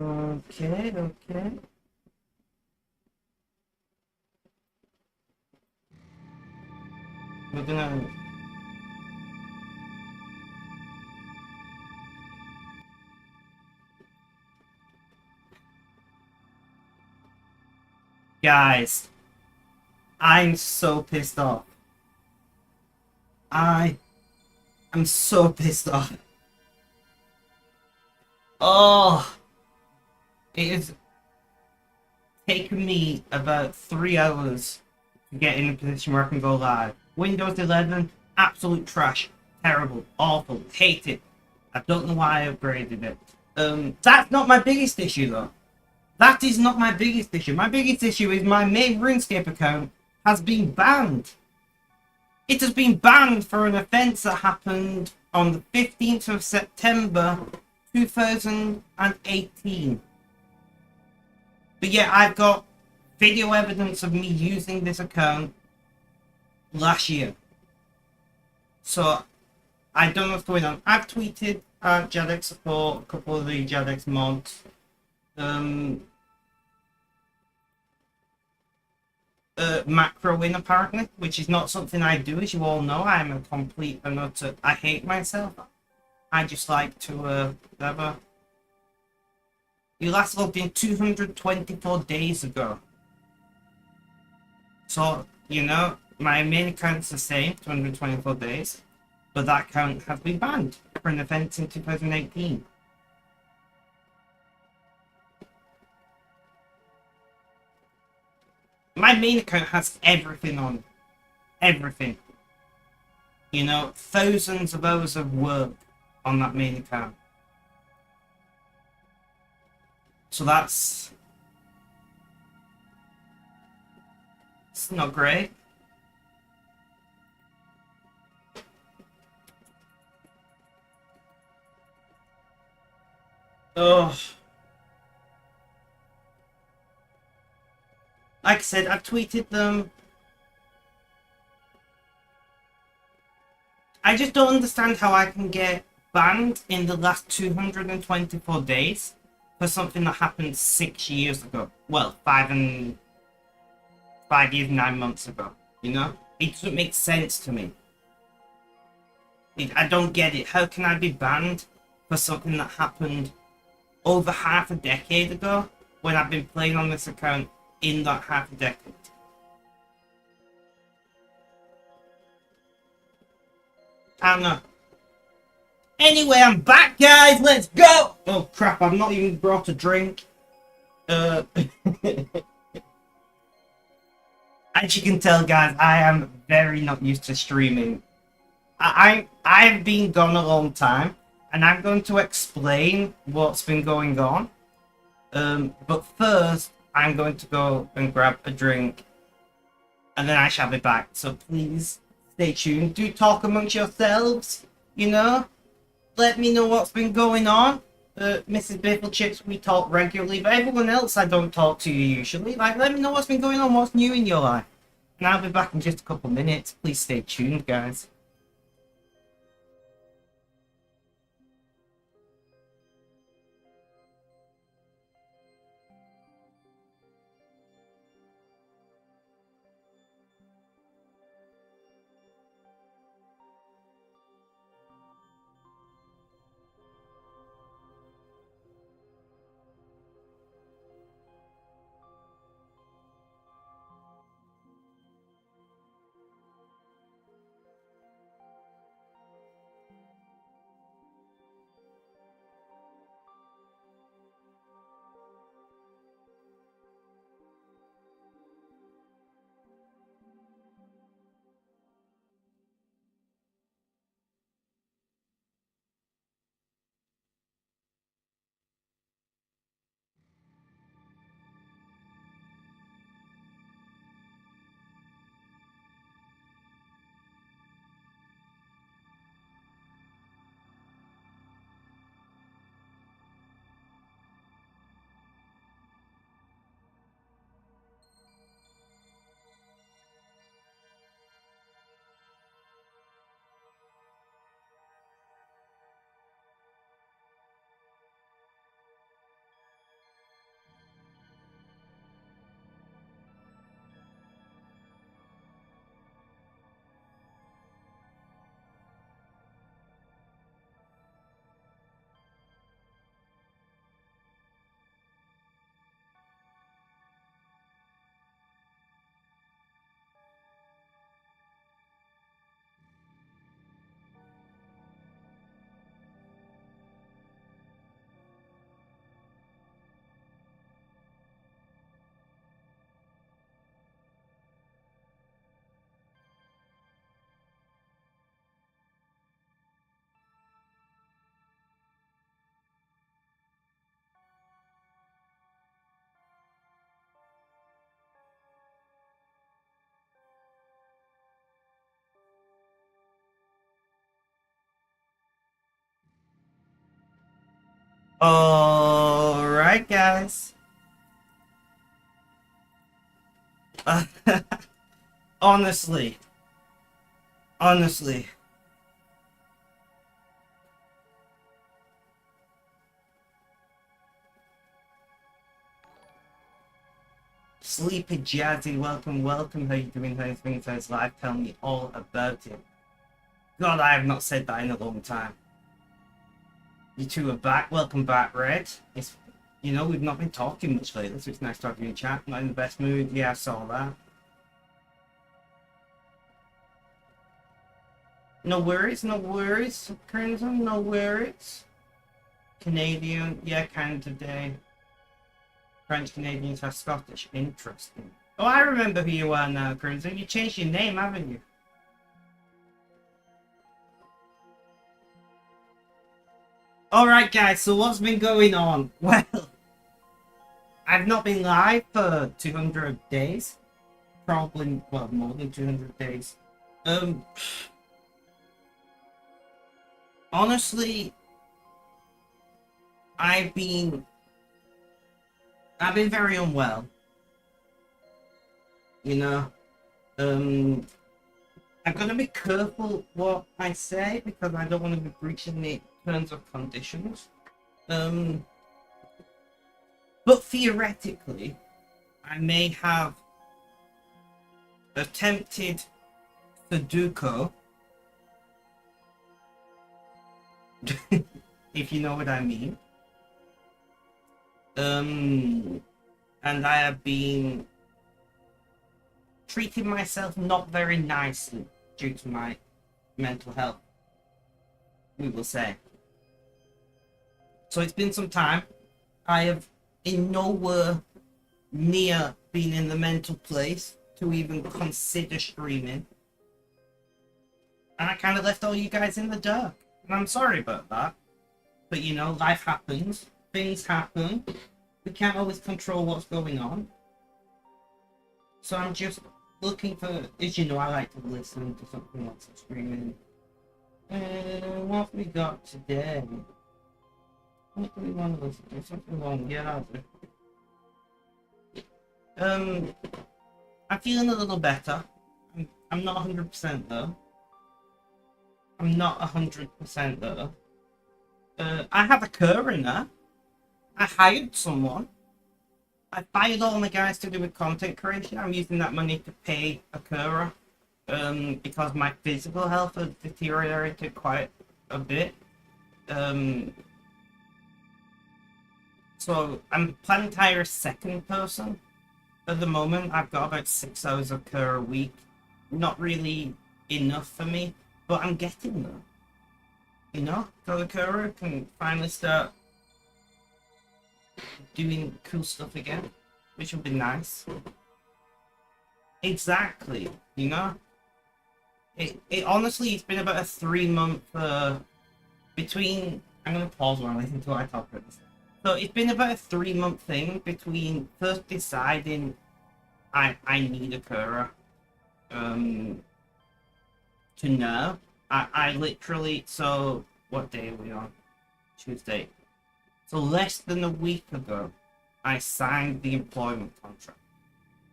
Okay, okay. We're gonna. Guys, I'm so pissed off. I am so pissed off. Oh, it has taken me about 3 hours to get in a position where I can go live. Windows 11, absolute trash. Terrible, awful, hate it. I don't know why I upgraded it. That's not my biggest issue though. That is not my biggest issue. My biggest issue is my main RuneScape account has been banned. It has been banned for an offence that happened on the 15th of September 2018. But yeah, I've got video evidence of me using this account last year. So I don't know what's going on. I've tweeted at Jadex support, a couple of the Jadex mods. Macro win apparently, which is not something I do, as you all know. I am a complete and utter. I hate myself. I just like to whatever. You last logged in 224 days ago. So, you know, my main account's the same, 224 days, but that account has been banned for an event in 2018. My main account has everything on it. Everything. You know, thousands of hours of work on that main account. So that's it's not great. Oh, like I said, I've tweeted them. I just don't understand how I can get banned in the last 224 days for something that happened 6 years ago. Well, 5 years, 9 months ago. You know, it doesn't make sense to me. I don't get it. How can I be banned for something that happened over half a decade ago when I've been playing on this account in that half a decade? I don't know. Anyway, I'm back, guys. Let's go. Oh crap! I've not even brought a drink. Uh, as you can tell, guys, I am very not used to streaming. I've been gone a long time, and I'm going to explain what's been going on. But first, I'm going to go and grab a drink, and then I shall be back. So please stay tuned. Do talk amongst yourselves. You know, let me know what's been going on. Mrs. Biffle Chips, we talk regularly, but everyone else I don't talk to you usually. Like, let me know what's been going on, what's new in your life. And I'll be back in just a couple minutes. Please stay tuned, guys. Alright, guys. Honestly, honestly, Sleepy Jazzy, welcome, welcome. How you doing? How you doing? How's life? Tell me all about it. God, I have not said that in a long time. You two are back. Welcome back, Red. It's, we've not been talking much lately, so it's nice to have you in chat. Not in the best mood. Yeah, I saw that. No worries, no worries. Crimson, no worries. Canadian, yeah, Canada Day. French Canadians are Scottish. Interesting. Oh, I remember who you are now, Crimson. You changed your name, haven't you? Alright, guys, so what's been going on? Well, I've not been live for 200 days. Probably, well, more than 200 days. Um, honestly, I've been very unwell. You know, I'm gonna be careful what I say because I don't want to be breaching the terms of conditions. But theoretically, I may have attempted Sudoku, if you know what I mean. And I have been treating myself not very nicely due to my mental health, we will say. So it's been some time. I have in nowhere near been in the mental place to even consider streaming. And I kind of left all you guys in the dark. And I'm sorry about that. But life happens. Things happen. We can't always control what's going on. So I'm just looking for, as you know, I like to listen to something else streaming. What have we got today? What do we want to listen to? Something long, yeah, I'm feeling a little better. I'm not 100% though. I'm not 100% though. I have a carer now. I hired someone. I fired all my guys to do with content creation. I'm using that money to pay a carer. Because my physical health has deteriorated quite a bit. So I'm planning to hire a second person. At the moment, I've got about 6 hours of care a week. Not really enough for me, but I'm getting there. So the carer can finally start doing cool stuff again, which would be nice. Exactly, It honestly, it's been about a 3 month between. I'm gonna pause while I listen to what I talk about this. So it's been about a 3 month thing between first deciding I need a carer, to now. I literally, so what day are we on? Tuesday. So less than a week ago, I signed the employment contract.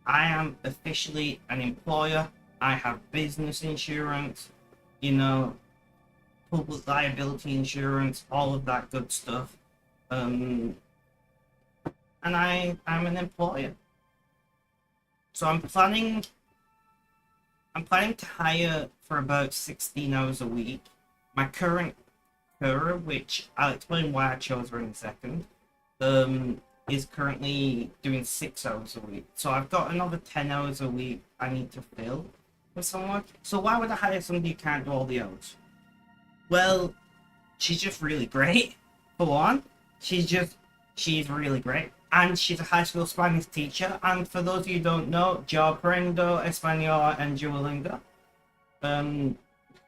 I am officially an employer. I have business insurance, public liability insurance, all of that good stuff. And I'm an employer. So I'm planning to hire for about 16 hours a week. My current carer, which I'll explain why I chose her in a second, is currently doing 6 hours a week. So I've got another 10 hours a week I need to fill with someone. So why would I hire somebody who can't do all the hours? Well, she's just really great. For one, she's really great. And she's a high school Spanish teacher. And for those of you who don't know, yo aprendo español en Duolingo.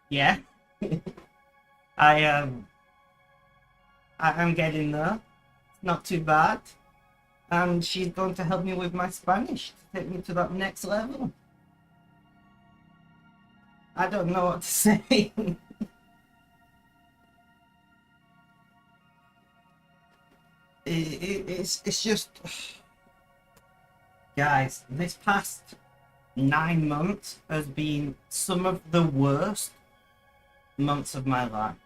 Yeah. I am getting there. Not too bad. And she's going to help me with my Spanish to take me to that next level. I don't know what to say. It's just, guys, this past 9 months has been some of the worst months of my life.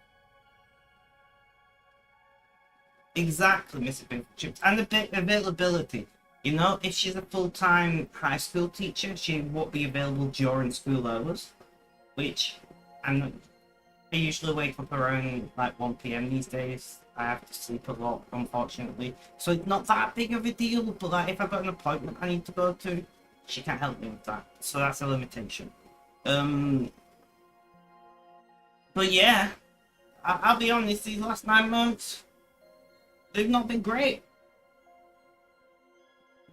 Exactly, Mr. Bishop. And the bit availability. You know, if she's a full-time high school teacher, she won't be available during school hours, which I'm I usually wake up around like 1 p.m. these days. I have to sleep a lot, unfortunately. So it's not that big of a deal, but like if I've got an appointment I need to go to, she can't help me with that. So that's a limitation. But yeah, I'll be honest, these last 9 months, they've not been great.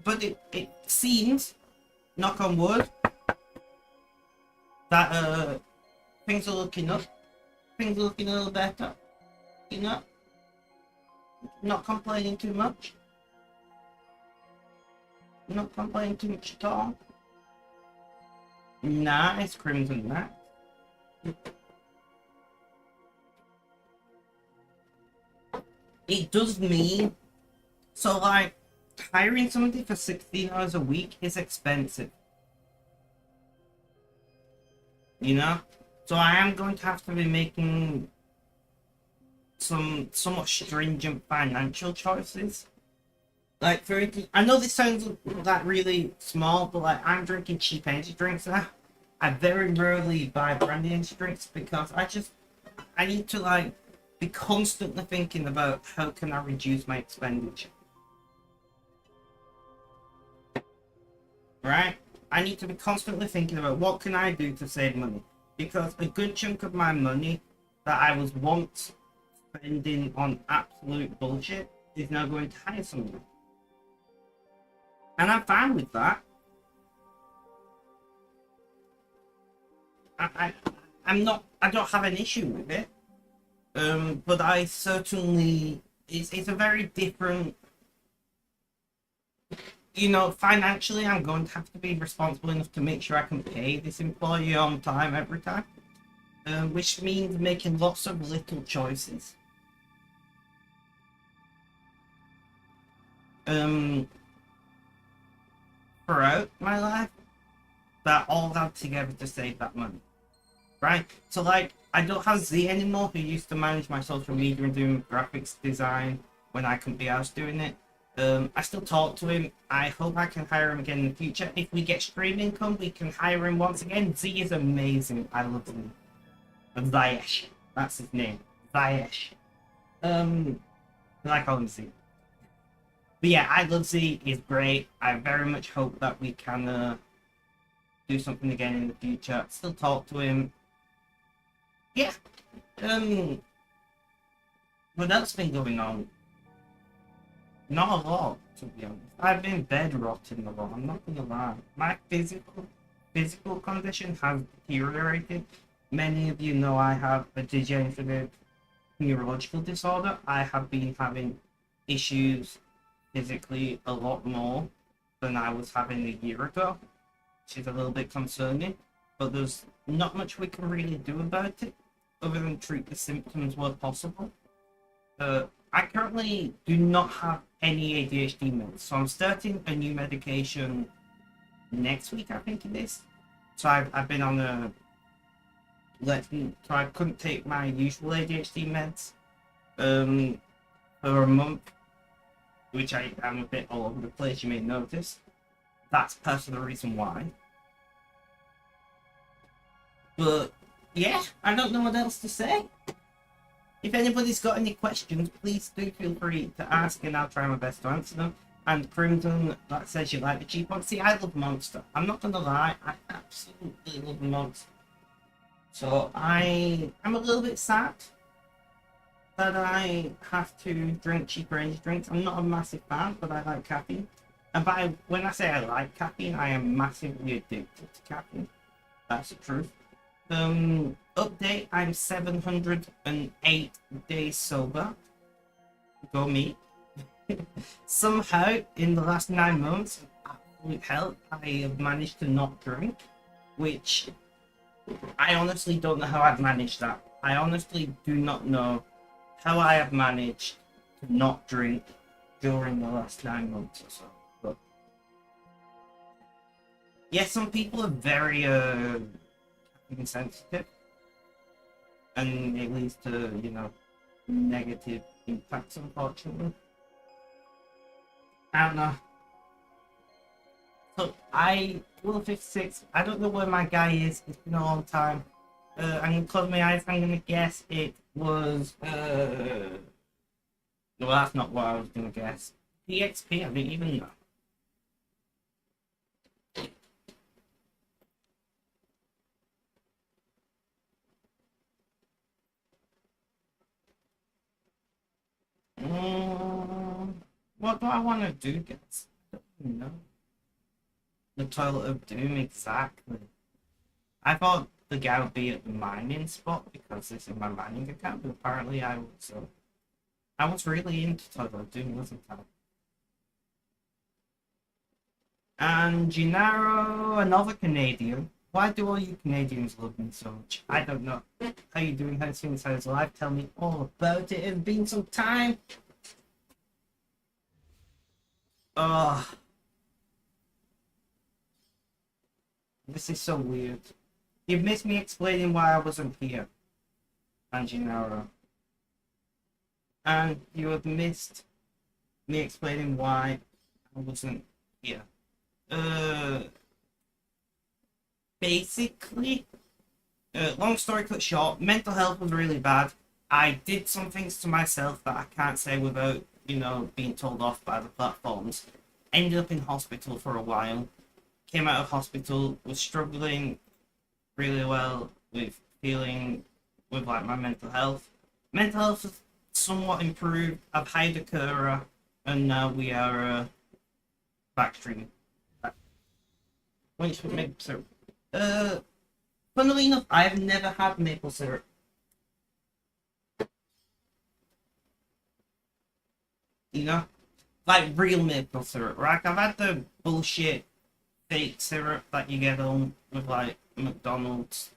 But it seems, knock on wood, that things are looking up. Things are looking a little better. You know? Not complaining too much. Not complaining too much at all. Nice crimson that. It does mean, so like, hiring somebody for 16 hours a week is expensive. You know? So I am going to have to be making some somewhat stringent financial choices. Like, for instance, I know this sounds like really small, but like I'm drinking cheap energy drinks now. I very rarely buy brandy energy drinks because I need to like be constantly thinking about how can I reduce my expenditure. Right? I need to be constantly thinking about what can I do to save money. Because a good chunk of my money that I was once spending on absolute bullshit is now going to hire someone. And I'm fine with that. I don't have an issue with it. But I certainly, it's a very different, you know, financially I'm going to have to be responsible enough to make sure I can pay this employee on time every time. Which means making lots of little choices. Throughout my life that all add together to save that money. Right? So like I don't have Z anymore who used to manage my social media and doing graphics design when I couldn't be asked doing it. I still talk to him. I hope I can hire him again in the future. If we get stream income, we can hire him once again. Z is amazing. I love him. Zayesh. That's his name. Zayesh. I call him Z. But yeah, I love Z. He's great. I very much hope that we can do something again in the future. Still talk to him. Yeah. What else been going on? Not a lot, to be honest. I've been bed rotting a lot, I'm not gonna lie. My physical condition has deteriorated. Many of you know I have a degenerative neurological disorder. I have been having issues physically a lot more than I was having a year ago, which is a little bit concerning. But there's not much we can really do about it, other than treat the symptoms where possible. I currently do not have any ADHD meds, so I'm starting a new medication next week, I think it is. So I've been on a so I couldn't take my usual ADHD meds for a month, which I am a bit all over the place, you may notice. That's part of the reason why. But yeah, I don't know what else to say. If anybody's got any questions, please do feel free to ask and I'll try my best to answer them. And Crimson, that says you like the cheap one. See, I love Monster. I'm not gonna lie, I absolutely love Monster. So I'm a little bit sad that I have to drink cheaper energy drinks. I'm not a massive fan, but I like caffeine. And when I say I like caffeine, I am massively addicted to caffeine. That's the truth. Update, I'm 708 days sober. Go me. Somehow, in the last 9 months, with help, I have managed to not drink, which I honestly don't know how I've managed that. I honestly do not know how I have managed to not drink during the last 9 months or so. But yeah, some people are very insensitive, and it leads to negative impacts. Unfortunately, I don't know. So I Rule 56. I don't know where my guy is. It's been a long time. I'm gonna close my eyes. I'm gonna guess it was. No, that's not what I was gonna guess. PXP. I don't even know. What do I want to do, guys? I don't know. The Toilet of Doom, exactly. I thought the guy would be at the mining spot because this is my mining account, but apparently I was really into Toilet of Doom, wasn't I? And Gennaro, another Canadian. Why do all you Canadians love me so much? I don't know. How you doing? How's things? How's life? Tell me all about it. It's been some time. Oh, this is so weird. You've missed me explaining why I wasn't here, Anginaro. And you have missed me explaining why I wasn't here. Basically, long story cut short, mental health was really bad. I did some things to myself that I can't say without, being told off by the platforms. Ended up in hospital for a while. Came out of hospital, was struggling really well with feeling with like my mental health. Mental health has somewhat improved. I've hired a carer, and now we are back streaming. Which would make syrup. Funnily enough, I've never had maple syrup. You know? Like real maple syrup, right? I've had the bullshit fake syrup that you get on with like McDonald's.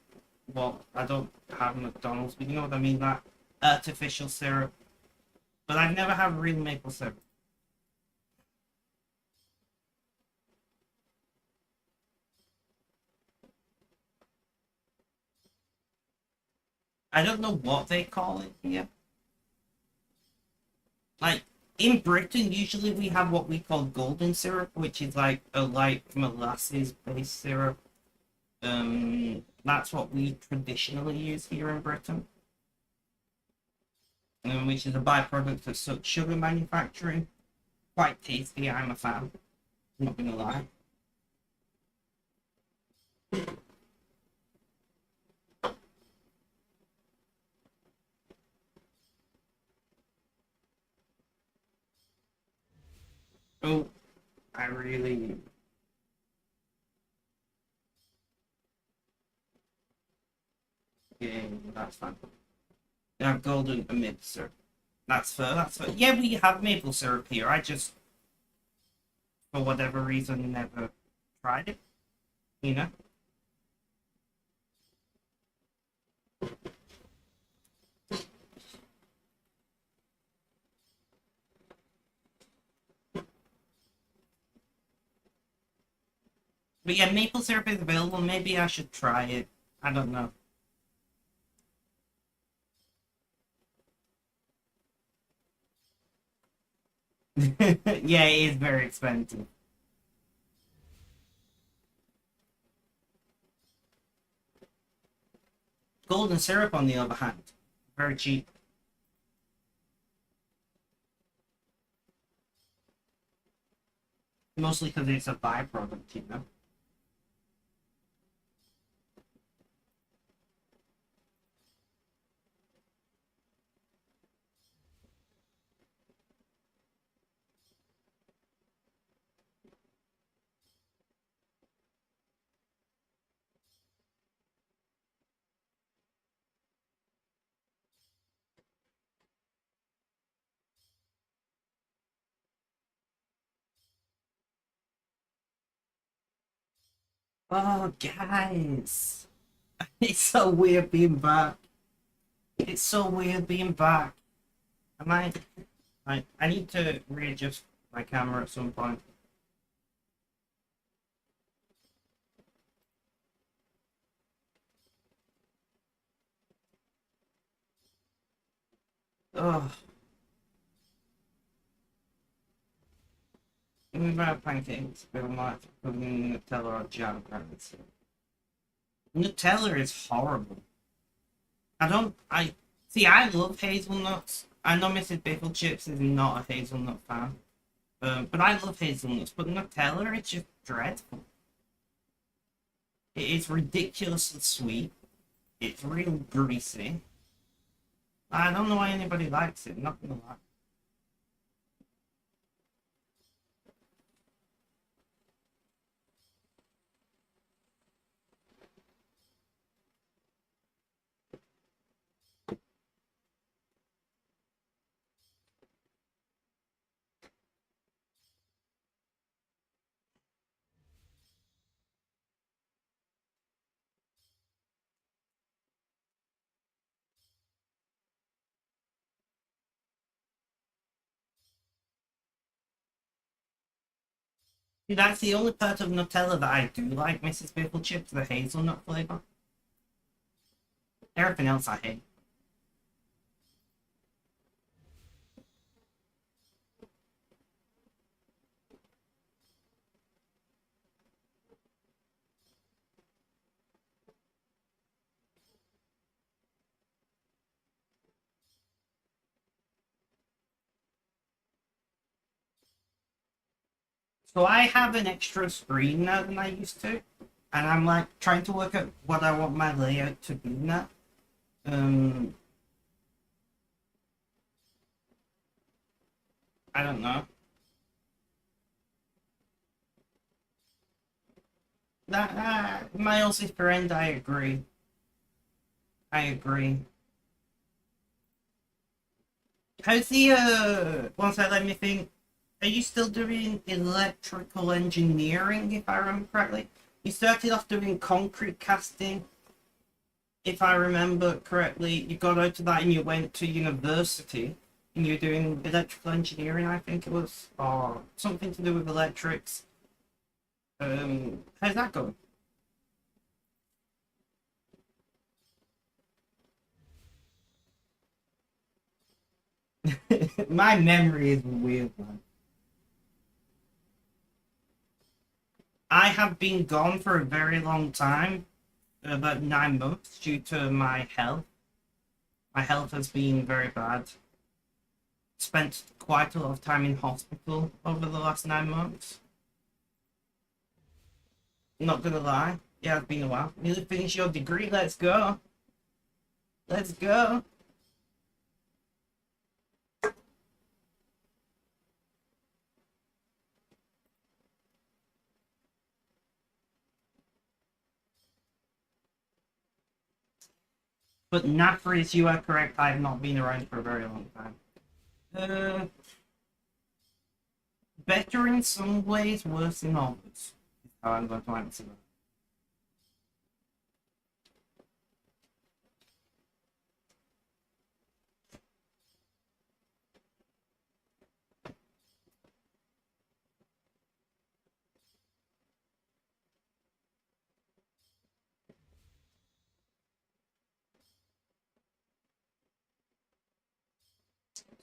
Well, I don't have McDonald's, but you know what I mean? That artificial syrup. But I've never had real maple syrup. I don't know what they call it here. Like, in Britain, usually we have what we call golden syrup, which is like a light molasses-based syrup. That's what we traditionally use here in Britain, which is a byproduct of such sugar manufacturing. Quite tasty, I'm a fan. I'm not gonna lie. Oh, I really. Yeah, that's fine. They have golden and maple syrup. That's fair, that's fair. Yeah, we have maple syrup here. I just, for whatever reason, never tried it. You know? But yeah, maple syrup is available. Maybe I should try it. I don't know. Yeah, it is very expensive. Golden syrup, on the other hand, very cheap. Mostly because it's a byproduct, you know? Oh, guys. It's so weird being back. It's so weird being back. Am I? I need to readjust my camera at some point. Oh, about pancakes, but I might put in Nutella or jam crackers. Nutella is horrible. I see. I love hazelnuts. I know Mrs. Pickle Chips is not a hazelnut fan, but I love hazelnuts. But Nutella, it's just dreadful. It is ridiculously sweet. It's real greasy. I don't know why anybody likes it. Not gonna lie. See, that's the only part of Nutella that I do like, Mrs. Pickle Chips, the hazelnut flavor. Everything else I hate. So I have an extra screen now than I used to, and I'm like trying to work out what I want my layout to be now. Um, I don't know. That Miles is friend. I agree. I agree. How's the Once I let me think. Are you still doing electrical engineering, if I remember correctly? You started off doing concrete casting, if I remember correctly. You got out of that and you went to university and you're doing electrical engineering, I think it was, or something to do with electrics. How's that going? My memory is weird, man. I have been gone for a very long time, about 9 months, due to my health. My health has been very bad. Spent quite a lot of time in hospital over the last 9 months. Not gonna lie, yeah, it's been a while. Nearly finished your degree. Let's go. Let's go. But Nafris, you are correct. I have not been around for a very long time. Uh, Better in some ways, worse in others. Is how I'm going to answer that.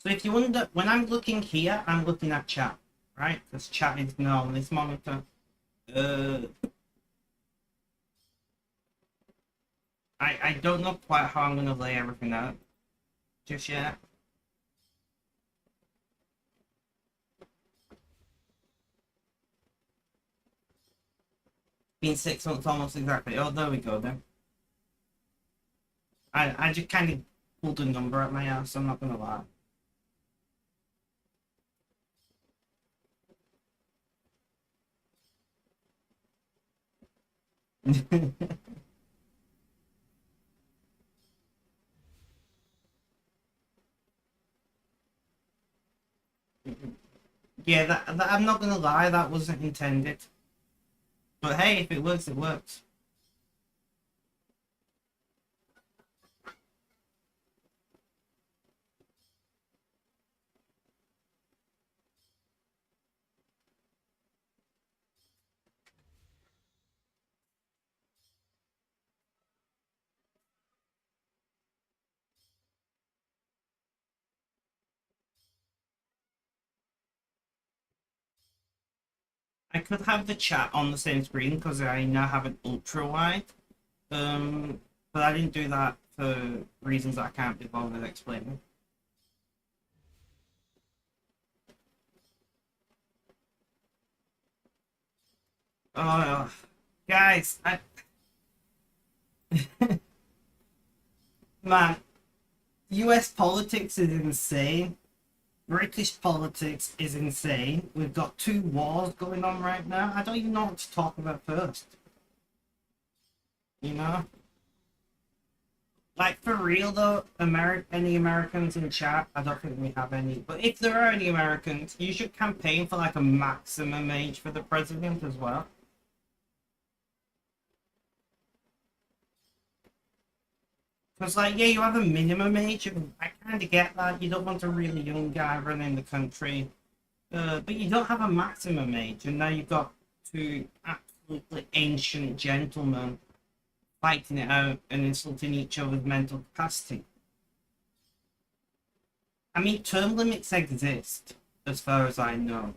So if you wonder, when I'm looking here, I'm looking at chat, right? Because chat is now on this monitor. Uh, I don't know quite how I'm going to lay everything out just yet. Been 6 months almost exactly. Oh, there we go then. I just kind of pulled a number at my ass, I'm not going to lie. Yeah, that I'm not gonna lie, that wasn't intended. But hey, if it works, it works. I could have the chat on the same screen because I now have an ultra wide. But I didn't do that for reasons that I can't be bothered explaining. Oh, guys, man, U.S. politics is insane. British politics is insane. We've got two wars going on right now. I don't even know what to talk about first. You know? Like, for real though, any Americans in chat? I don't think we have any. But if there are any Americans, you should campaign for like a maximum age for the president as well. Because, like, yeah, you have a minimum age, and I kind of get that. You don't want a really young guy running the country. But you don't have a maximum age, and now you've got two absolutely ancient gentlemen fighting it out and insulting each other's mental capacity. I mean, term limits exist, as far as I know,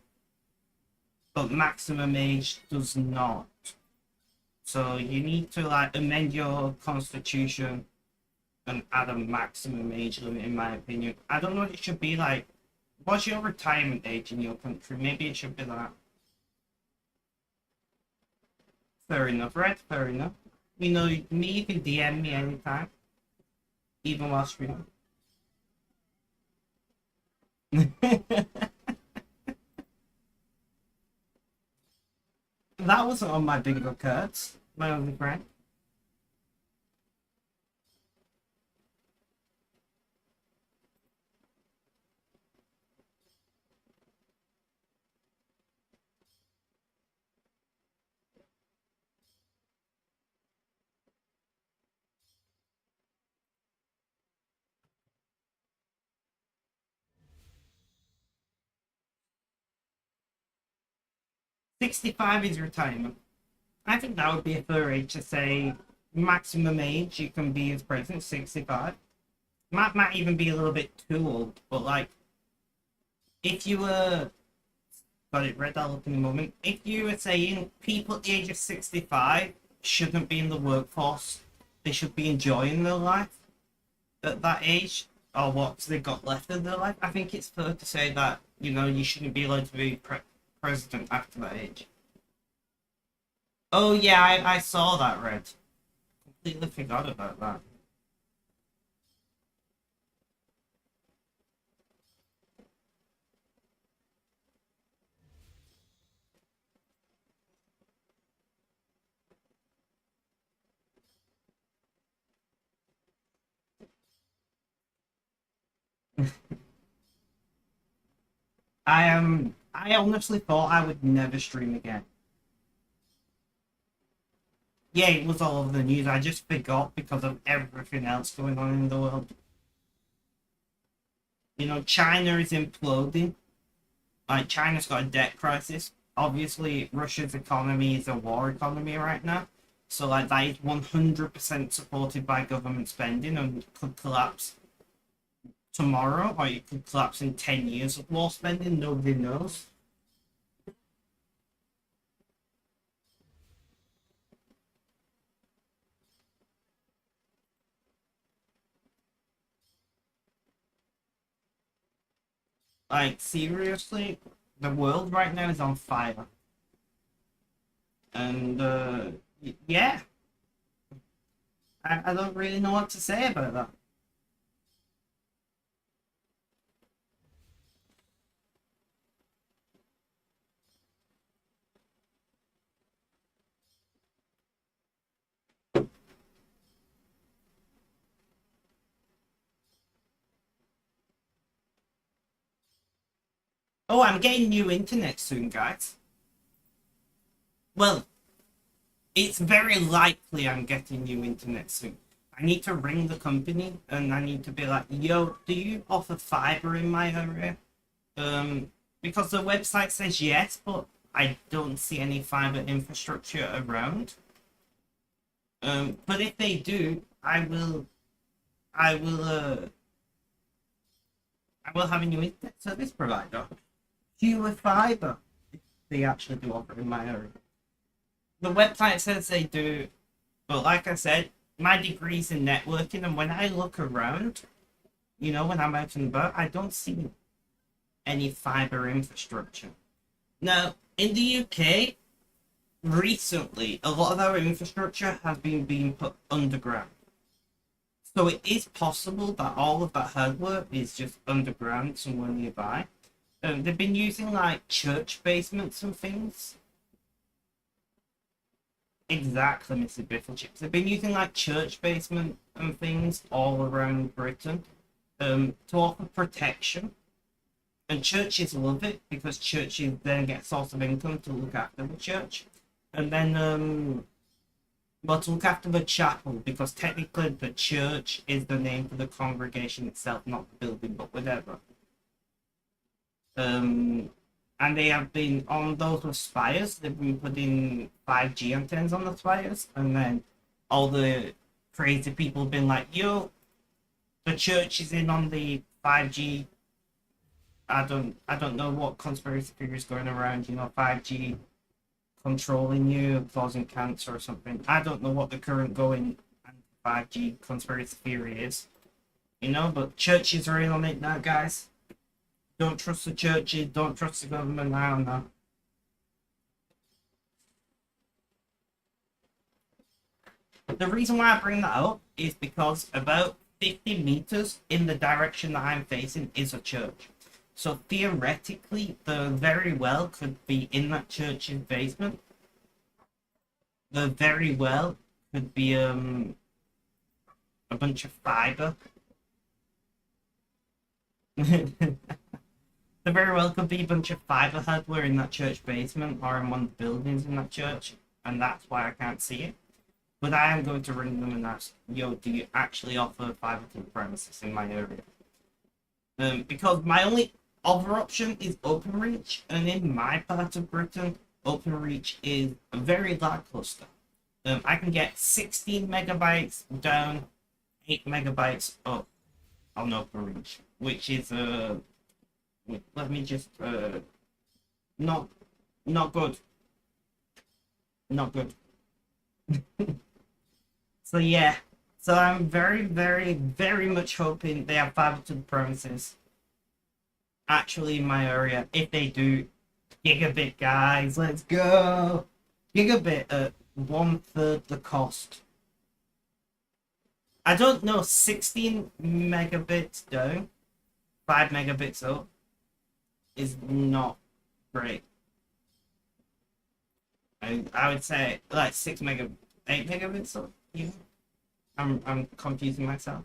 but maximum age does not. So you need to, like, amend your constitution and add a maximum age limit, in my opinion. I don't know what it should be like. What's your retirement age in your country? Maybe it should be that. Fair enough, Red. Fair enough. You know, me, you can DM me anytime, even while streaming. That wasn't on my bingo cards, my only friend. 65 is retirement. I think that would be a fair age to say maximum age you can be as president, 65. Might even be a little bit too old, but like if you were got it read, I'll look in a moment. If you were saying people at the age of 65 shouldn't be in the workforce, they should be enjoying their life at that age, or what they've got left of their life, I think it's fair to say that, you know, you shouldn't be allowed to be president after that age. Oh, yeah, I saw that, Red. Completely forgot about that. I honestly thought I would never stream again. Yeah, it was all over the news. I just forgot because of everything else going on in the world. You know, China is imploding. Like, China's got a debt crisis. Obviously, Russia's economy is a war economy right now. So, like, that is 100% supported by government spending and could collapse tomorrow, or it could collapse in 10 years of war spending. Nobody knows. Like, seriously, the world right now is on fire. And, yeah, I don't really know what to say about that. Oh, I'm getting new internet soon, guys. Well, it's very likely I'm getting new internet soon. I need to ring the company and I need to be like, yo, do you offer fiber in my area? Because the website says yes, but I don't see any fiber infrastructure around. But if they do, I will, I will have a new internet service provider. Fewer fiber. they actually do offer in my area. The website says they do, but like I said, my degree's in networking, and when I look around, when I'm out and about, I don't see any fiber infrastructure. Now, in the UK, recently, a lot of our infrastructure has been being put underground. So it is possible that all of that hardware is just underground somewhere nearby. They've been using like church basements and things. Exactly, Mr. Bifflechips. They've been using like church basement and things all around Britain to offer protection. And churches love it because churches then get a source of income to look after the church. And then to look after the chapel, because technically the church is the name for the congregation itself, not the building, but whatever. And they have been on those with spires. They've been putting 5G antennas on the spires, and then all the crazy people have been like, "Yo, the church is in on the 5G." I don't know what conspiracy theories going around. 5G controlling you, causing cancer or something. I don't know what the current going 5G conspiracy theory is. But churches are in on it now, guys. Don't trust the churches, don't trust the government, I don't know. The reason why I bring that up is because about 50 meters in the direction that I'm facing is a church. So theoretically, there very well could be in that church's basement. There very well could be a bunch of fiber. There very well could be a bunch of fiber hardware in that church basement or in one of the buildings in that church, and that's why I can't see it. But I am going to ring them and ask, "Yo, do you actually offer fiber to the premises in my area?" Because my only other option is OpenReach, and in my part of Britain, OpenReach is a very large cluster. I can get 16 megabytes down, 8 megabytes up on OpenReach, which is let me just not good, not good. So yeah, so I'm very, very, very much hoping they have fiber to the premises actually in my area. If they do, gigabit, guys, let's go. Gigabit at 1/3 the cost. I don't know, 16 megabits down, 5 megabits up is not great. I would say like 8 megabits up. I'm confusing myself.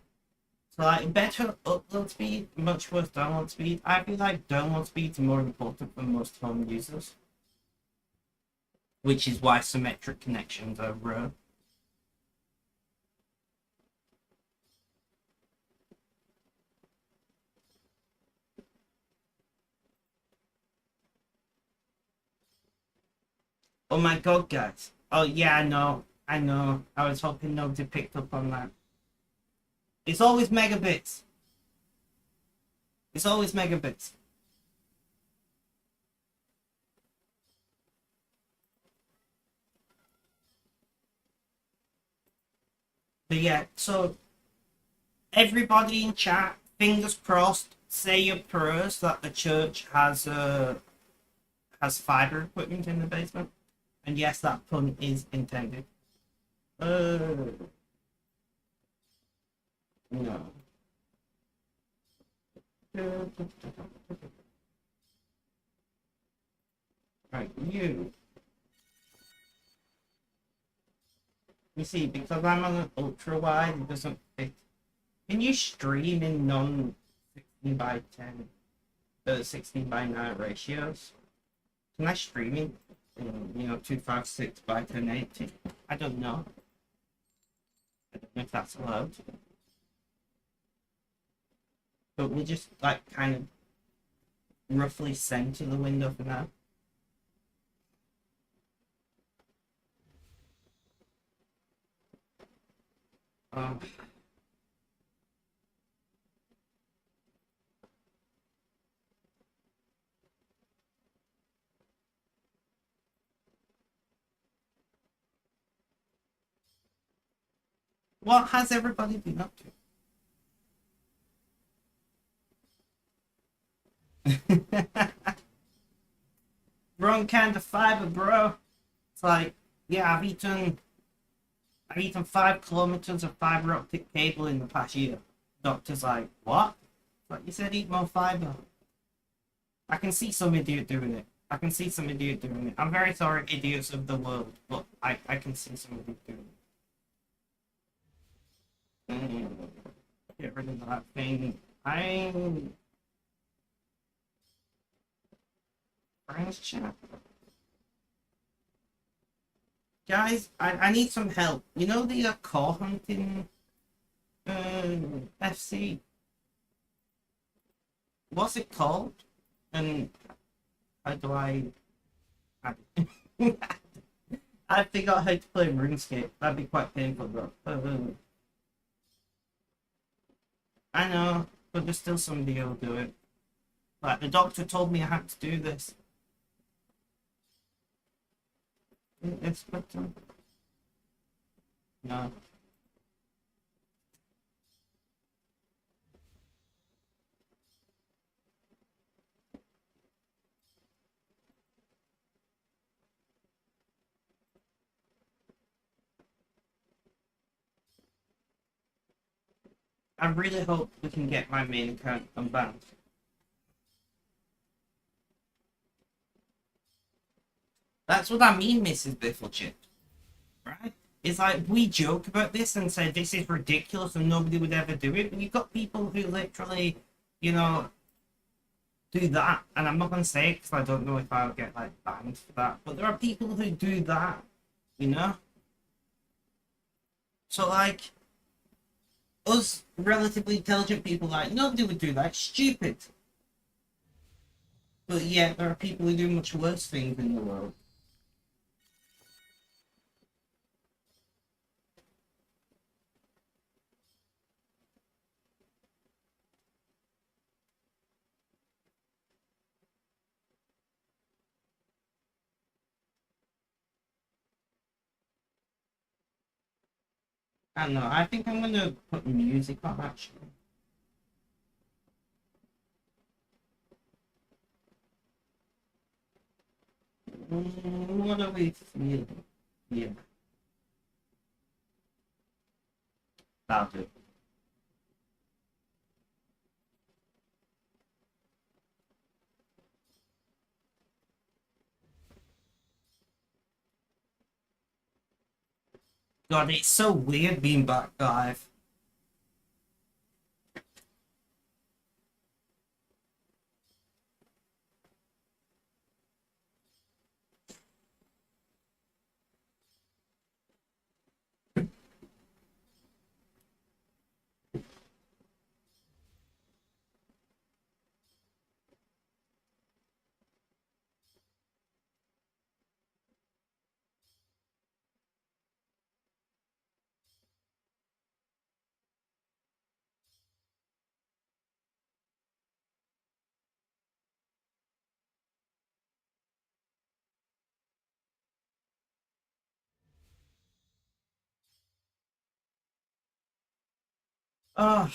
So like better upload speed, much worse download speed. I feel like download speed is more important for most home users, which is why symmetric connections are rare. Oh my god, guys. Oh yeah, I know. I know. I was hoping nobody picked up on that. It's always megabits. It's always megabits. But yeah, so everybody in chat, fingers crossed, say your prayers that the church has fiber equipment in the basement. And yes, that pun is intended. No. Right, you. You see, because I'm on an ultra wide, it doesn't fit. Can you stream in non 16:10, 16:9 ratios? Can I stream in, 256:1080? I don't know. I don't know if that's allowed. But we'll just like kind of roughly center the window for now. Oh. What has everybody been up to? Wrong kind of fiber, bro. It's like, yeah, I've eaten 5 kilometers of fiber optic cable in the past year. Doctor's like, what? Like you said, eat more fiber. I can see some idiot doing it. I can see some idiot doing it. I'm very sorry, idiots of the world, but I can see some idiot doing it. Get rid of that thing. I'm friends chat. Guys, I need some help. You know the core hunting FC? What's it called? And how do I I forgot how to play RuneScape. That'd be quite painful though. I know, but there's still somebody who'll do it. Like the doctor told me I had to do this. It's but no. I really hope we can get my main account unbanned. That's what I mean, Mrs. Bifflechip. Right? It's like we joke about this and say this is ridiculous and nobody would ever do it, but you've got people who literally, you know, do that. And I'm not gonna say it because I don't know if I'll get like banned for that. But there are people who do that, you know. So like us relatively intelligent people, like nobody would do that. It's stupid. But yet there are people who do much worse things in the world. I don't know. I think I'm gonna put music on actually. What are we feeling? Yeah, that'll do. God, it's so weird being back live. Oh,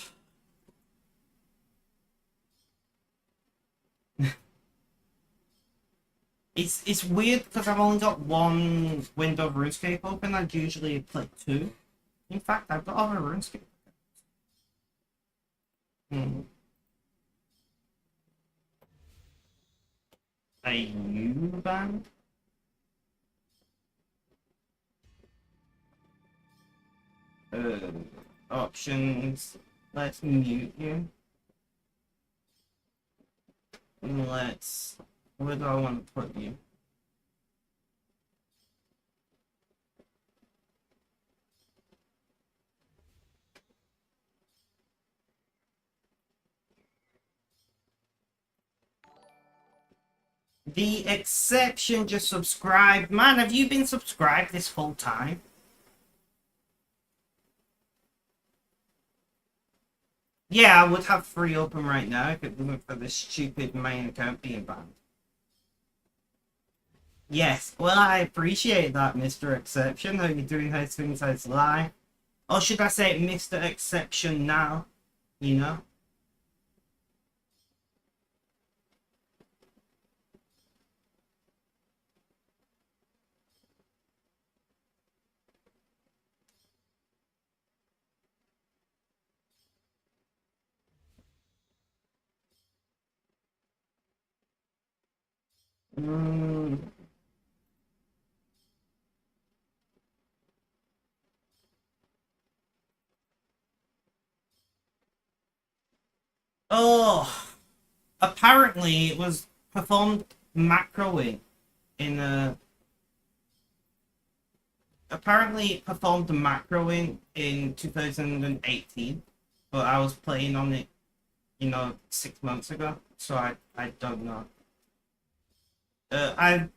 it's weird because I've only got one window of RuneScape open. I'd usually play two. In fact, I've got other RuneScape. Hmm. A U band? Uh, options. Let's mute you. Let's. Where do I want to put you? The exception just subscribed. Man, have you been subscribed this whole time? Yeah, I would have free open right now if it wasn't for this stupid main account being banned. Yes, well, I appreciate that, Mr. Exception. How you doing? How's things? How's life? Or should I say Mr. Exception now? You know? Mm. Oh, apparently it was performed macroing in a. Apparently it performed macroing in 2018, but I was playing on it, 6 months ago, so I don't know. I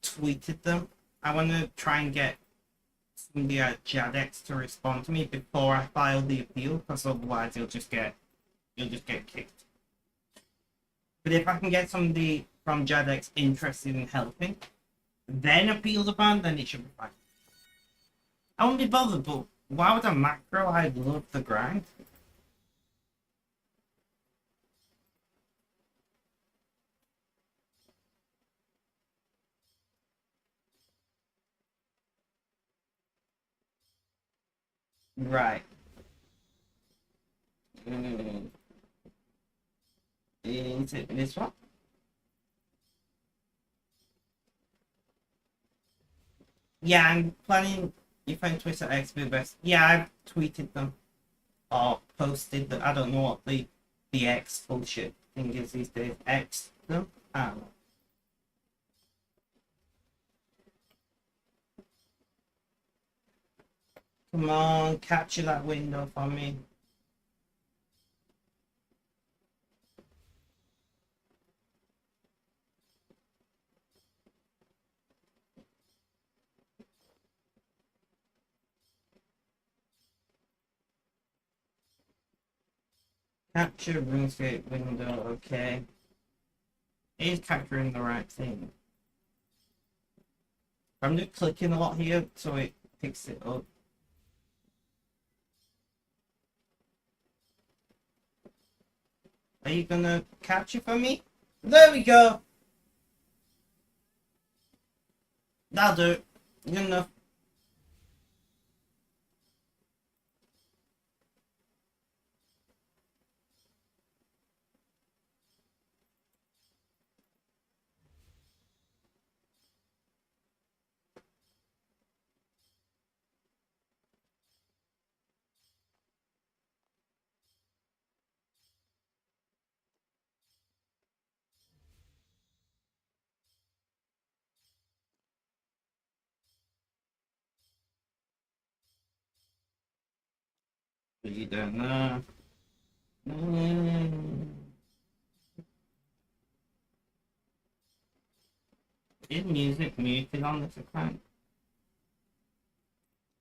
tweeted them. I want to try and get somebody at Jadex to respond to me before I file the appeal, because otherwise you'll just get kicked. But if I can get somebody from Jadex interested in helping, then appeal the ban, then it should be fine. I won't be bothered, but why would a macro? I love the grind. Right. Mm. Is it this one? Yeah, I'm planning. You find Twitter X be the best. Yeah, I've tweeted them or posted them. I don't know what the X bullshit thing is these days. X them. I don't know. Come on, capture that window for me. Capture RuneScape window. Okay, it is capturing the right thing. I'm just clicking a lot here so it picks it up. Are you gonna capture for me? There we go. That'll do it. Good enough. But you don't know. Mm. Is music muted on this account?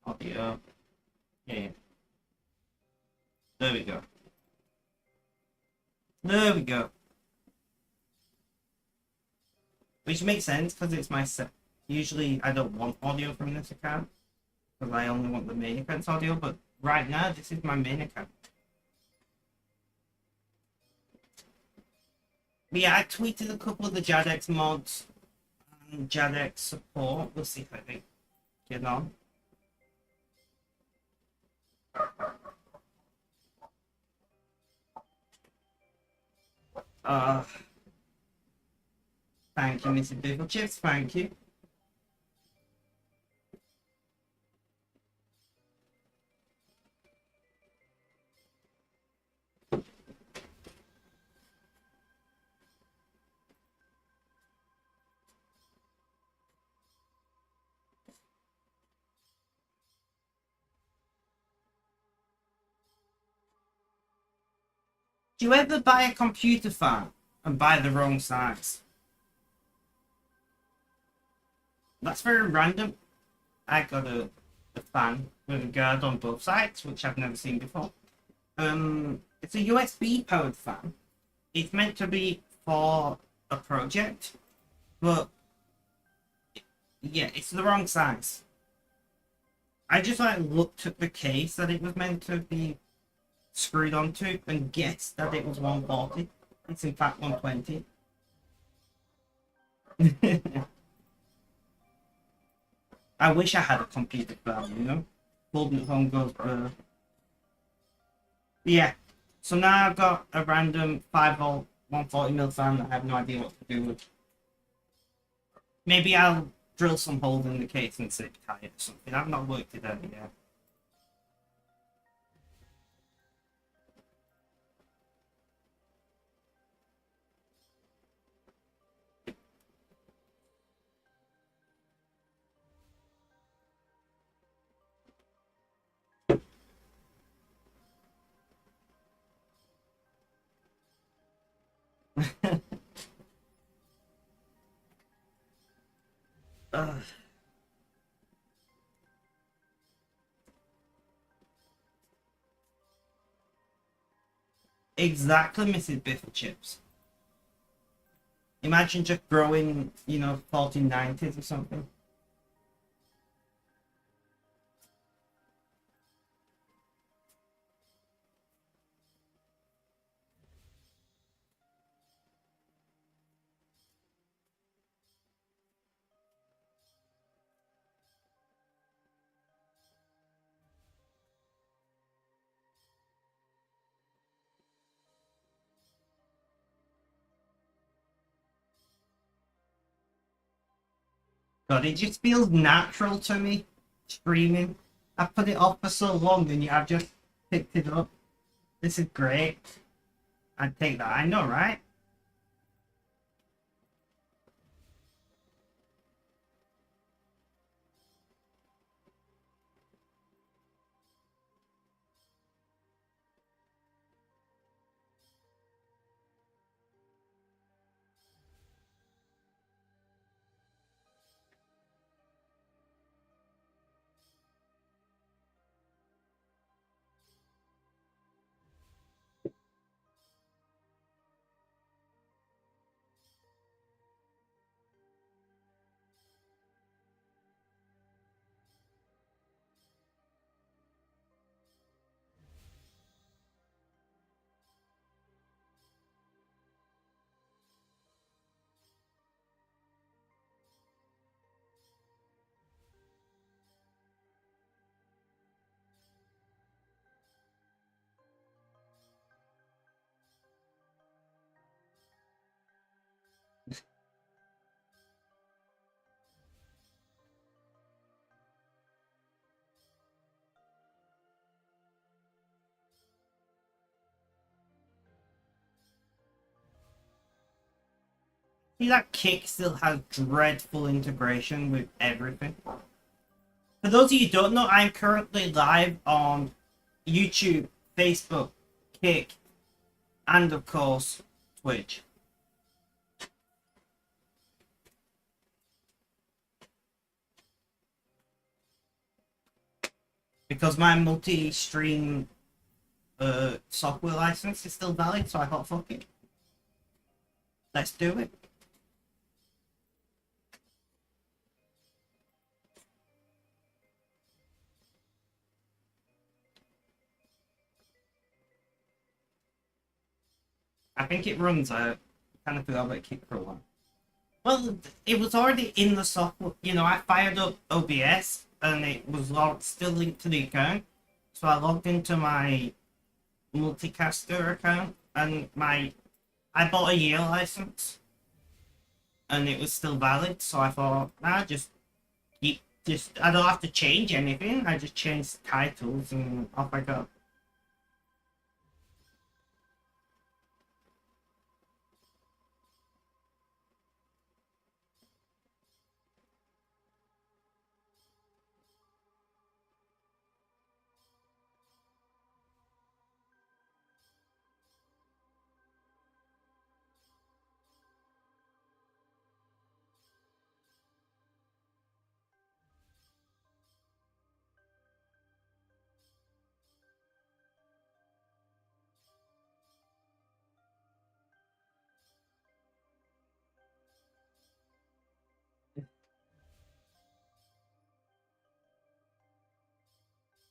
Audio. Yeah. There we go. There we go. Which makes sense because it's my set. Usually I don't want audio from this account because I only want the main account's audio, but right now this is my main account. But yeah, I tweeted a couple of the Jadex mods and Jadex support. We'll see how they get on. Uh, Thank you, Mr. Pickle Chips. Thank you. Do you ever buy a computer fan and buy the wrong size? That's very random. I got a fan with a guard on both sides, which I've never seen before. It's a USB powered fan. It's meant to be for a project, but yeah, it's the wrong size. I just like looked at the case that it was meant to be screwed onto and guessed that it was 140. It's in fact 120. I wish I had a computer for that, you know? Holding at home goes, yeah. So now I've got a random 5 volt 140 mil fan that I have no idea what to do with. Maybe I'll drill some holes in the case and zip tie it or something. I've not worked it out yet. Exactly, Mrs. Biffle Chips. Imagine just growing, 1490s or something. God, it just feels natural to me, streaming. I put it off for so long and I've just picked it up. This is great. I'd take that. I know, right? See, that kick still has dreadful integration with everything. For those of you who don't know, I'm currently live on YouTube, Facebook, Kick, and of course, Twitch. Because my multi-stream software license is still valid, so I thought, fuck it. Let's do it. I think it runs out. I kind of forgot about Kick for a while. Well, it was already in the software. I fired up OBS and it was still linked to the account. So I logged into my multicaster account and I bought a year license and it was still valid. So I thought, I don't have to change anything. I just changed titles and off I go.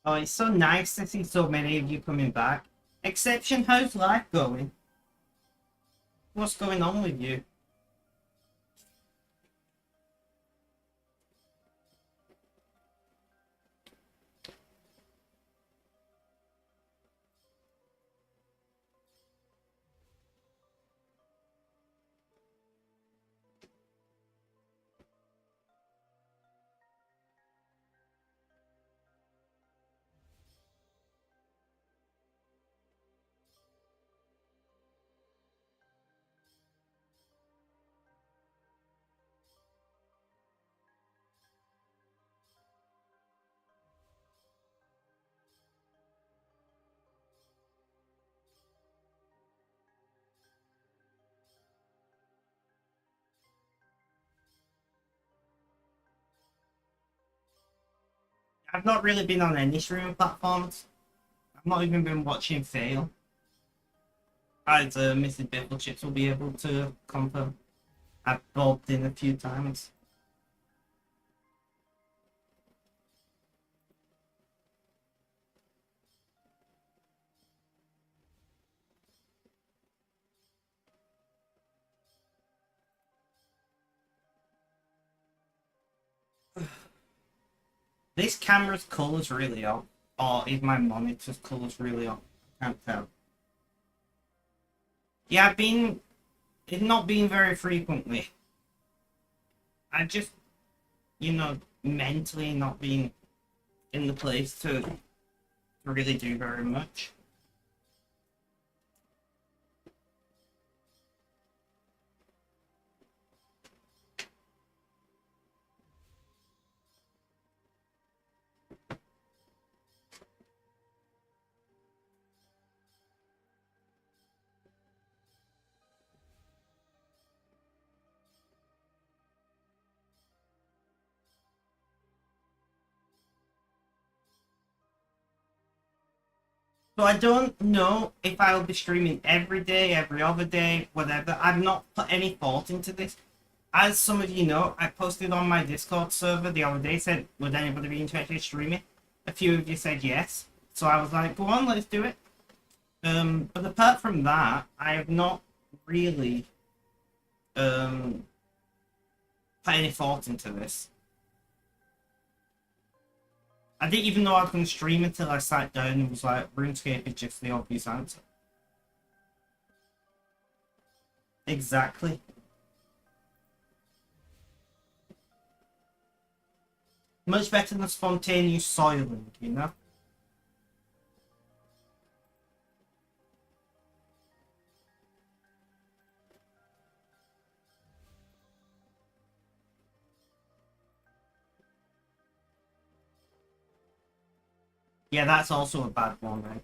Oh, it's so nice to see so many of you coming back. Exception, how's life going? What's going on with you? I've not really been on any streaming platforms. I've not even been watching Fail. As Mrs. Biffle Chips will be able to confirm. I've bobbed in a few times. This camera's colour's really off. Or is my monitor's colour's really off? I can't tell. Yeah, it's not been very frequently. I just, mentally not being in the place to really do very much. So I don't know if I'll be streaming every day, every other day, whatever. I've not put any thought into this. As some of you know, I posted on my Discord server the other day, said, would anybody be interested in streaming? A few of you said yes. So I was like, go on, let's do it. But apart from that, I have not really put any thought into this. I didn't even know I was going to stream until I sat down and was like, RuneScape is just the obvious answer. Exactly. Much better than spontaneous soiling, you know? Yeah, that's also a bad one, right?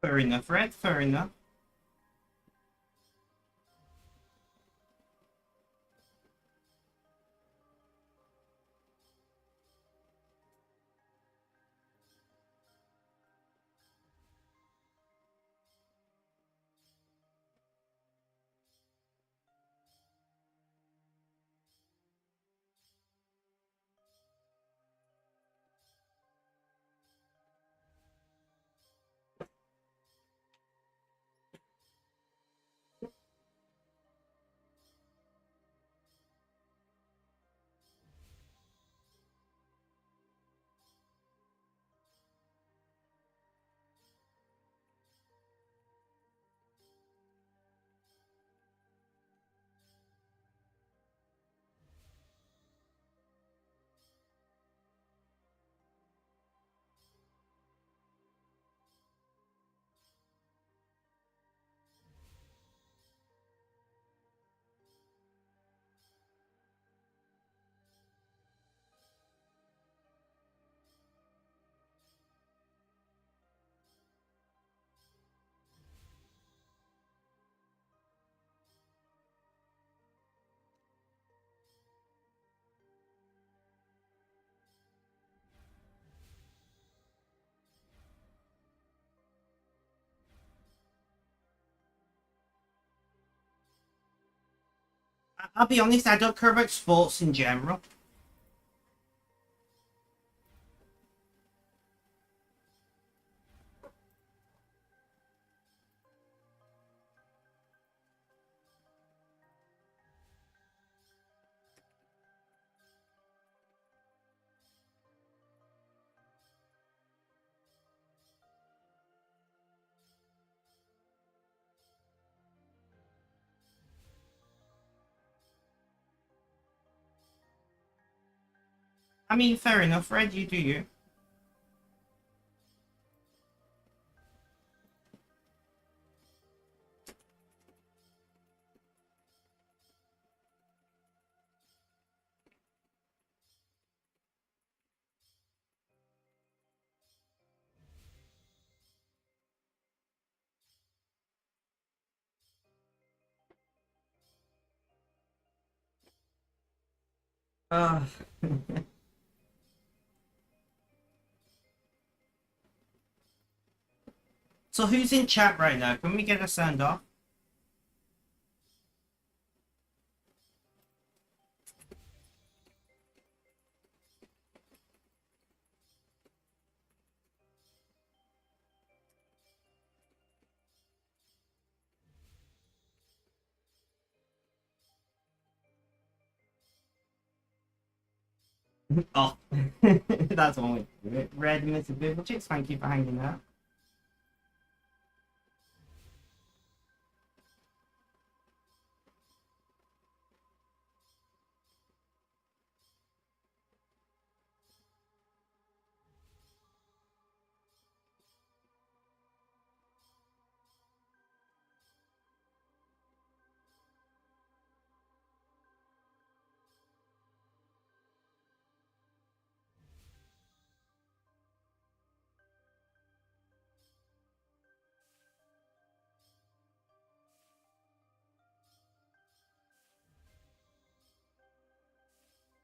Fair enough, Red. Fair enough. I'll be honest, I don't care about sports in general. I mean, fair enough, Red. You do you. Uh, so who's in chat right now? Can we get a send off? Oh, that's one way. Red Mr. Bibble Chicks, thank you for hanging out.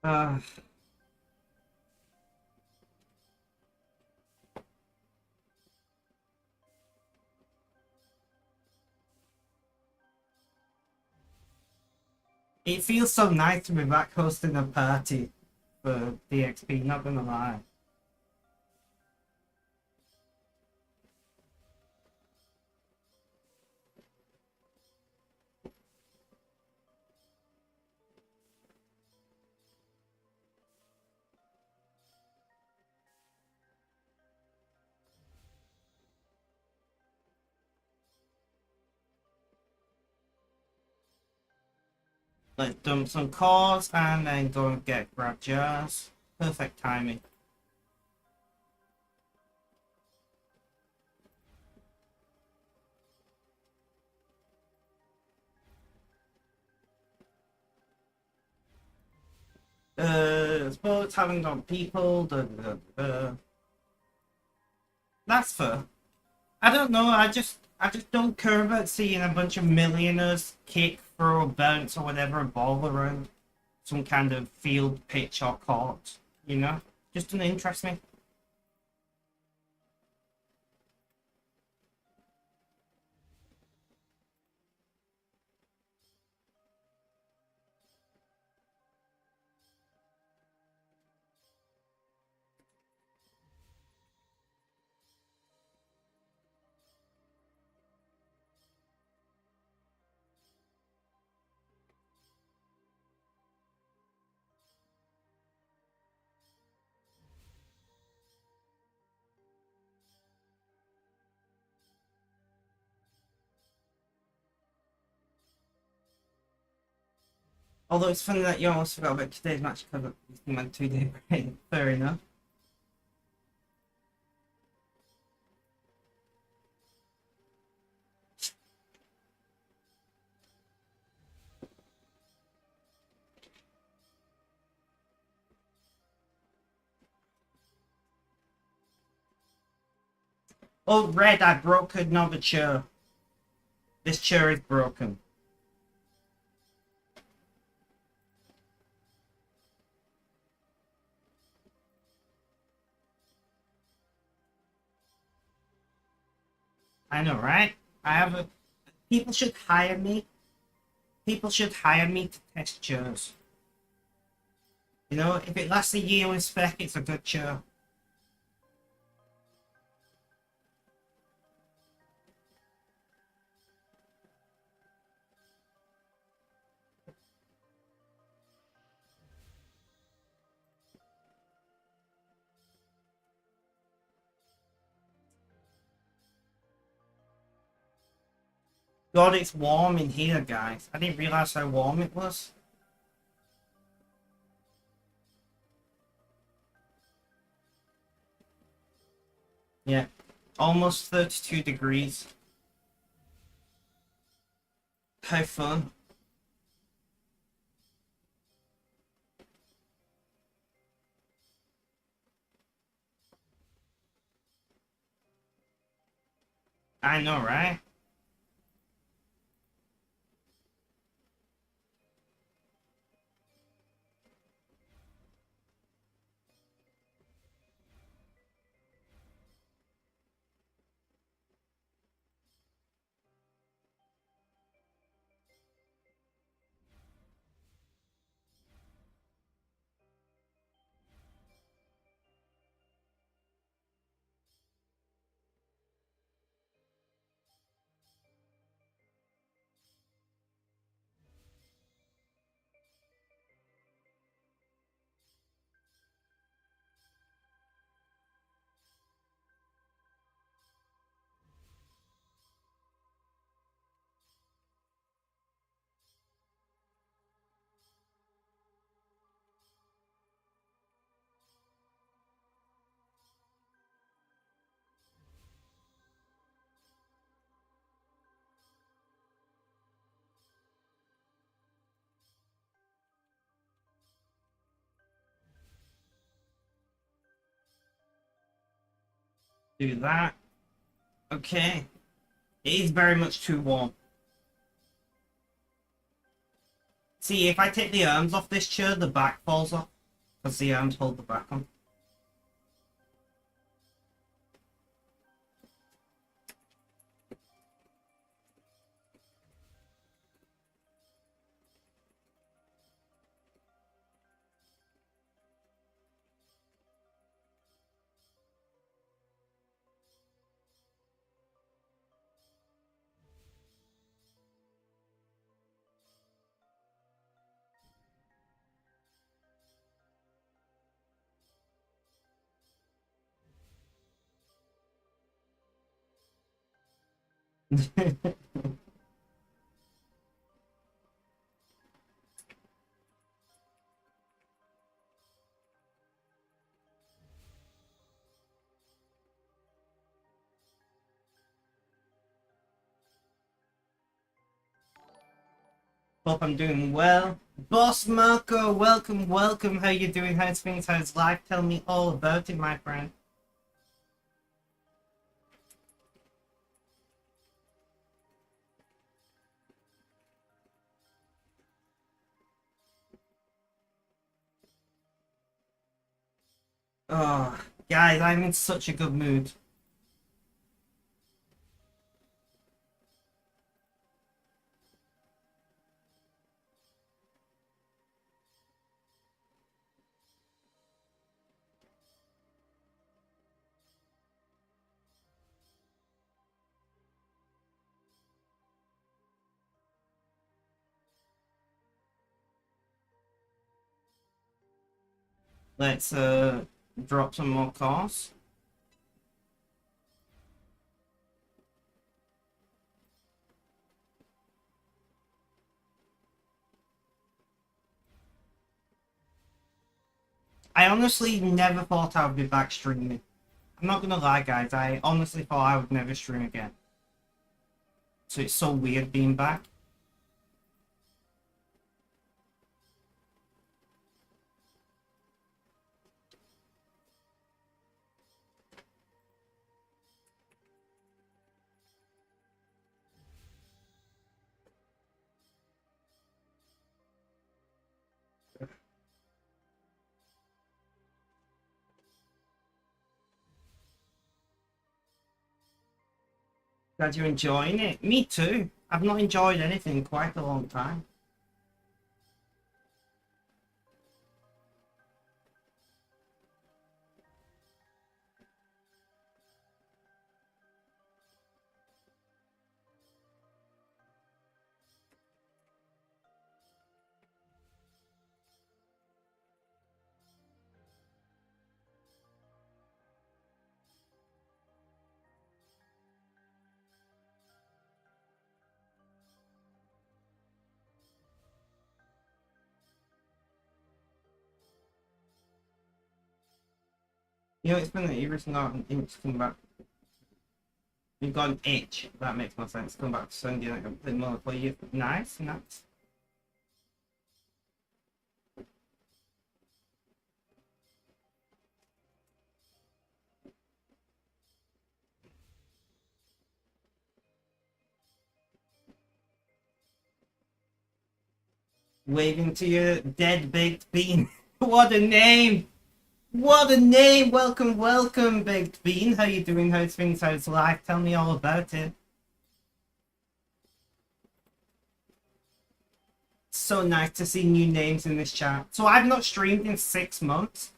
Uh, it feels so nice to be back hosting a party for DXP, not gonna lie. Let's dump some cores and then go and get grab jars. Perfect timing. Sports having on people. That's fair. I don't know. I just don't care about seeing a bunch of millionaires kick, throw, bounce, or whatever a ball around some kind of field, pitch, or court. You know, just doesn't interest me. Although it's funny that you almost forgot about today's match because it's been like 2 day break. Fair enough. Oh, Red, I broke another chair. This chair is broken. I know, right? I have a. People should hire me. People should hire me to test chairs. You know, if it lasts a year with spec, it's a good chair. God, it's warm in here, guys. I didn't realize how warm it was. Yeah, almost 32 degrees. How fun. I know, right? Do that. Okay. It is very much too warm. See, if I take the arms off this chair, the back falls off. Because the arms hold the back on. Hope I'm doing well. Boss Marco, welcome, welcome. How you doing? How's things? How's life? Tell me all about it, my friend. Oh, guys, I'm in such a good mood. Let's drop some more cars. I honestly never thought I would be back streaming. I'm not gonna lie, guys. I honestly thought I would never stream again. So it's so weird being back. Glad you're enjoying it. Me too. I've not enjoyed anything in quite a long time. You know, it's been that you've got an itch to come back. You've got an itch. That makes more sense. Come back to Sunday and I can play multiplayer. Nice, nice. Waving to your dead baked bean. What a name! What a name! Welcome, welcome, baked bean. How you doing? How's things? How's life? Tell me all about it. So nice to see new names in this chat. So I've not streamed in 6 months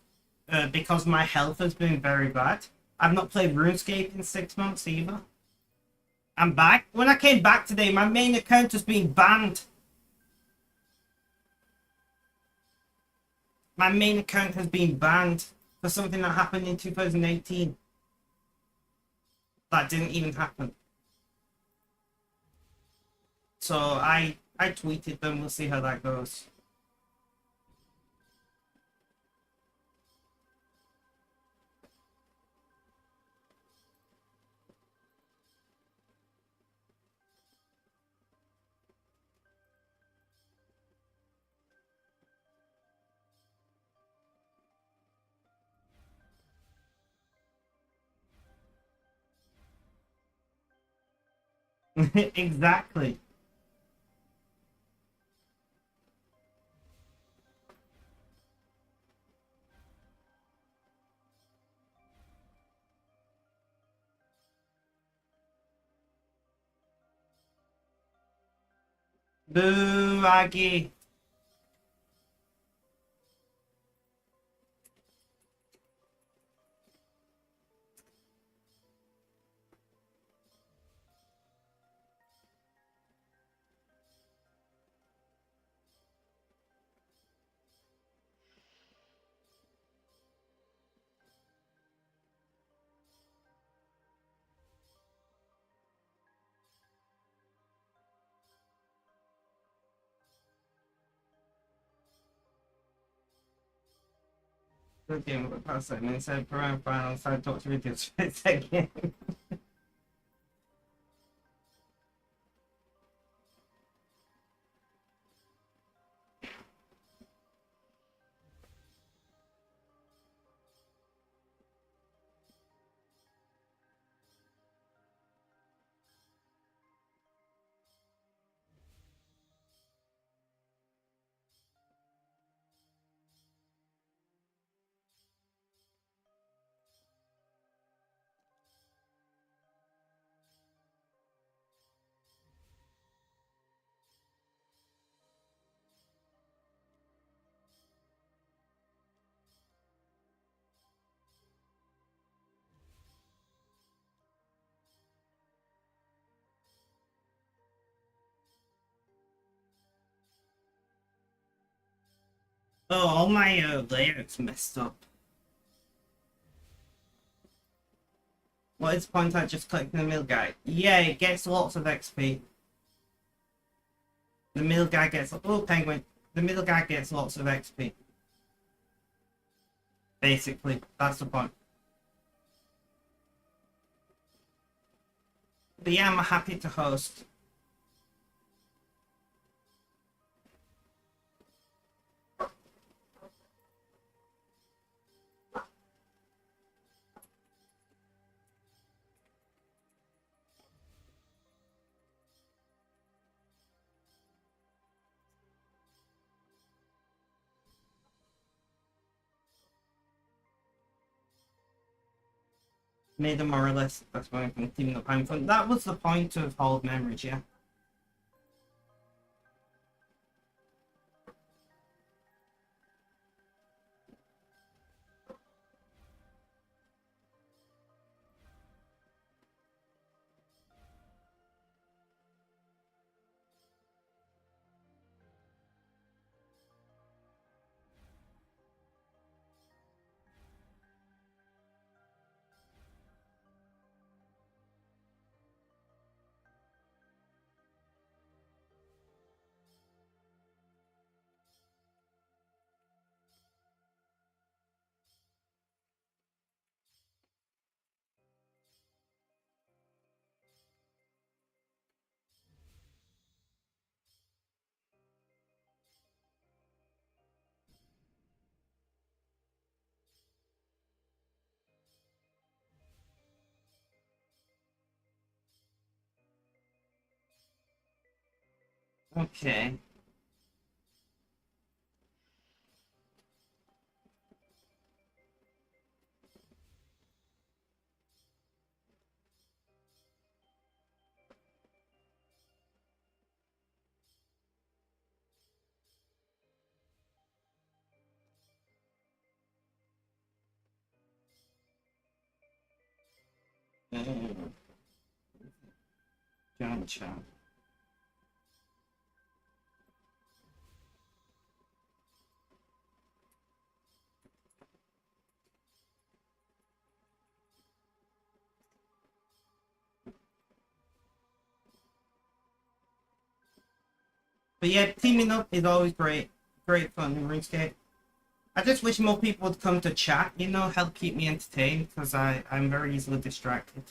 because my health has been very bad. I've not played RuneScape in 6 months either. I'm back. When I came back today, my main account has been banned. My main account has been banned for something that happened in 2018. That didn't even happen. So I tweeted them. We'll see how that goes. Exactly. Boo, Aggie. Good game with past that. And instead of around finals, I talked to Ridiculous for a second. Oh, all my layouts messed up. What is the point I just clicked the mill guy? Yeah, it gets lots of XP. The mill guy gets... Oh, penguin. The middle guy gets lots of XP. Basically, that's the point. But yeah, I'm happy to host. Made them more or less. That's why I'm continuing the time fund. That was the point of Hall of Memories, yeah. Okay. Gotcha. But yeah, teaming up is always great. Great fun in RuneScape. I just wish more people would come to chat, you know, help keep me entertained, because I'm very easily distracted.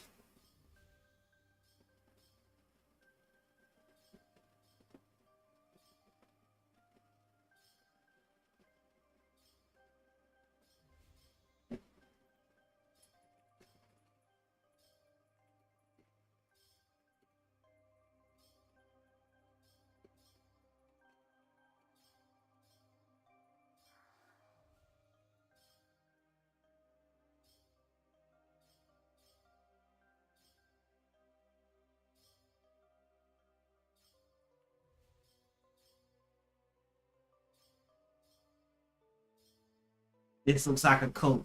This looks like a cult.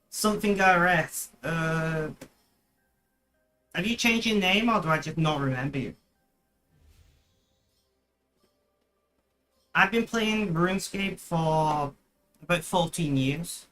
Something RS. Have you changed your name or do I just not remember you? I've been playing RuneScape for about 14 years.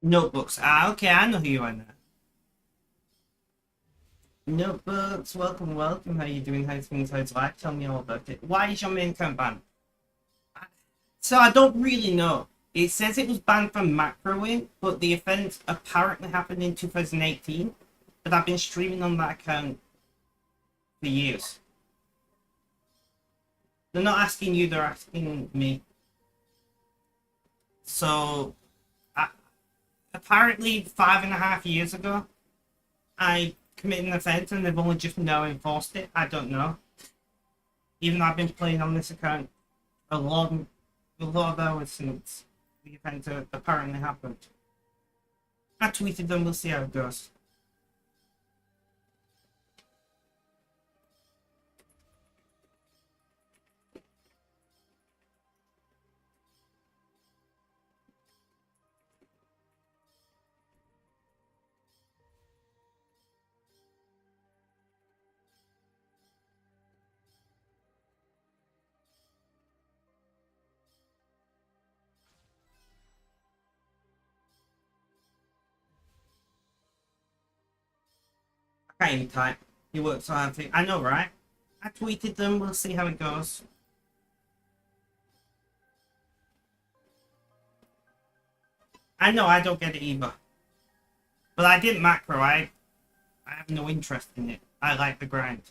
Notebooks. Ah, okay, I know who you are now. Notebooks, welcome, welcome. How you doing? How's things? How's life? Tell me all about it. Why is your main account banned? So I don't really know. It says it was banned from macroing, but the offense apparently happened in 2018. But I've been streaming on that account for years. They're not asking you, they're asking me. So, apparently 5.5 years ago, I committing an offence and they've only just now enforced it. I don't know. Even though I've been playing on this account a lot, a lot of hours since the event apparently happened. I tweeted them. We'll see how it goes. I can't even type. He works so hard. I know, right? I tweeted them. We'll see how it goes. I know I don't get it either. But I didn't macro. I have no interest in it. I like the grind.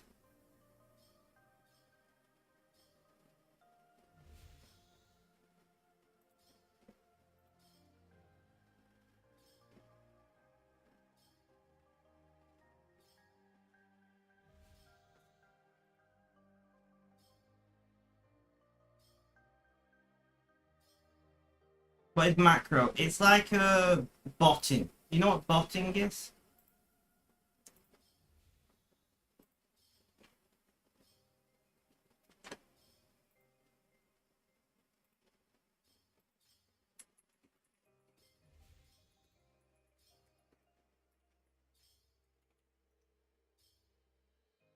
What is macro? It's like botting. You know what botting is?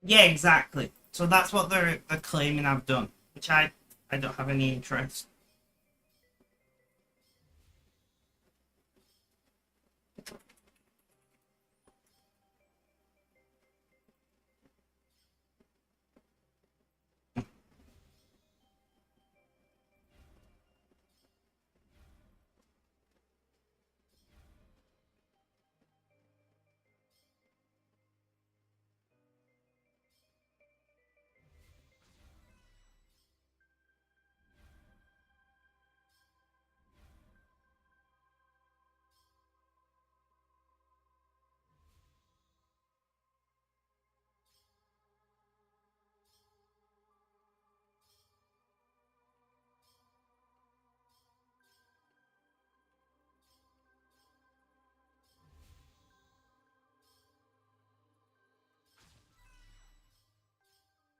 Yeah, exactly. So that's what they're claiming I've done, which I don't have any interest.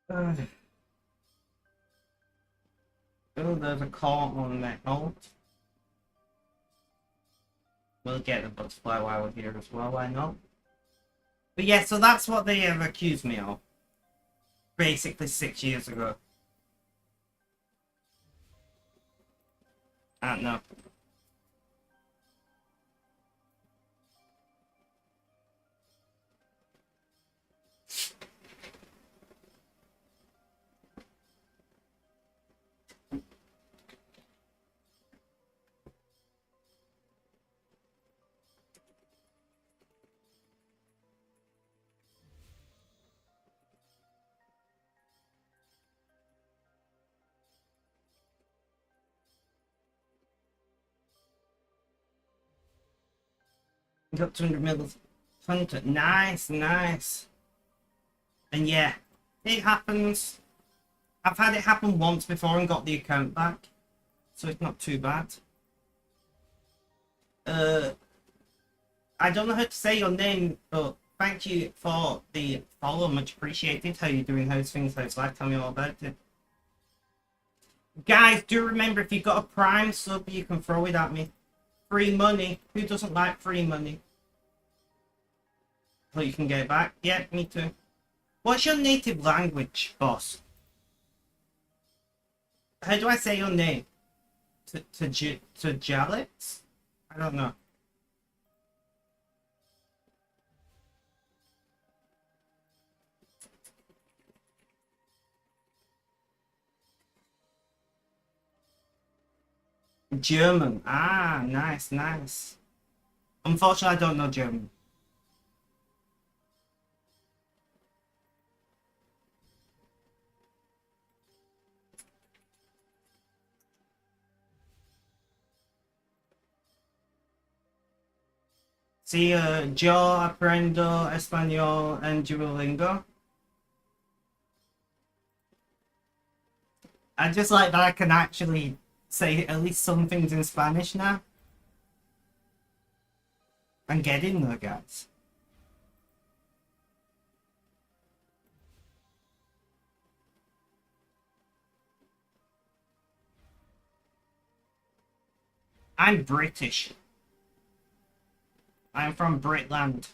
Uh, oh, there's a call on that note. We'll get the butterfly while we're here as well, why not? But yeah, so that's what they have accused me of. Basically 6 years ago. I don't know. Got 200 mils. 100. Nice, nice. And yeah, it happens. I've had it happen once before and got the account back. So it's not too bad. I don't know how to say your name, but thank you for the follow. Much appreciated. How you doing? How's things? How's life? Tell me all about it. Guys, do remember if you've got a Prime sub, you can throw it at me. Free money. Who doesn't like free money? So you can get it back. Yeah, me too. What's your native language, boss? How do I say your name? To Jalix? I don't know. German. Ah, nice, nice. Unfortunately, I don't know German. See, yo aprendo español en Duolingo. I just like that I can actually say at least some things in Spanish now. And get in there, guys. I'm British. I'm from Britland.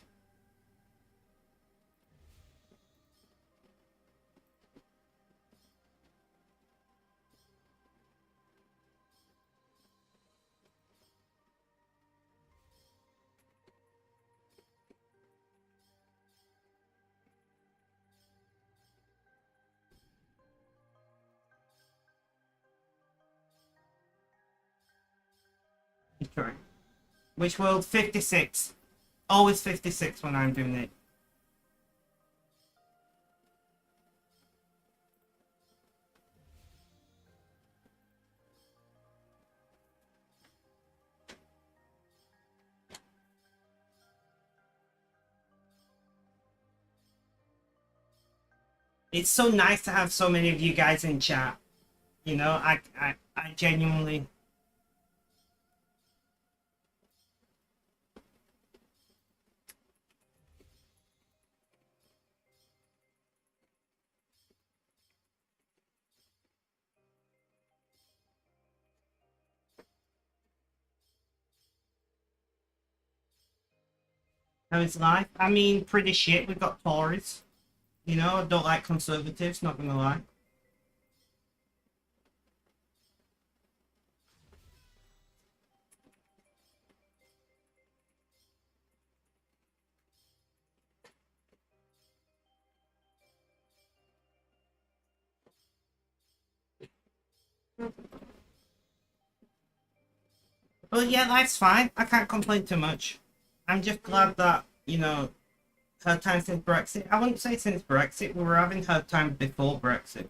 Okay. Which world? 56. Always 56 when I'm doing it. It's so nice to have so many of you guys in chat. You know, I genuinely. How is life? I mean, pretty shit. We've got Tories. You know, I don't like conservatives, not gonna lie. But yeah, that's fine. I can't complain too much. I'm just glad that, you know, hard times since Brexit. I wouldn't say since Brexit, we were having hard times before Brexit.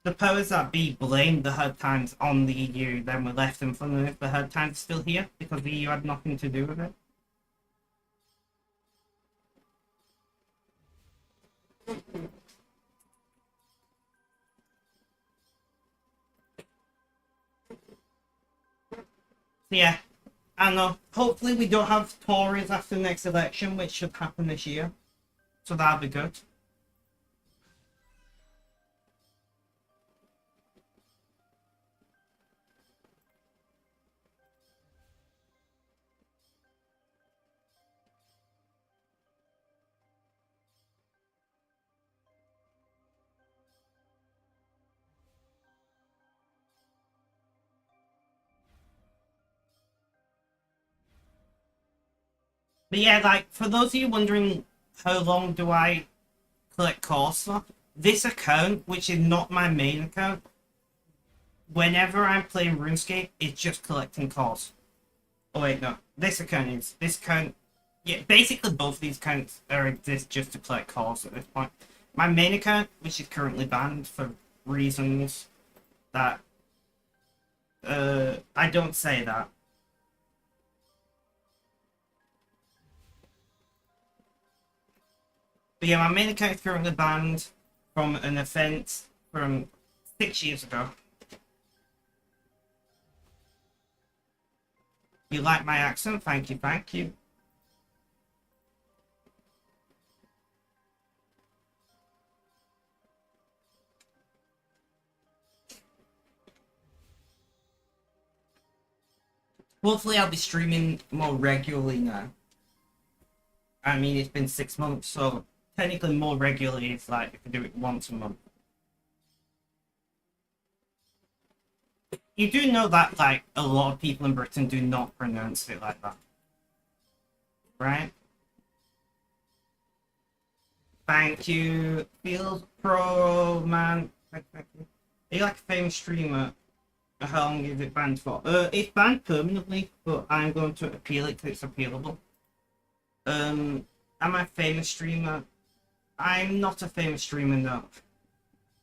The powers that be blamed the hard times on the EU, then we left them for the hard times still here because the EU had nothing to do with it. So yeah, I know. Hopefully we don't have Tories after the next election, which should happen this year. So that'll be good. But yeah, like, for those of you wondering how long do I collect costs for, this account, which is not my main account, whenever I'm playing RuneScape, it's just collecting costs. Oh wait, no. This account is. This account... Yeah, basically both of these accounts exist just to collect costs at this point. My main account, which is currently banned for reasons that... I don't say that. But yeah, my main account is currently banned from an event from 6 years ago. You like my accent? Thank you, thank you. Hopefully I'll be streaming more regularly now. I mean, it's been 6 months, so technically more regularly is like if I do it once a month. You do know that like a lot of people in Britain do not pronounce it like that, right? Thank you, Feels Pro Man. Thank you. Are you like a famous streamer? How long is it banned for? It's banned permanently, but I'm going to appeal it because it's appealable. Am I a famous streamer? I'm not a famous streamer, no.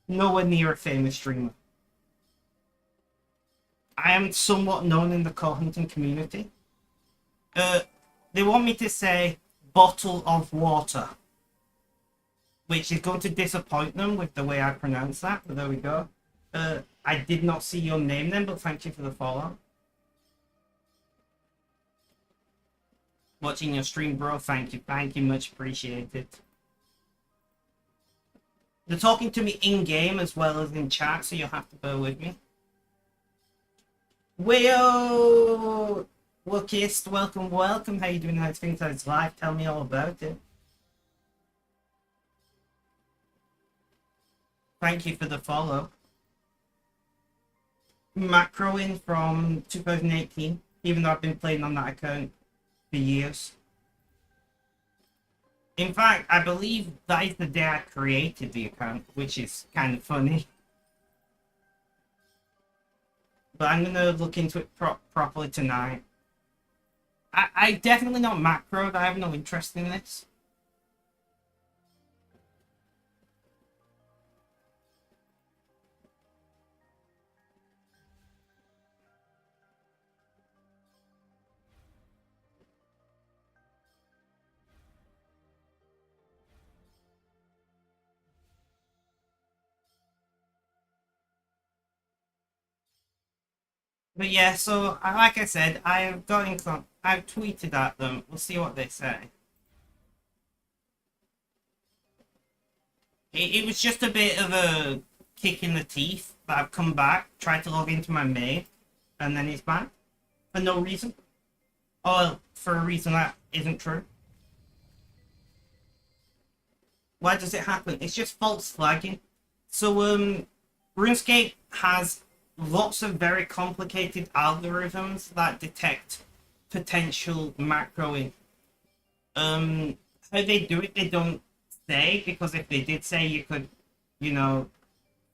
Nowhere near a famous streamer. I am somewhat known in the core hunting community. They want me to say bottle of water, which is going to disappoint them with the way I pronounce that, but there we go. I did not see your name then, but thank you for the follow. Watching your stream, bro. Thank you, much appreciated. They're talking to me in-game as well as in chat, so you'll have to bear with me. Wayo! Wookist, welcome. How you doing? How's things? How's life? Tell me all about it. Thank you for the follow. Macroing from 2018, even though I've been playing on that account for years. In fact, I believe that is the day I created the account, which is kind of funny. But I'm going to look into it properly tonight. I definitely not macroed. I have no interest in this. But yeah, so like I said, I've tweeted at them. We'll see what they say. It was just a bit of a kick in the teeth that I've come back, tried to log into my mail, and then it's banned for no reason, or for a reason that isn't true. Why does it happen? It's just false flagging. So RuneScape has lots of very complicated algorithms that detect potential macroing. How they do it, they don't say, because if they did say, you could,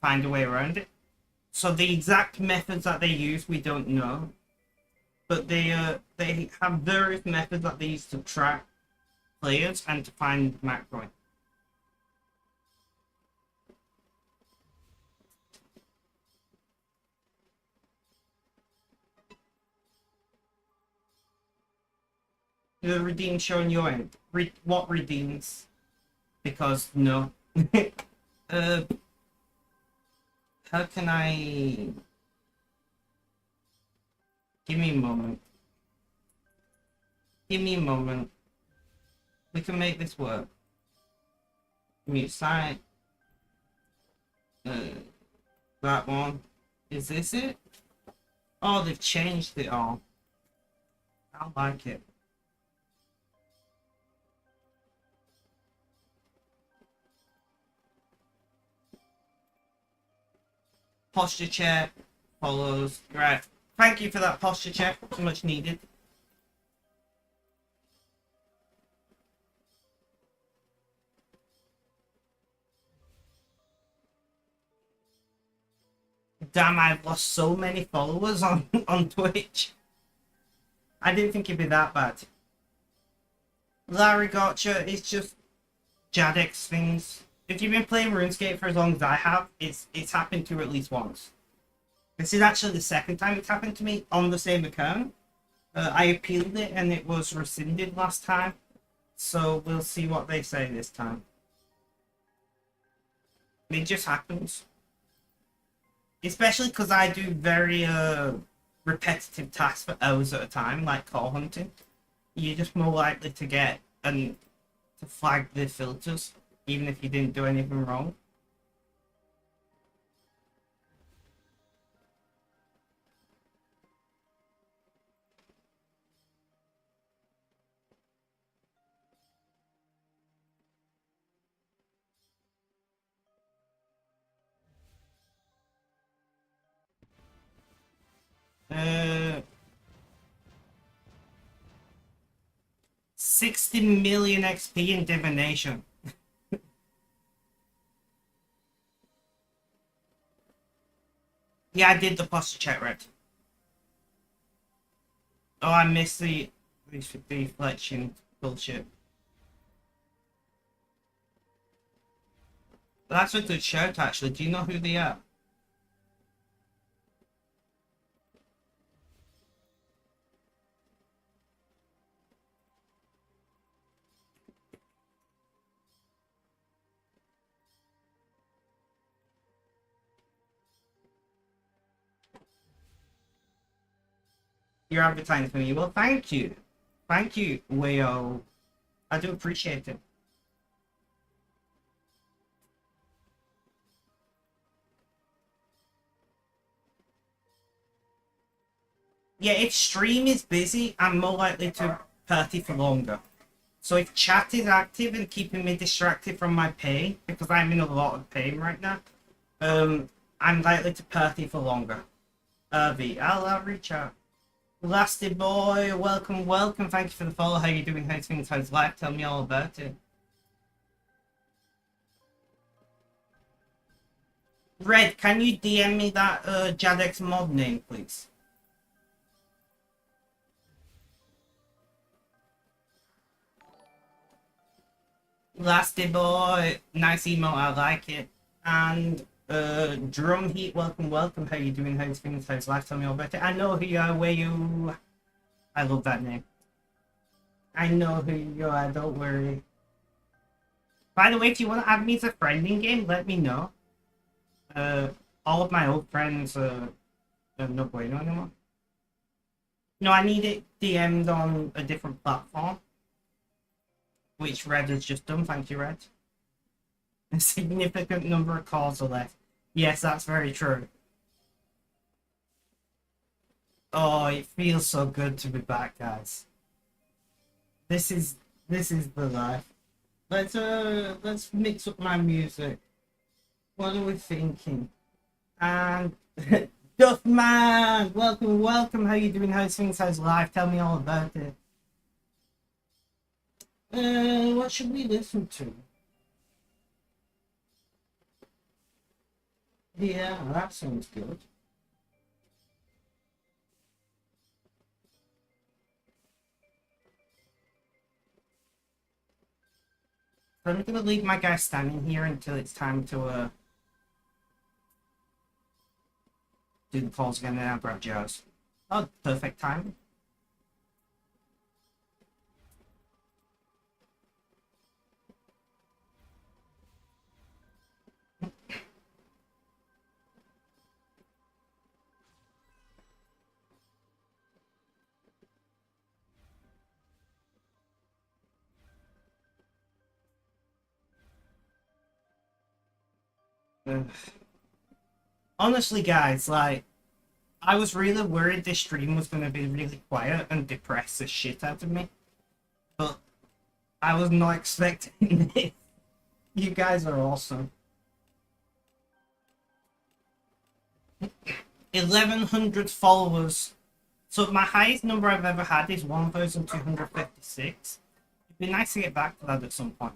find a way around it. So the exact methods that they use, we don't know. But they have various methods that they use to track players and to find macroing. The redeem showing your end. What redeems? Because no. How can I? Give me a moment. Give me a moment. We can make this work. Mute site. That one. Is this it? Oh, they've changed it all. I don't like it. Posture check follows. Right. Thank you for that posture check. So much needed. Damn, I've lost so many followers on Twitch. I didn't think it'd be that bad. Larry Gotcha, it's just Jadex things. If you've been playing RuneScape for as long as I have, it's happened to you at least once. This is actually the second time it's happened to me on the same account. I appealed it and it was rescinded last time. So we'll see what they say this time. It just happens. Especially because I do very repetitive tasks for hours at a time, like call hunting. You're just more likely to get and to flag the filters, even if you didn't do anything wrong. Uh, 60 million XP in divination. Yeah, I did the posture check, right? Oh, I missed the deflection bullshit. That's a good shout, actually. Do you know who they are? You're advertising for me. Well, thank you. Thank you, Leo. I do appreciate it. Yeah, if stream is busy, I'm more likely to party for longer. So if chat is active and keeping me distracted from my pain, because I'm in a lot of pain right now, I'm likely to party for longer. I'll reach out. Lasty boy, welcome, welcome. Thank you for the follow. How you doing? How's things? How's life? Tell me all about it. Red, can you DM me that Jadex mod name, please? Lasty boy, nice email. I like it. And Drum Heat, welcome, welcome. How you doing? How's things? How's life? Tell me all about it. I know who you are. Where you? I love that name. I know who you are. Don't worry. By the way, if you want to add me as a friend in game, let me know. All of my old friends are no bueno anymore. No, I need it DM'd on a different platform, which Red has just done. Thank you, Red. A significant number of calls are left. Yes, that's very true. Oh, it feels so good to be back, guys. This is the life. Let's mix up my music. What are we thinking? And Duffman, welcome, welcome. How you doing? How's things? How's life? Tell me all about it. What should we listen to? Yeah, that sounds good. I'm gonna leave my guy standing here until it's time to do the calls again, and I'll grab Joe's. Oh, perfect time. Honestly, guys, like, I was really worried this stream was going to be really quiet and depress the shit out of me. But I was not expecting it. You guys are awesome. 1,100 followers. So my highest number I've ever had is 1,256. It'd be nice to get back to that at some point.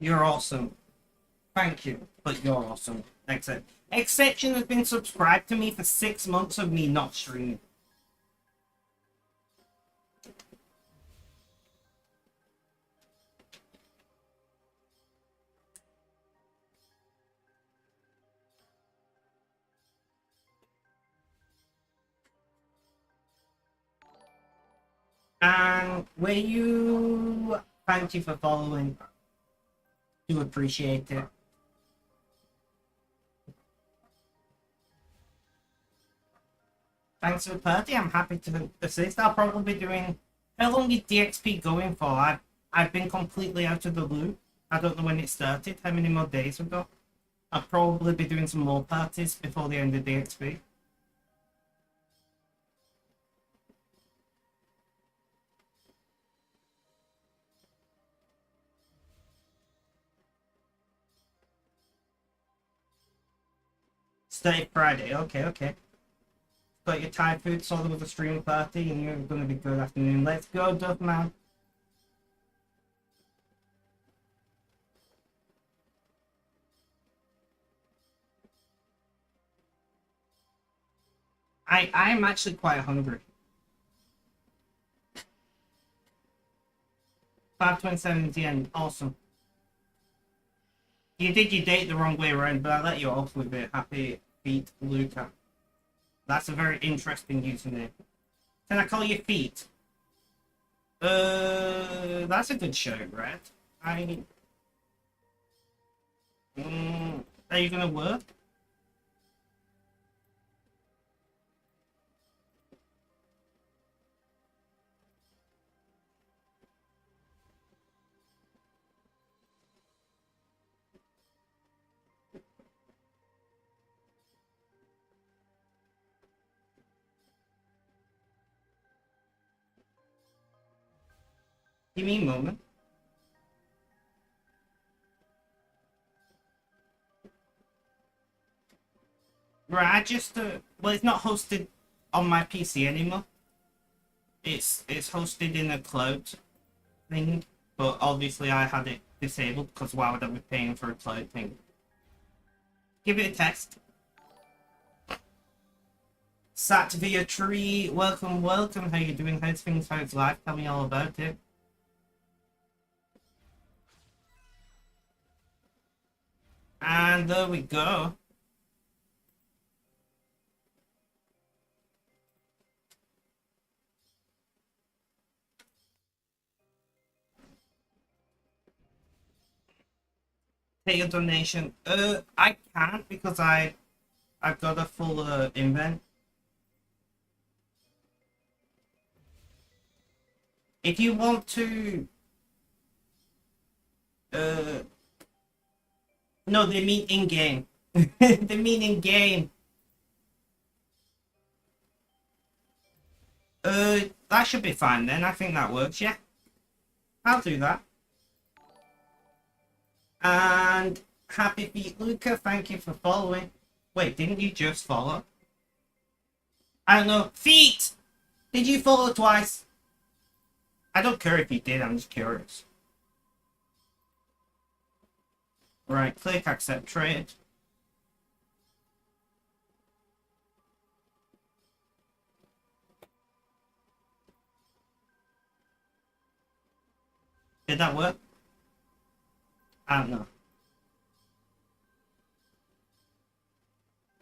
You're awesome. Thank you, but you're awesome. Exception has been subscribed to me for 6 months of me not streaming. And where you, thank you for following. Do appreciate it. Thanks for the party. I'm happy to assist. I'll probably be doing. How long is DXP going for? I've been completely out of the loop. I don't know when it started. How many more days ago? I'll probably be doing some more parties before the end of DXP. Stay Friday. Okay, okay. Got your Thai food, saw there was a stream party, and you're going to be good afternoon. Let's go, Duffman. I'm actually quite hungry. 527 at the end. Awesome. You did your date the wrong way around, but I let you off with it. Happy feet, Luca. That's a very interesting username. Can I call you Feet? That's a good show, Red. I. Are you gonna work? Give me a moment. Right, I just well, it's not hosted on my PC anymore. It's hosted in a cloud thing, but obviously I had it disabled because why would I be paying for a cloud thing? Give it a test. Sat via tree, welcome, welcome. How you doing? How's things? How's life? Tell me all about it. And there we go. Pay a donation. I can't because I've got a full invent. If you want to, uh, no, they mean in game. They mean in game. That should be fine then. I think that works. Yeah, I'll do that. And happy feet, Luca. Thank you for following. Wait, didn't you just follow? I don't know. Feet! Did you follow twice? I don't care if you did, I'm just curious. Right, click accept trade. Did that work? I don't know.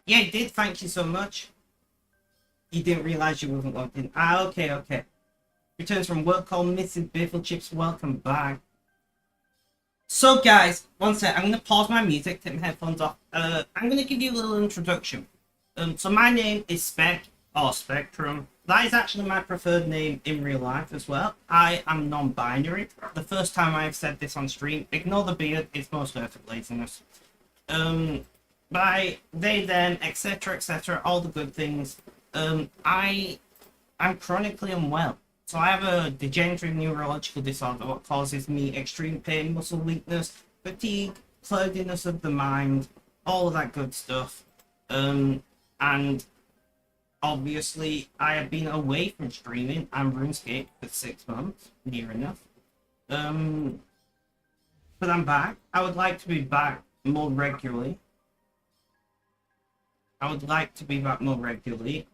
Yeah, it did. Thank you so much. You didn't realize you wasn't logged in. Ah, okay, okay. Returns from work call, Mrs. Biffle Chips. Welcome back. So, guys, one sec. I'm going to pause my music, take my headphones off. I'm going to give you a little introduction. So my name is Spec, or Spectrum. That is actually my preferred name in real life as well. I am non-binary. The first time I've said this on stream, ignore the beard, it's mostly out of laziness. By they, them, etc., all the good things. I'm chronically unwell. So I have a degenerative neurological disorder what causes me extreme pain, muscle weakness, fatigue, cloudiness of the mind, all of that good stuff. And obviously I have been away from streaming and RuneScape for 6 months, near enough. But I'm back. I would like to be back more regularly. We're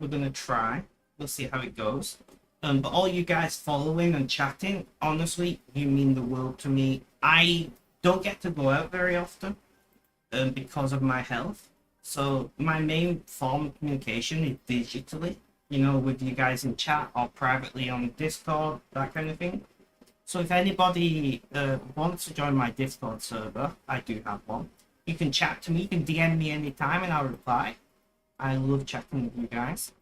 gonna try. We'll see how it goes. But all you guys following and chatting, honestly, you mean the world to me. I don't get to go out very often because of my health. So my main form of communication is digitally, you know, with you guys in chat or privately on Discord, that kind of thing. So if anybody wants to join my Discord server, I do have one. You can chat to me, you can DM me anytime and I'll reply. I love chatting with you guys.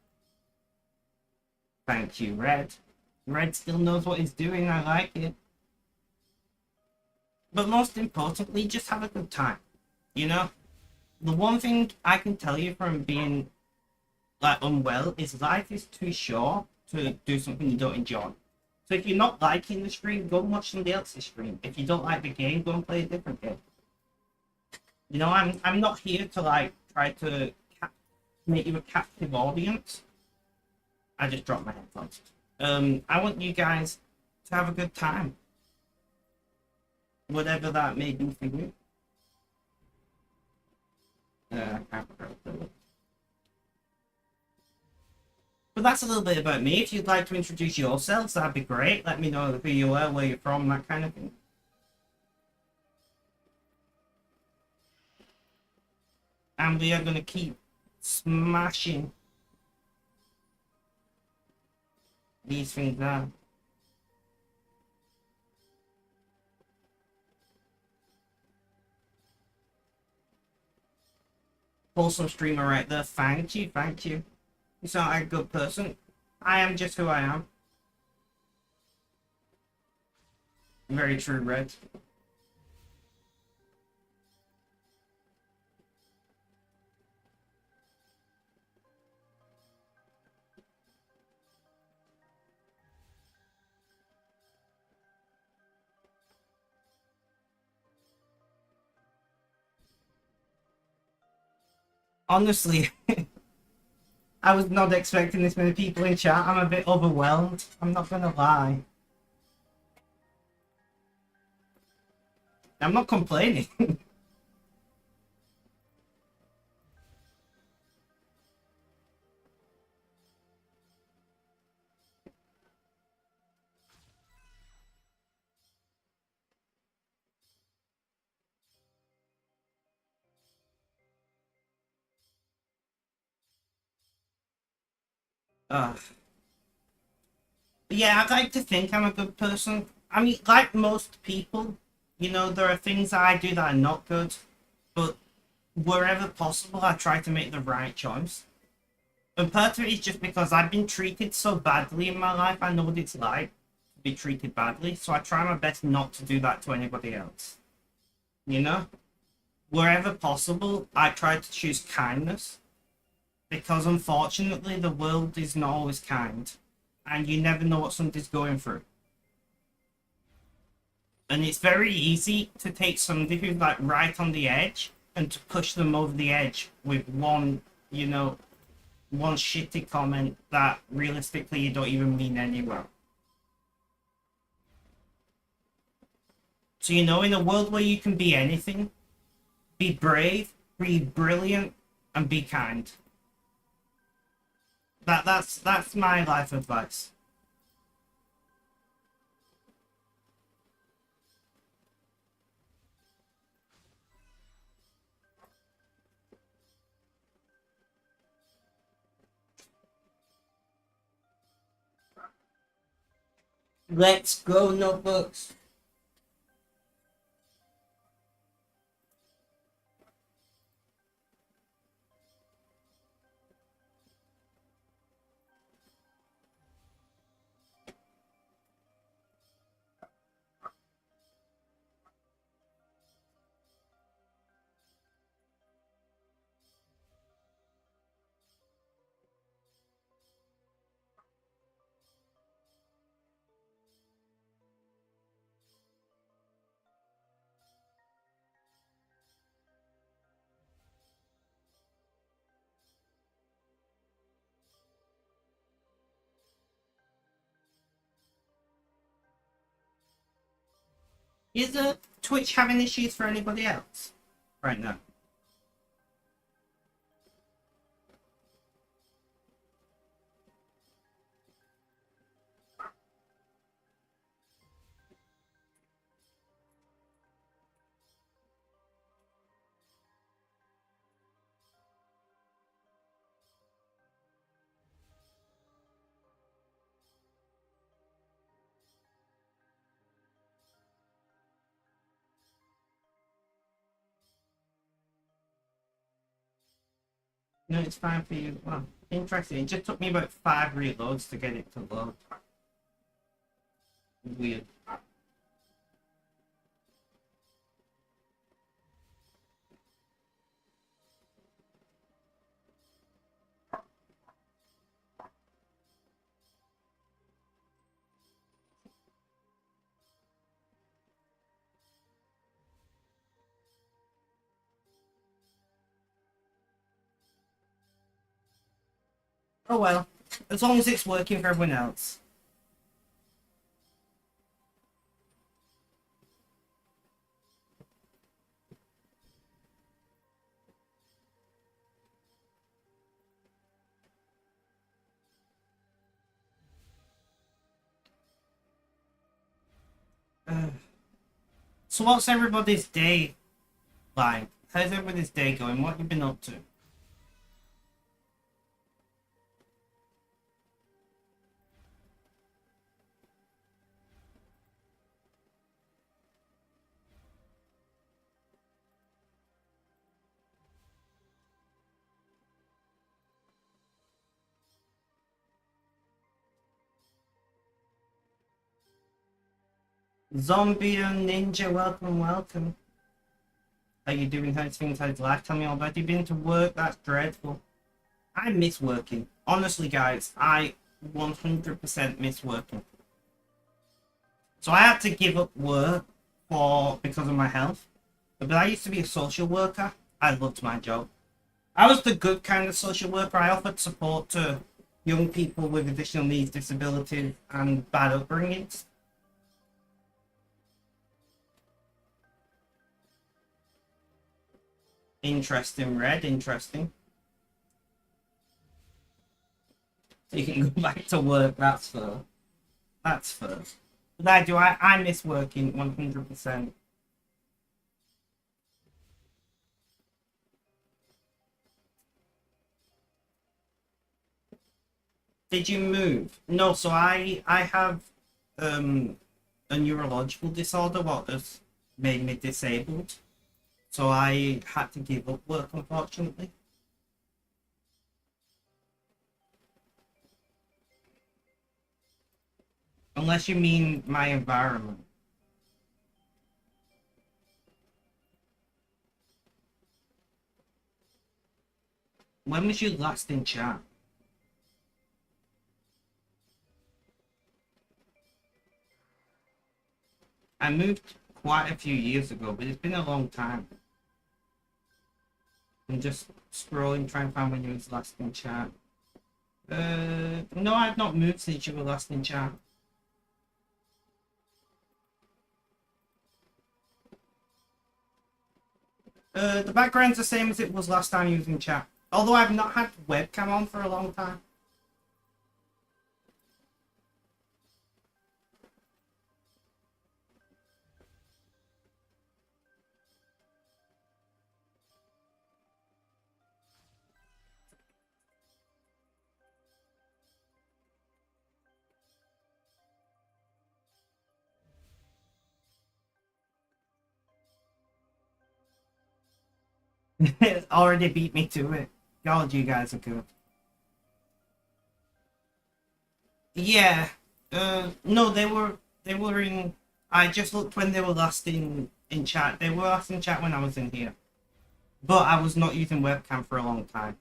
Thank you, Red. Red still knows what he's doing, I like it. But most importantly, just have a good time. You know? The one thing I can tell you from being like unwell is life is too short to do something you don't enjoy. So if you're not liking the stream, go and watch somebody else's stream. If you don't like the game, go and play a different game. You know, I'm not here to like try to make you a captive audience. I just dropped my headphones. I want you guys to have a good time. Whatever that may be for you. But that's a little bit about me. If you'd like to introduce yourselves, that'd be great. Let me know who you are, where you're from, that kind of thing. And we are going to keep smashing these things are. Wholesome streamer right there. Thank you, thank you. You sound like a good person. I am just who I am. Very true, Red. Honestly, I was not expecting this many people in chat. I'm a bit overwhelmed. I'm not gonna lie. I'm not complaining. Ugh. Yeah, I'd like to think I'm a good person. I mean, like most people, you know, there are things that I do that are not good, but wherever possible, I try to make the right choice. And part of it is just because I've been treated so badly in my life, I know what it's like to be treated badly, so I try my best not to do that to anybody else. You know? Wherever possible, I try to choose kindness, because unfortunately, the world is not always kind, and you never know what somebody's going through. And it's very easy to take somebody who's like right on the edge and to push them over the edge with one, you know, one shitty comment that realistically you don't even mean anywhere. So, you know, in a world where you can be anything, be brave, be brilliant, and be kind. That's my life advice. Let's go, notebooks. Is Twitch having issues for anybody else right now? No, it's fine for you. Well, interesting. It just took me about 5 reloads to get it to load. Weird. Oh well, as long as it's working for everyone else. So what's everybody's day like? How's everybody's day going? What have you been up to? Zombie and Ninja, welcome, welcome. How you doing? How's things? How's life? Tell me all about it. You been to work? That's dreadful. I miss working. Honestly, guys, I 100% miss working. So I had to give up work because of my health. But I used to be a social worker. I loved my job. I was the good kind of social worker. I offered support to young people with additional needs, disabilities, and bad upbringings. Interesting, Red. Interesting. So you can go back to work. That's fair. That's fair. But I do. I miss working 100%. Did you move? No. So I have um a neurological disorder what has made me disabled. So I had to give up work, unfortunately. Unless you mean my environment. When was you last in chat? I moved quite a few years ago, but it's been a long time. I'm just scrolling, trying to find when you was last in chat. No, I've not moved since you were last in chat. The background's the same as it was last time you was in chat. Although I've not had webcam on for a long time. It already beat me to it. God, you guys are good. Yeah. No, they were in. I just looked when they were last in chat. They were last in chat when I was in here, but I was not using webcam for a long time.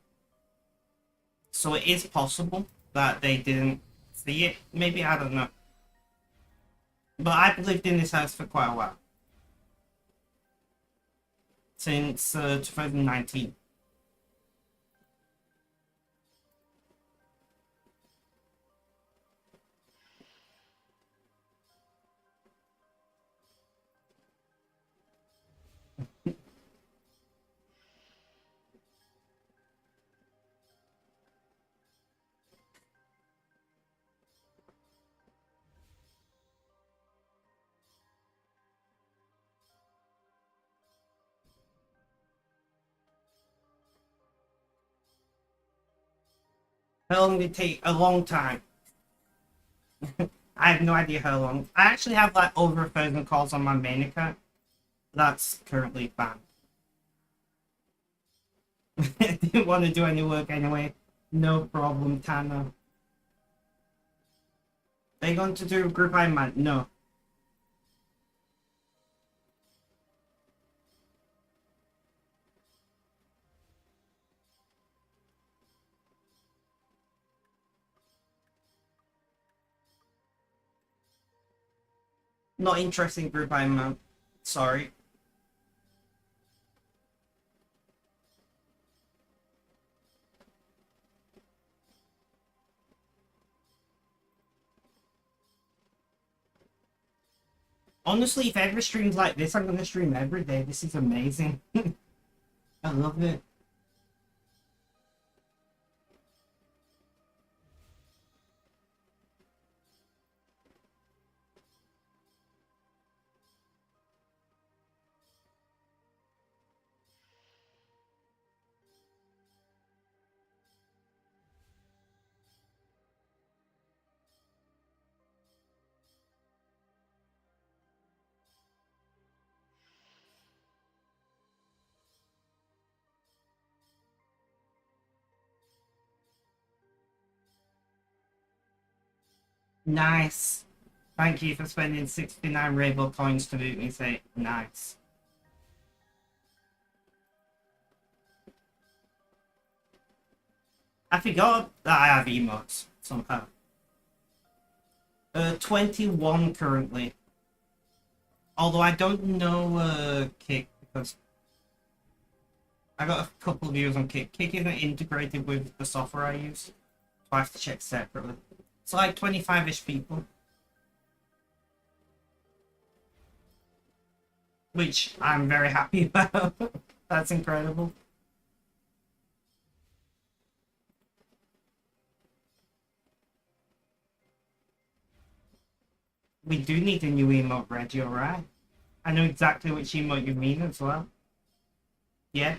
So it is possible that they didn't see it. Maybe I don't know. But I've lived in this house for quite a while since 2019. How long did it take? A long time. I have no idea how long. I actually have like over 1,000 calls on my main account. That's currently banned. I didn't want to do any work anyway. No problem, Tana. Are you going to do group man? No. Not interesting group man. Sorry. Honestly, if ever streams like this, I'm gonna stream every day. This is amazing. I love it. Nice. Thank you for spending 69 rainbow coins to make me say nice. I forgot that I have emotes somehow. 21 currently. Although I don't know Kick because I got a couple of views on Kick. Kick isn't integrated with the software I use, so I have to check separately. It's like 25-ish people. Which I'm very happy about. That's incredible. We do need a new emote, Reggie, alright? I know exactly which emote you mean as well. Yeah.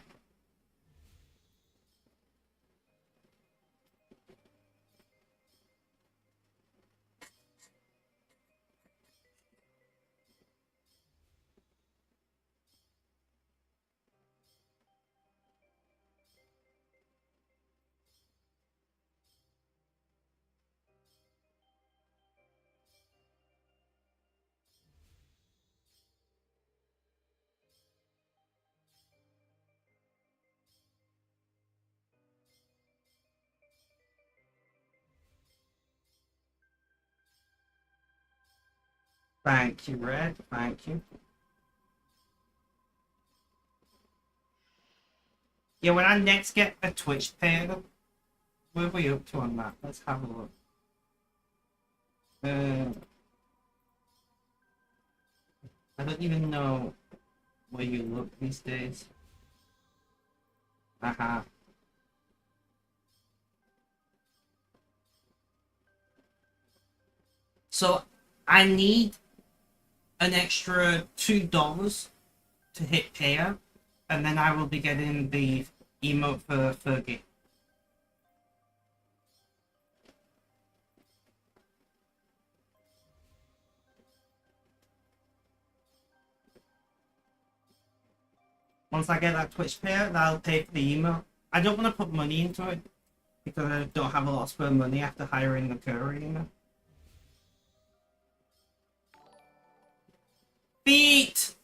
Thank you, Red. Thank you. Yeah, when I next get a Twitch pair, where are we up to on that? Let's have a look. I don't even know where you look these days. Aha. So I need an extra $2 to hit payout, and then I will be getting the emote for Fergie. Once I get that Twitch payout, that'll pay for the emote. I don't want to put money into it because I don't have a lot of spare money after hiring the courier, you know. Beat!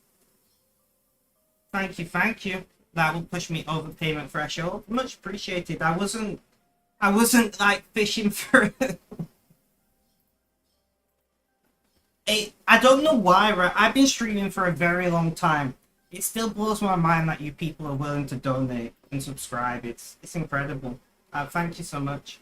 Thank you, thank you. That will push me over payment threshold. Much appreciated. I wasn't like fishing for it. I don't know why, right? I've been streaming for a very long time. It still blows my mind that you people are willing to donate and subscribe. It's incredible. Thank you so much.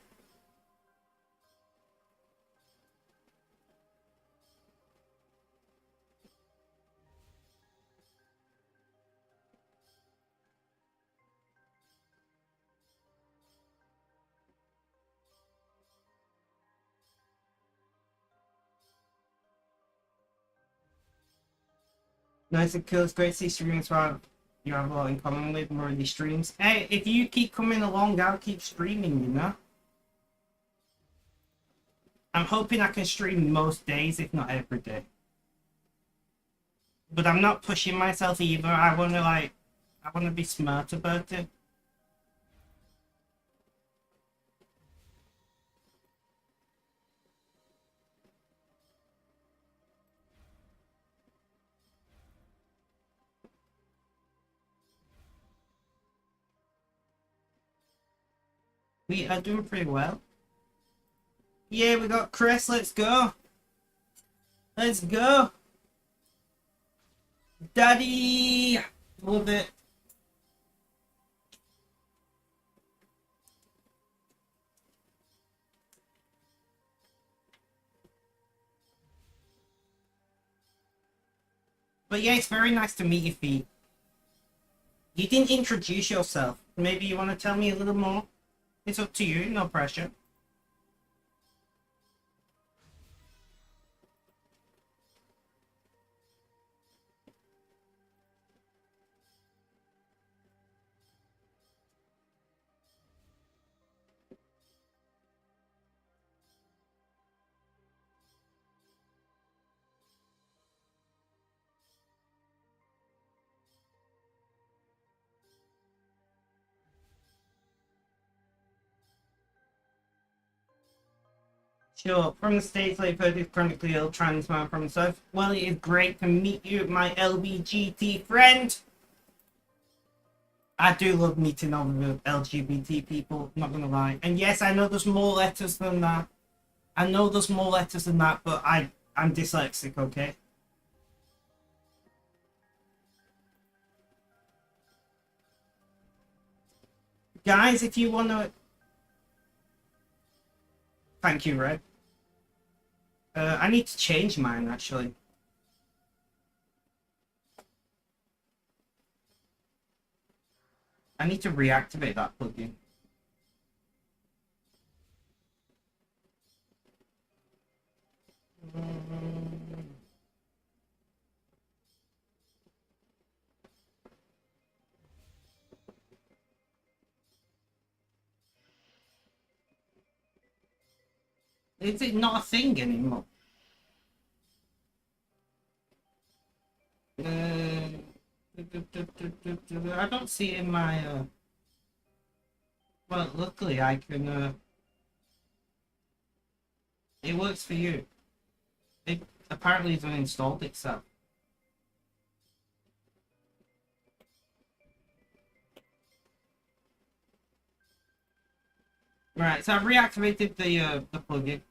Nice and cool. It's great to see streamers who you have a lot in common with more of these streams. Hey, if you keep coming along, I'll keep streaming, you know? I'm hoping I can stream most days, if not every day. But I'm not pushing myself either. I want to be smart about it. We are doing pretty well. Yeah, we got Chris. Let's go. Let's go. Daddy. Love it. But yeah, it's very nice to meet you, Fee. You didn't introduce yourself. Maybe you want to tell me a little more? It's up to you, no pressure. Sure, from the States, I've heard is chronically ill trans man from the South. Well, it is great to meet you, my LBGT friend. I do love meeting other LGBT people, not gonna lie. And yes, I know there's more letters than that. I know there's more letters than that, but I'm dyslexic, okay? Guys, if you wanna... Thank you, Red. I need to change mine, actually. I need to reactivate that plugin. Is it not a thing anymore? I don't see it in my... Well, luckily I can... It works for you. It apparently has uninstalled itself. Right, so I've reactivated the plugin.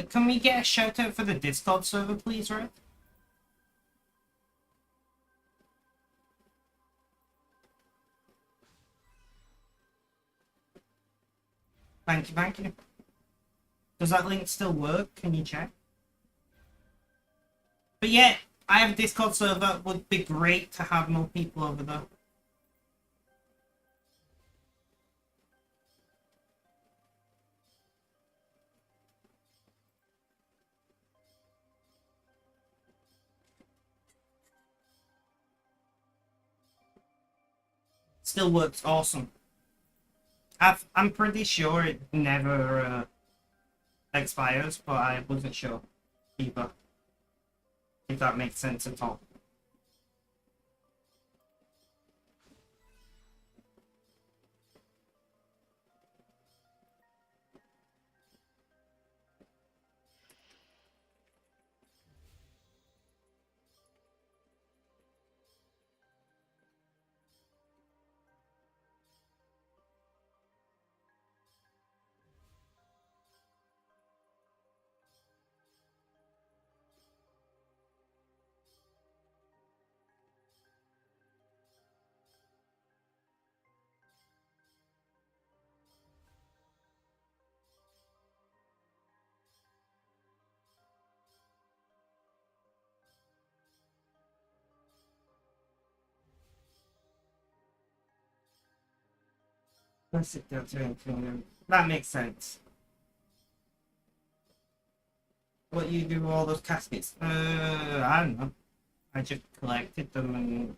Can we get a shout out for the Discord server, please, Red? Thank you, thank you. Does that link still work? Can you check? But yeah, I have a Discord server. Would be great to have more people over there. Still works awesome. I'm pretty sure it never expires, but I wasn't sure either. If that makes sense at all. Let's sit down to anything. That makes sense. What you do with all those caskets? I don't know. I just collected them and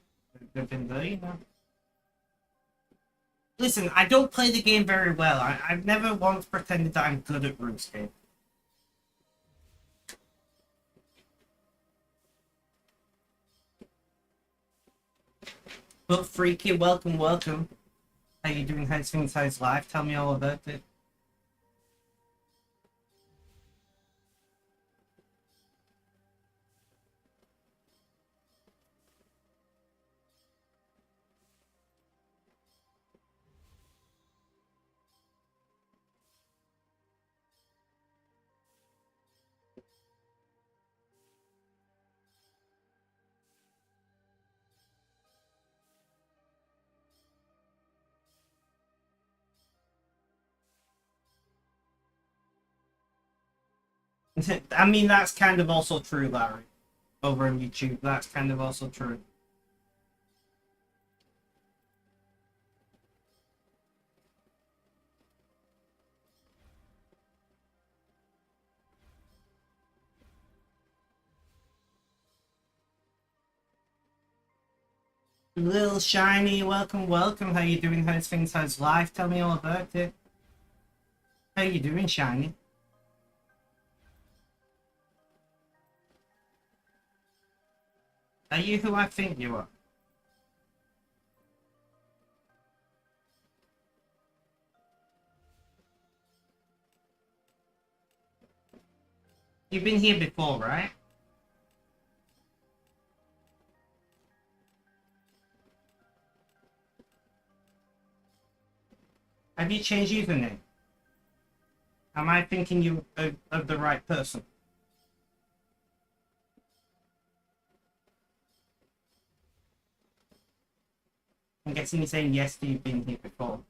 they've been there, you know. Listen, I don't play the game very well. I've never once pretended that I'm good at RuneScape. But Freaky, welcome, welcome. How you doing? How's things? How's life? Tell me all about it. I mean, that's kind of also true, Larry. Over on YouTube, that's kind of also true. Lil Shiny, welcome, welcome. How you doing? How's things? How's life? Tell me all about it. How you doing, Shiny? Are you who I think you are? You've been here before, right? Have you changed username? Am I thinking you of the right person? I'm guessing you're saying yes to you've been here before.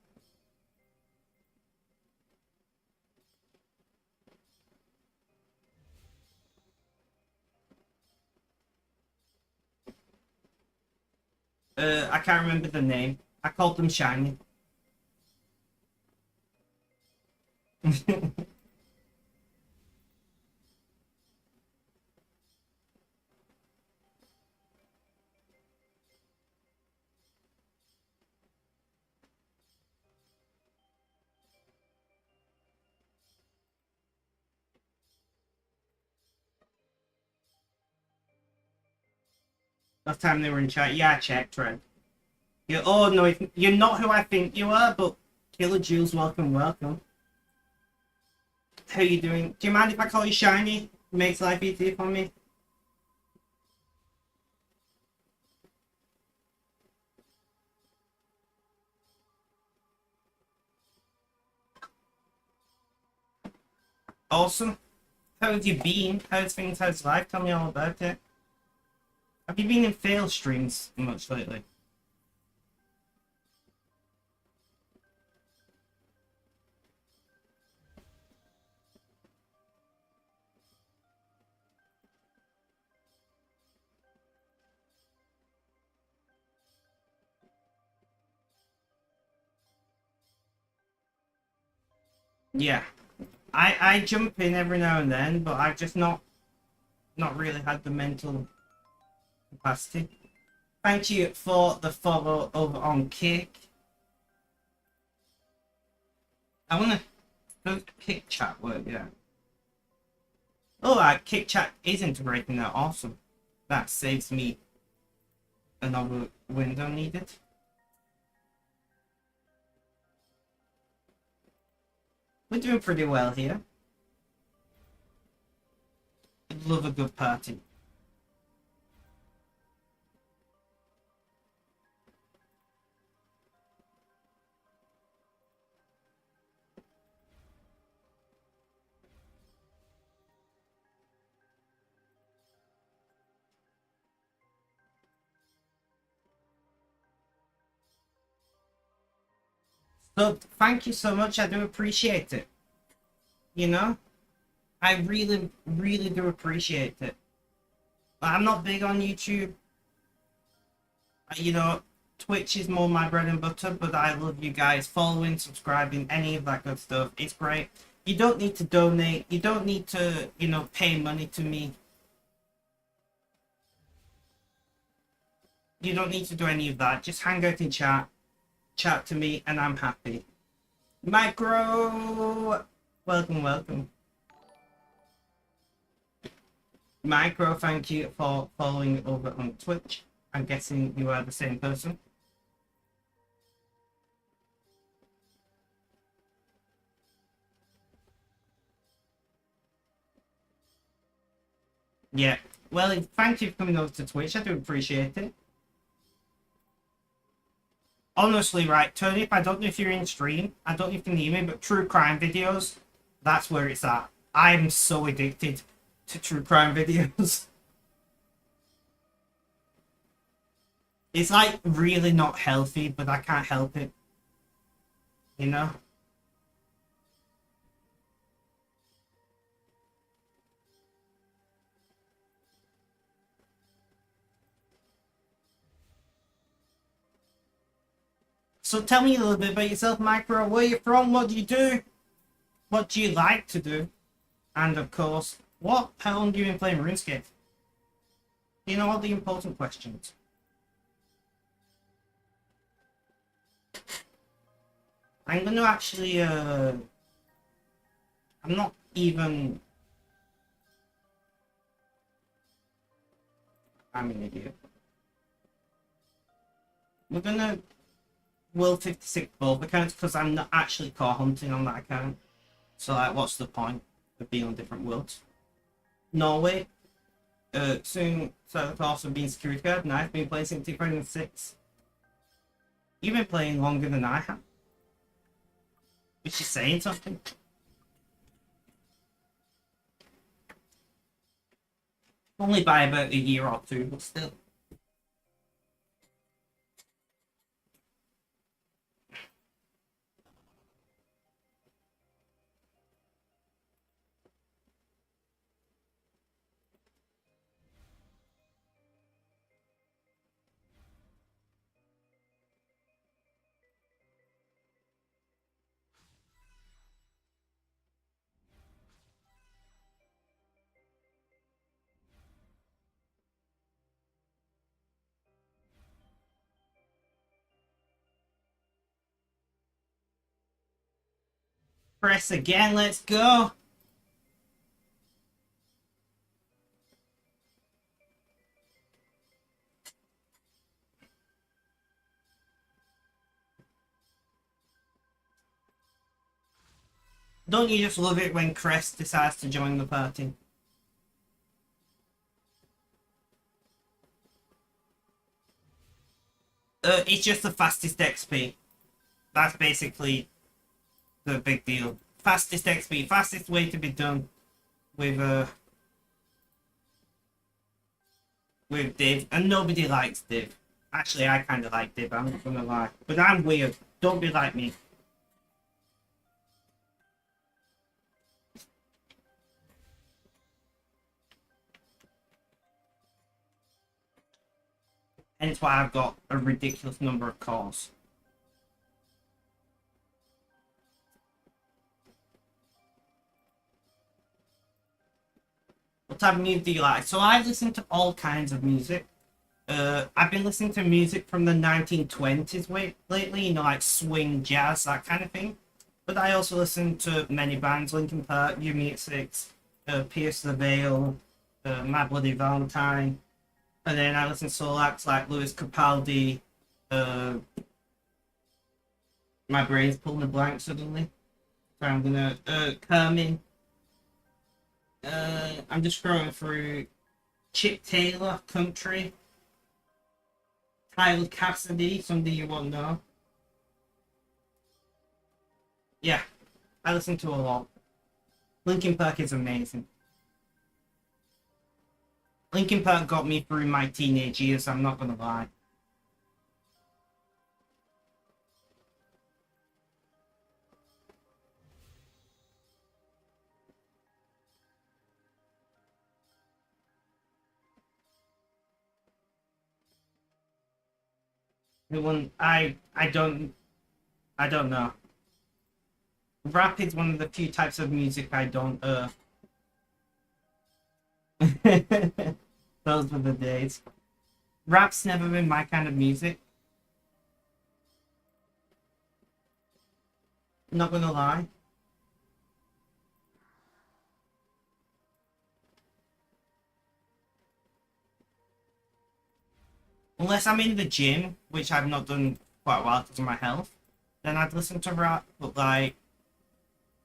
I can't remember the name. I called them Shiny. Last time they were in chat, yeah, I checked, right? Oh no, you're not who I think you are, but Killer Jules, welcome, welcome. How you doing? Do you mind if I call you Shiny? It makes life easier for me. Awesome. How have you been? How's things? How's life? Tell me all about it. Have you been in fail streams much lately? Yeah. I jump in every now and then, but I've just not really had the mental capacity. Thank you for the follow over on Kick. I wanna Kick chat work, yeah. Oh, Kick chat is integrating that. Awesome. That saves me another window needed. We're doing pretty well here. I love a good party. So thank you so much. I do appreciate it. You know, I really, really do appreciate it. I'm not big on YouTube. You know, Twitch is more my bread and butter, but I love you guys following, subscribing, any of that good stuff. It's great. You don't need to donate. You don't need to, you know, pay money to me. You don't need to do any of that. Just hang out in chat to me, and I'm happy. Micro, welcome, welcome. Micro, thank you for following over on Twitch. I'm guessing you are the same person. Yeah. Well, thank you for coming over to Twitch. I do appreciate it. Honestly, right, Tony, I don't know if you're in stream. I don't know if you can hear me, but true crime videos, that's where it's at. I'm so addicted to true crime videos. It's like really not healthy, but I can't help it. You know? So tell me a little bit about yourself, Micro. Where you from? What do you do? What do you like to do? And of course, how long have you been playing RuneScape? You know all the important questions. I'm gonna actually, I'm not even... I'm an idiot. we're gonna World 56 both accounts because I'm not actually car hunting on that account. So like, what's the point of being on different worlds? Norway. Soon started also being security guard, and I've been playing since 2006. You've been playing longer than I have. Which is saying something. Only by about a year or two, but still. Press again, let's go. Don't you just love it when Crest decides to join the party? It's just the fastest XP. That's basically the big deal. Fastest XP, fastest way to be done with Div, and nobody likes Div. Actually, I kind of like Div, I'm not gonna lie. But I'm weird. Don't be like me. And it's why I've got a ridiculous number of cores. What type of music do you like? So I listen to all kinds of music. I've been listening to music from the 1920s lately, you know, like swing, jazz, that kind of thing. But I also listen to many bands, Linkin Park, U-Meat-6, Pierce the Veil, My Bloody Valentine. And then I listen to soul acts like Louis Capaldi. Uh, my brain's pulling a blank suddenly. So I'm gonna, Carmen. I'm just scrolling through Chip Taylor, Country. Tyler Cassidy, somebody you won't know. Yeah, I listen to a lot. Linkin Park is amazing. Linkin Park got me through my teenage years, I'm not gonna lie. The one I don't know. Rap is one of the few types of music I don't Those were the days. Rap's never been my kind of music, not gonna lie. Unless I'm in the gym, which I've not done quite a while because of my health, then I'd listen to rap, but like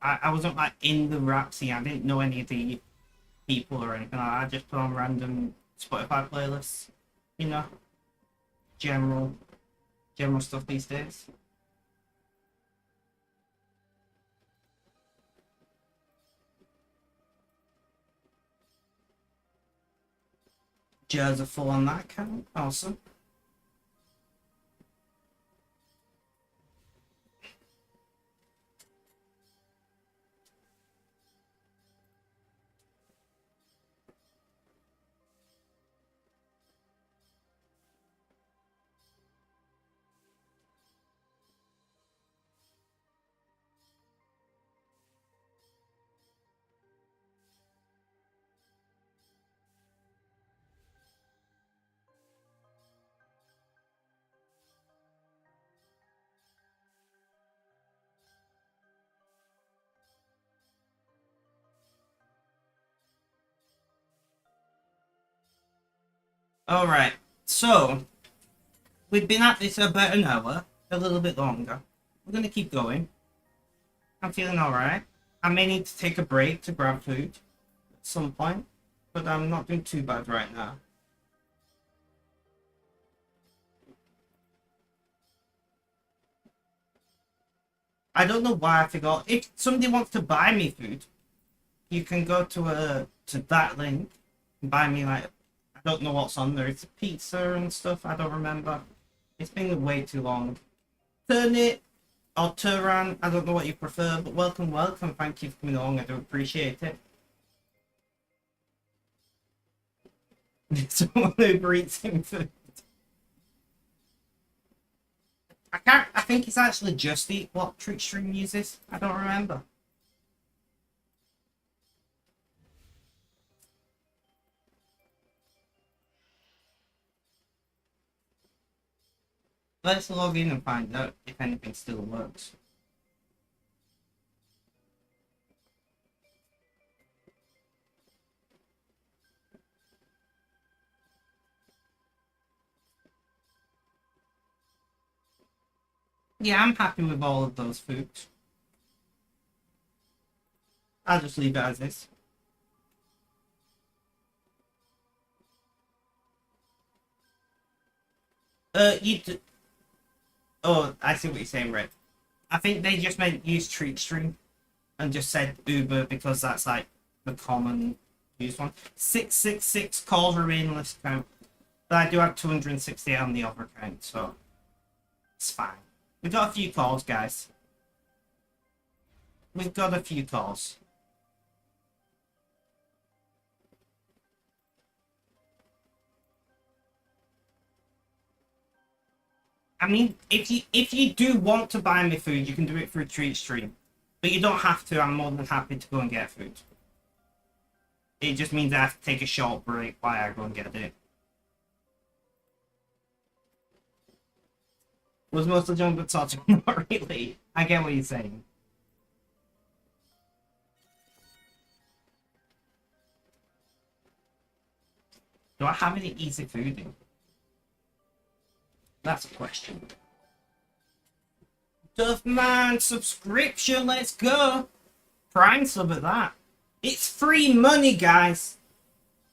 I wasn't like in the rap scene. I didn't know any of the people or anything like that. I just put on random Spotify playlists, you know, general general stuff these days. Jazz are full on that count. Awesome. All right. So We've been at this about an hour, a little bit longer. We're gonna keep going. I'm feeling alright. I may need to take a break to grab food at some point, but I'm not doing too bad right now. I don't know why I forgot. If somebody wants to buy me food, you can go to that link and buy me like I don't know what's on there. It's pizza and stuff. I don't remember. It's been way too long. Turnip or Turan. I don't know what you prefer, but welcome, welcome. Thank you for coming along. I do appreciate it. Someone who breeds him food. I can't. I think it's actually just what Trick Stream uses. I don't remember. Let's log in and find out if anything still works. Yeah, I'm happy with all of those foods. I'll just leave it as is. You. Oh, I see what you're saying, Red. I think they just meant use Treat Stream and just said Uber because that's like the common used one. 666 calls remain list count. But I do have 260 on the other account, so it's fine. We've got a few calls, guys. We've got a few calls. I mean, if you do want to buy me food, you can do it through Treat Stream. But you don't have to. I'm more than happy to go and get food. It just means I have to take a short break while I go and get it. Was mostly Jungle Touch? Not really. I get what you're saying. Do I have any easy food in? That's a question. Duffman subscription, let's go. Prime sub at that. It's free money, guys.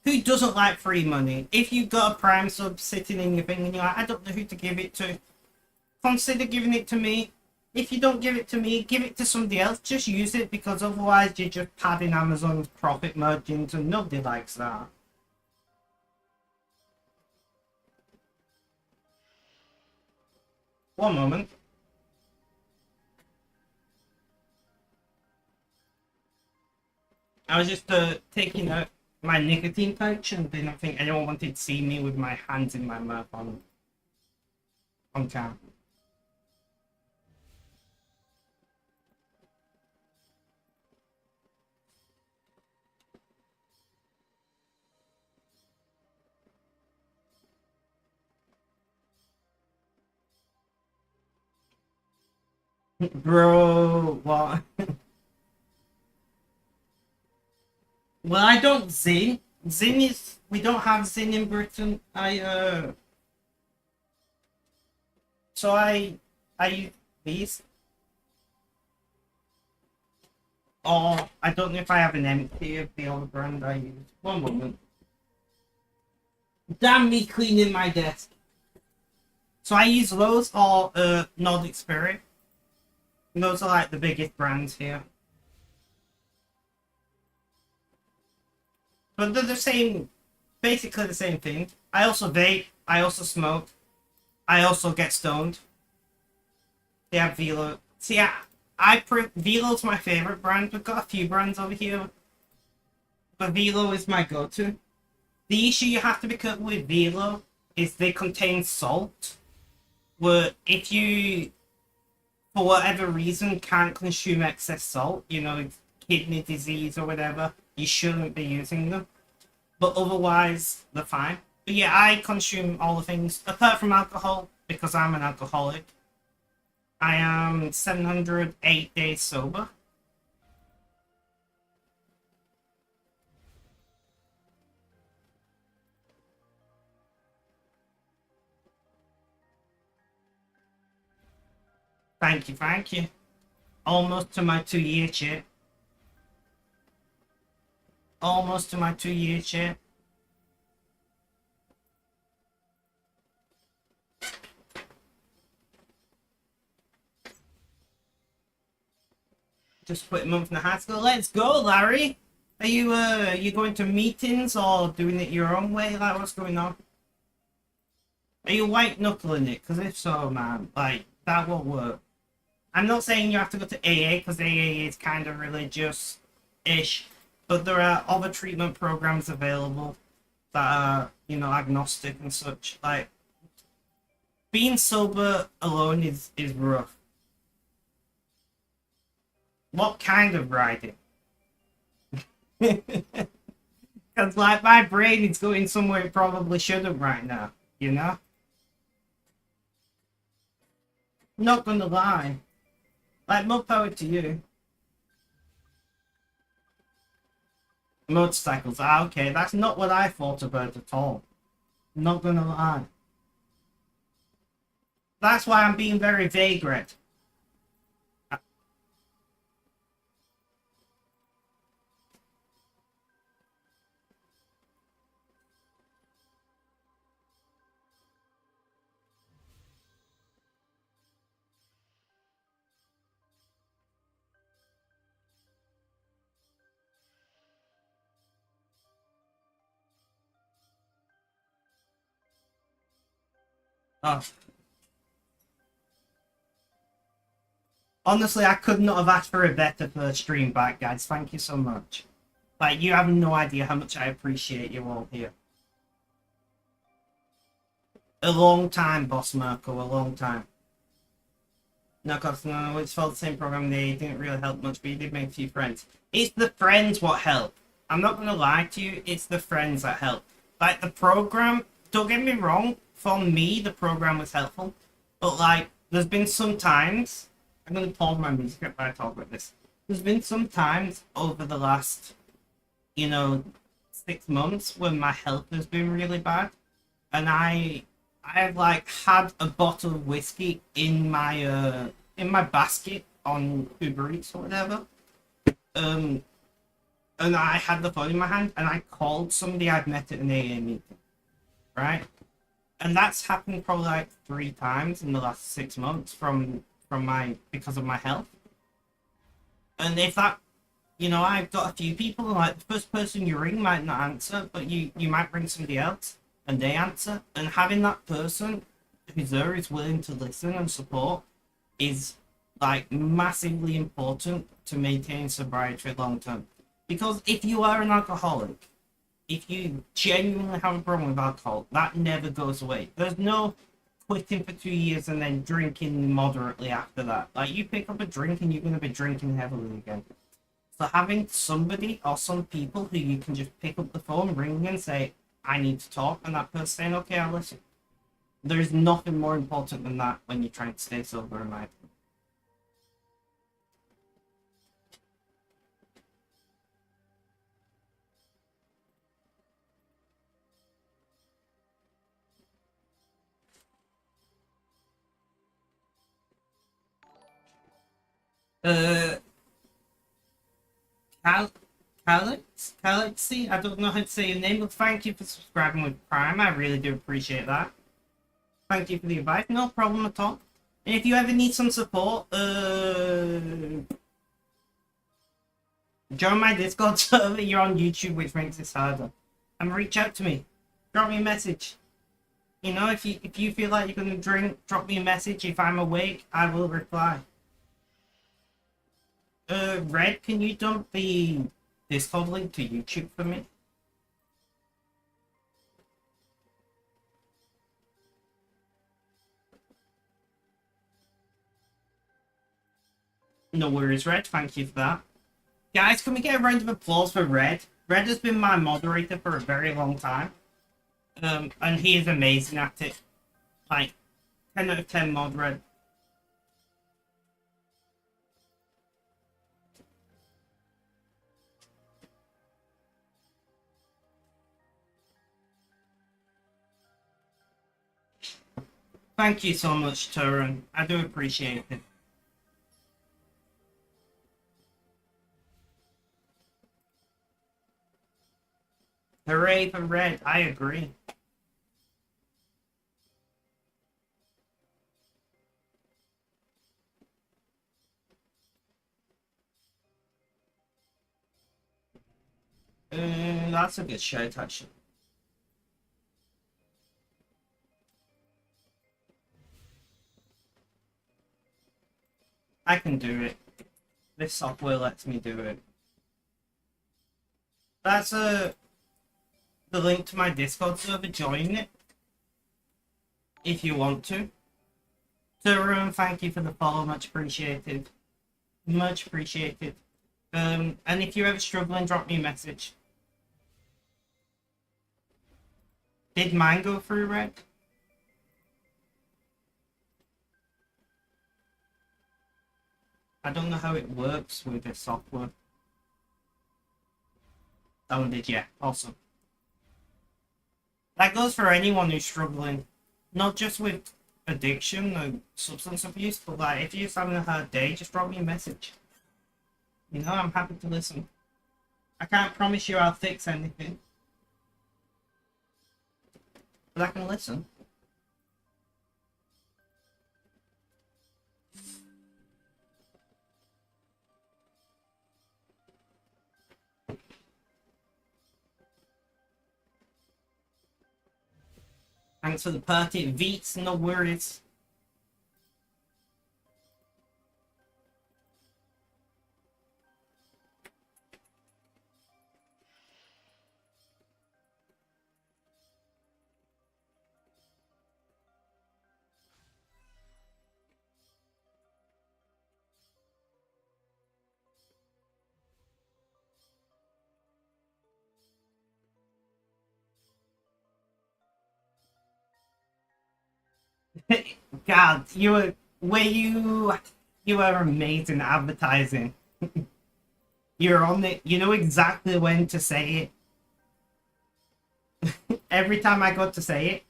Who doesn't like free money? If you've got a Prime sub sitting in your thing and you're like, I don't know who to give it to, consider giving it to me. If you don't give it to me, give it to somebody else. Just use it because otherwise you're just padding Amazon's profit margins and nobody likes that. One moment. I was just taking out my nicotine pouch and didn't think anyone wanted to see me with my hands in my mouth on cam. Bro, what? Well, I don't Zin. Zin is we don't have Zin in Britain. So I use these. Or I don't know if I have an empty of the other brand I use. One moment. Damn me cleaning my desk. So I use those or Nordic Spirit. And those are like the biggest brands here. But they're the same, basically the same thing. I also vape, I also smoke, I also get stoned. They have Velo. See, Velo's my favorite brand. We've got a few brands over here, but Velo is my go-to. The issue you have to be careful with Velo is they contain salt, where if you, for whatever reason, can't consume excess salt, you know, kidney disease or whatever, you shouldn't be using them. But otherwise, they're fine. But yeah, I consume all the things, apart from alcohol, because I'm an alcoholic. I am 708 days sober. Thank you, thank you. Almost to my 2 year chip. Almost to my 2 year chip. Just put a month in the high school. Let's go, Larry. Are you going to meetings or doing it your own way? Like, what's going on? Are you white knuckling it? Because if so, man, like, that won't work. I'm not saying you have to go to AA because AA is kind of religious-ish, but there are other treatment programs available that are, agnostic and such. Like, being sober alone is rough. What kind of riding? Because, like, my brain is going somewhere it probably shouldn't right now, you know? Not gonna lie. Like, more power to you. Motorcycles. Ah, okay. That's not what I thought about at all. Not gonna lie. That's why I'm being very vague, Red. Oh. Honestly, I could not have asked for a better first stream back, guys. Thank you so much. Like, you have no idea how much I appreciate you all here. A long time, Boss Marco, a long time. No, cause no, it's for the same program. They didn't really help much, but you did make a few friends. It's the friends what help. I'm not gonna lie to you. It's the friends that help. Like the program. Don't get me wrong. For me, the program was helpful, but like, there's been some times. I'm gonna pause my music if I talk about this. There's been some times over the last, you know, 6 months when my health has been really bad, and I've like had a bottle of whiskey in my basket on Uber Eats or whatever. Um, and I had the phone in my hand and I called somebody I'd met at an AA meeting, right? And that's happened probably like 3 times in the last 6 months from my because of my health. And if that, I've got a few people like the first person you ring might not answer, but you might ring somebody else and they answer, and having that person who's there is willing to listen and support is like massively important to maintain sobriety long term. Because if you are an alcoholic, if you genuinely have a problem with alcohol, that never goes away. There's no quitting for 2 years and then drinking moderately after that. Like, you pick up a drink and you're going to be drinking heavily again. So having somebody or some people who you can just pick up the phone, ring and say, I need to talk, and that person saying, okay, I'll listen. There's nothing more important than that when you're trying to stay sober in my opinion. Uh, Cal Calixy, I don't know how to say your name, but thank you for subscribing with Prime. I really do appreciate that. Thank you for the advice. No problem at all. And if you ever need some support, join my Discord server. You're on YouTube, which makes this harder. And reach out to me. Drop me a message. If you feel like you're gonna drink, drop me a message. If I'm awake, I will reply. Red, can you dump the Discord link to YouTube for me? No worries, Red. Thank you for that. Guys, can we get a round of applause for Red? Red has been my moderator for a very long time. And he is amazing at it. Like, 10 out of 10 mod Red. Thank you so much, Turan. I do appreciate it. Hooray for red. I agree. That's a good shout, actually. I can do it. This software lets me do it. That's the link to my Discord server. Join it if you want to. Turun, thank you for the follow. Much appreciated. Much appreciated. And if you're ever struggling, drop me a message. Did mine go through, Red? I don't know how it works with this software. Oh, did you? Awesome. That goes for anyone who's struggling, not just with addiction or substance abuse, but like if you're just having a hard day, just drop me a message. You know, I'm happy to listen. I can't promise you I'll fix anything, but I can listen. Thanks for the party, Veets, no worries. God, you are amazing at advertising. You're on it. You know exactly when to say it. Every time I got to say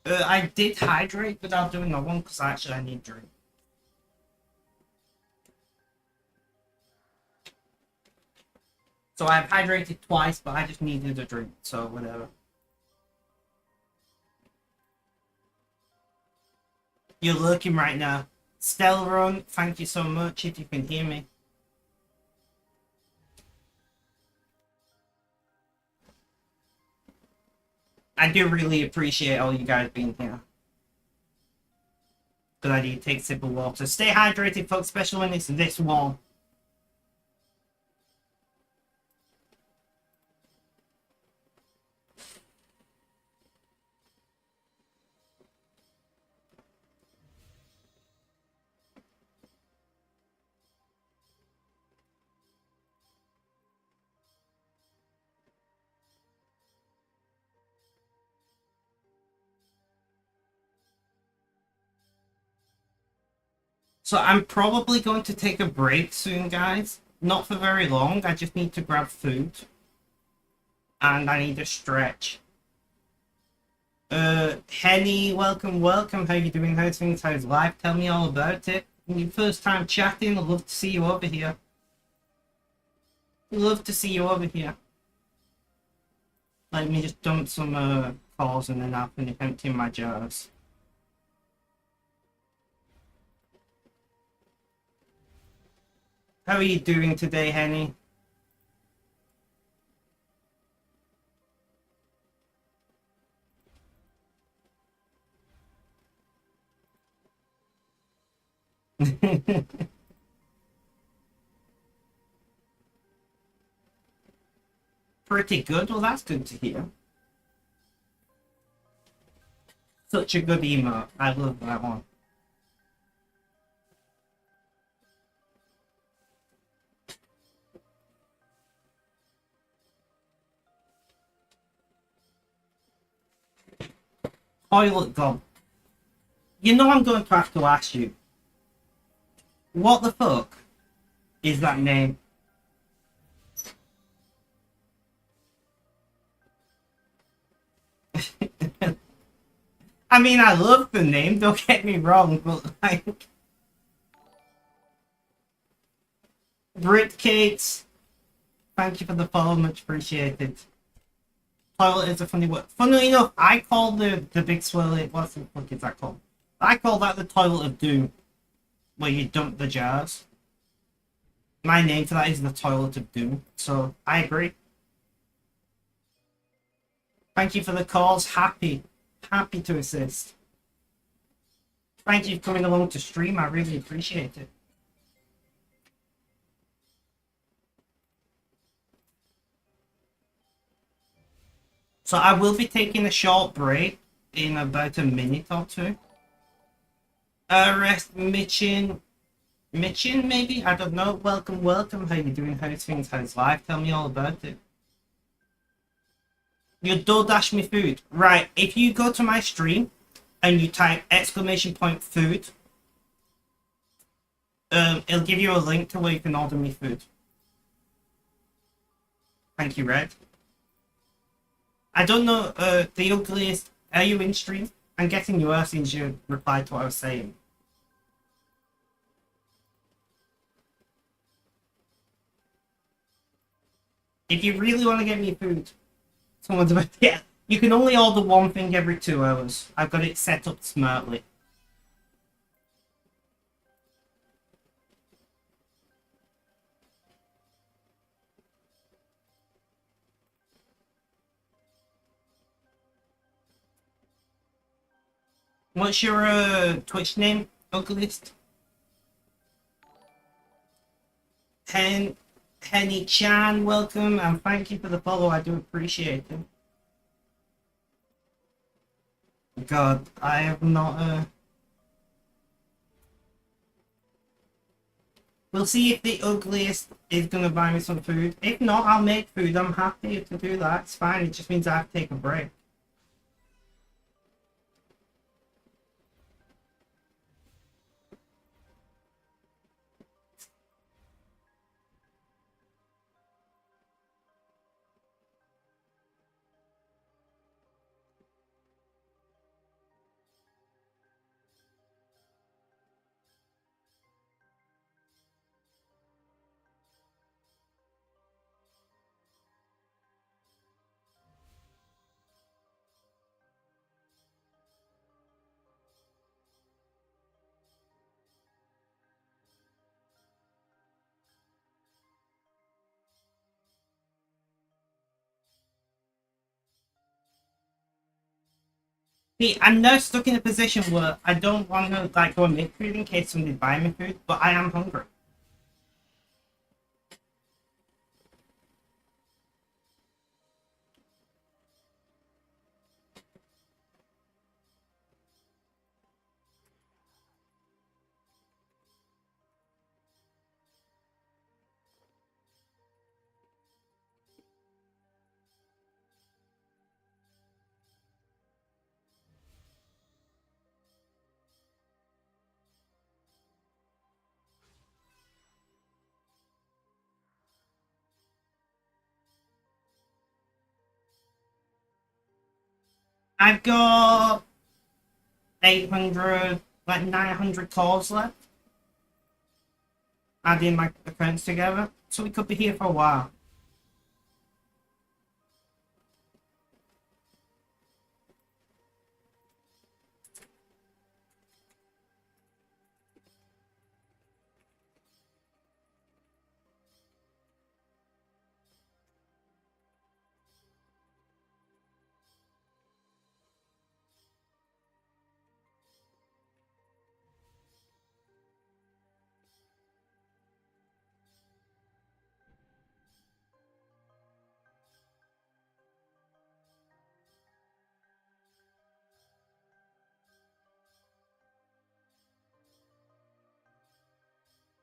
it. I did hydrate without doing a one because actually I need drink. So I've hydrated twice, but I just needed a drink, so whatever. You're lurking right now. Stellron, thank you so much if you can hear me. I do really appreciate all you guys being here. Good idea, take a sip of water. Stay hydrated, folks, especially when it's this warm. So I'm probably going to take a break soon, guys. Not for very long. I just need to grab food. And I need to stretch. Henny, welcome, welcome. How you doing? How's things? How's life? Tell me all about it. Your first time chatting. I'd love to see you over here. Love to see you over here. Let me just dump some calls and then I'll finish emptying my jars. How are you doing today, Henny? Pretty good. Well, that's good to hear. Such a good emote. I love that one. Toilet gone. You know I'm going to have to ask you. What the fuck is that name? I mean, I love the name, don't get me wrong, but like... Brit Cakes, Thank you for the follow, much appreciated. Toilet is a funny word. Funnily enough, I call the big swirly, what the fuck is that called? I call that the toilet of doom, where you dump the jars. My name for that is the toilet of doom, so I agree. Thank you for the calls. Happy to assist. Thank you for coming along to stream. I really appreciate it. So I will be taking a short break in about a minute or two. Rest Mitchin, maybe? I don't know. Welcome. How you doing? How's things? How's life? Tell me all about it. You DoorDash me food. Right, if you go to my stream and you type !food, it'll give you a link to where you can order me food. Thank you, Red. I don't know, the ugliest, are you in stream? I'm getting you are since you replied to what I was saying. If you really want to get me food, someone's about to get. You can only order one thing every 2 hours. I've got it set up smartly. What's your Twitch name, ugliest? Henny Chan, welcome, and thank you for the follow. I do appreciate it. God, I have not. We'll see if the ugliest is gonna buy me some food. If not, I'll make food. I'm happy to do that. It's fine. It just means I have to take a break. See, I'm now stuck in a position where I don't want to like go and make food in case somebody buy me food, but I am hungry. I've got 800, like 900 calls left, adding my accounts together, so we could be here for a while.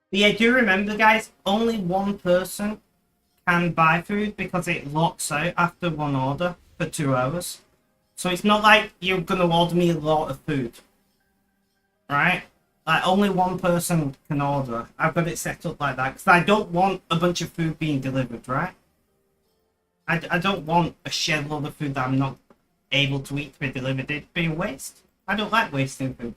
But yeah, do remember, guys, only one person can buy food because it locks out after one order for 2 hours. So it's not like you're gonna order me a lot of food, right? Like only one person can order. I've got it set up like that because I don't want a bunch of food being delivered, right? I don't want a shed load of food that I'm not able to eat to be delivered. It'd be a waste. I don't like wasting food.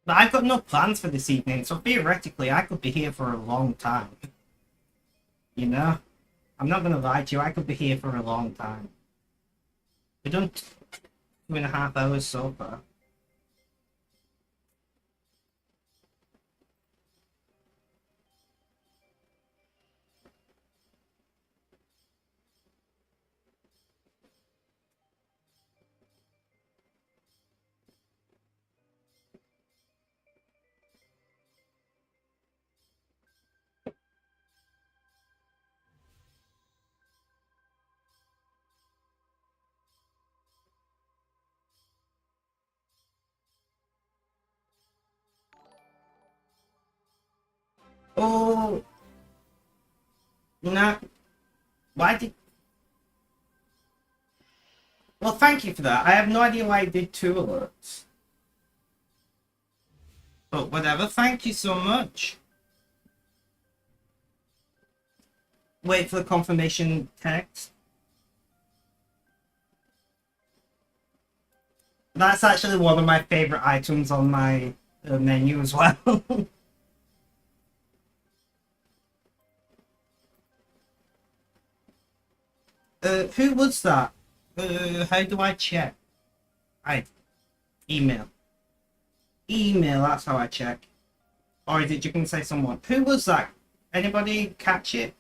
But I've got no plans for this evening, so theoretically I could be here for a long time. You know? I'm not gonna lie to you, I could be here for a long time. We've done 2.5 hours so far. Oh, no. Why did... Well, thank you for that. I have no idea why I did 2 alerts. But whatever, thank you so much. Wait for the confirmation text. That's actually one of my favorite items on my menu as well. Who was that? How do I check? I email. Email, that's how I check. Or is it you can say someone? Who was that? Anybody catch it?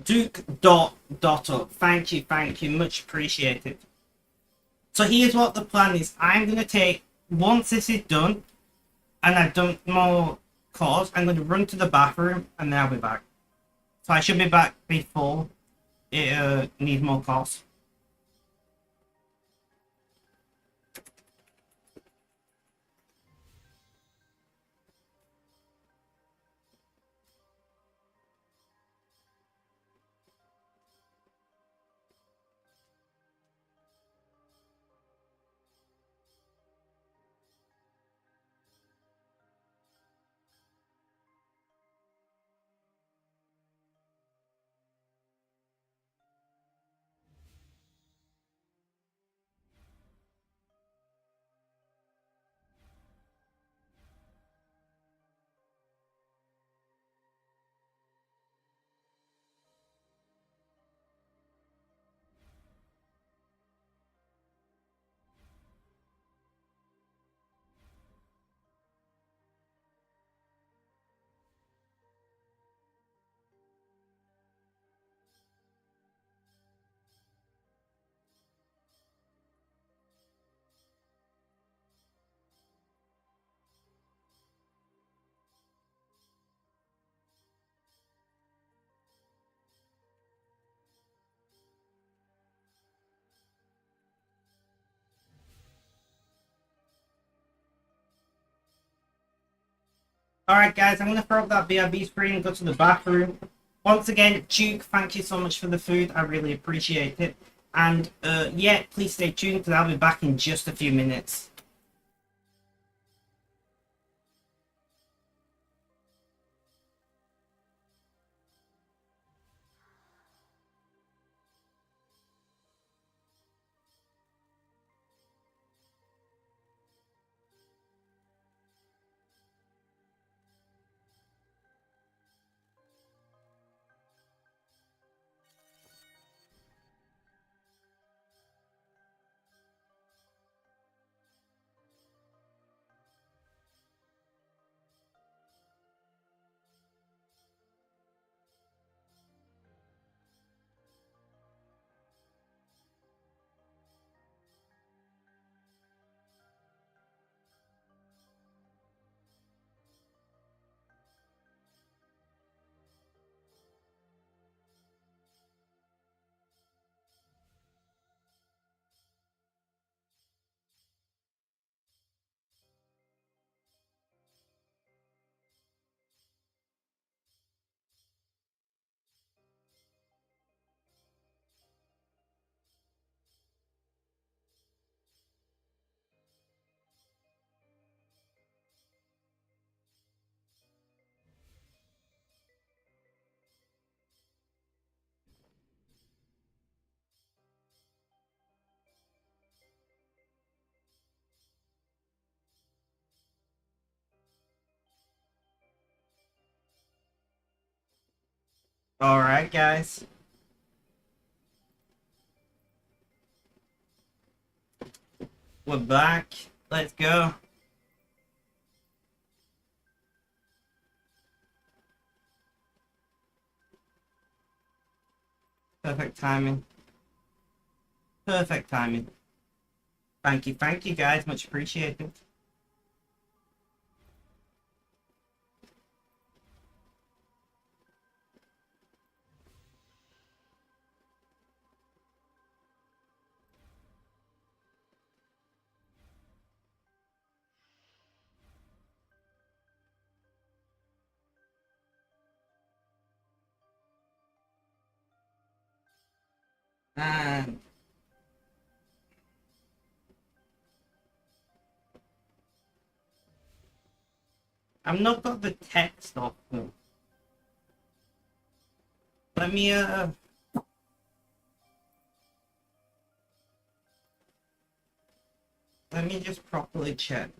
Duke dot up. Thank you, much appreciated. So here's what the plan is. I'm gonna take once this is done and I've done more calls, I'm gonna run to the bathroom and then I'll be back. So I should be back before it needs more calls. Alright guys, I'm gonna throw up that BRB screen and go to the bathroom. Once again, Duke, thank you so much for the food. I really appreciate it. And yeah, please stay tuned because I'll be back in just a few minutes. Alright, guys. We're back. Let's go. Perfect timing. Perfect timing. Thank you guys. Much appreciated. And I've not got the text off though. Let me let me just properly check.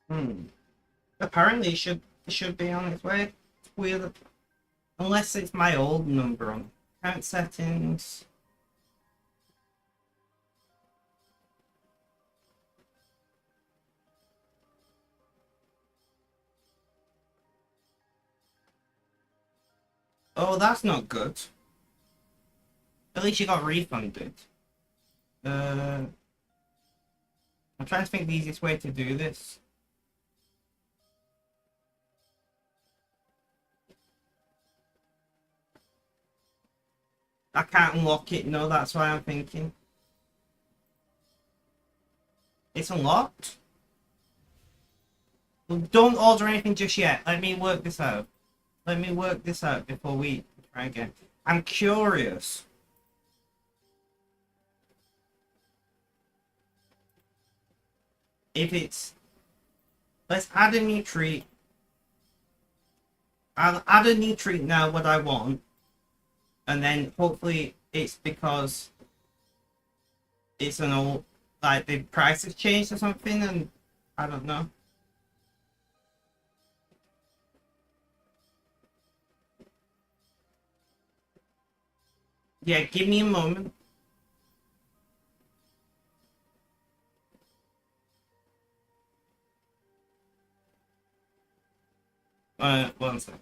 Hmm. Apparently it should be on its way. It's weird. Unless it's my old number on account settings. Oh, that's not good. At least you got refunded. Uh, I'm trying to think the easiest way to do this. I can't unlock it. No, that's why I'm thinking. It's unlocked? Well, don't order anything just yet. Let me work this out. Let me work this out before we try again. I'm curious. If it's... Let's add a new treat. I'll add a new treat now what I want. And then hopefully it's because it's an old... Like the price has changed or something and I don't know. Yeah, give me a moment. One second.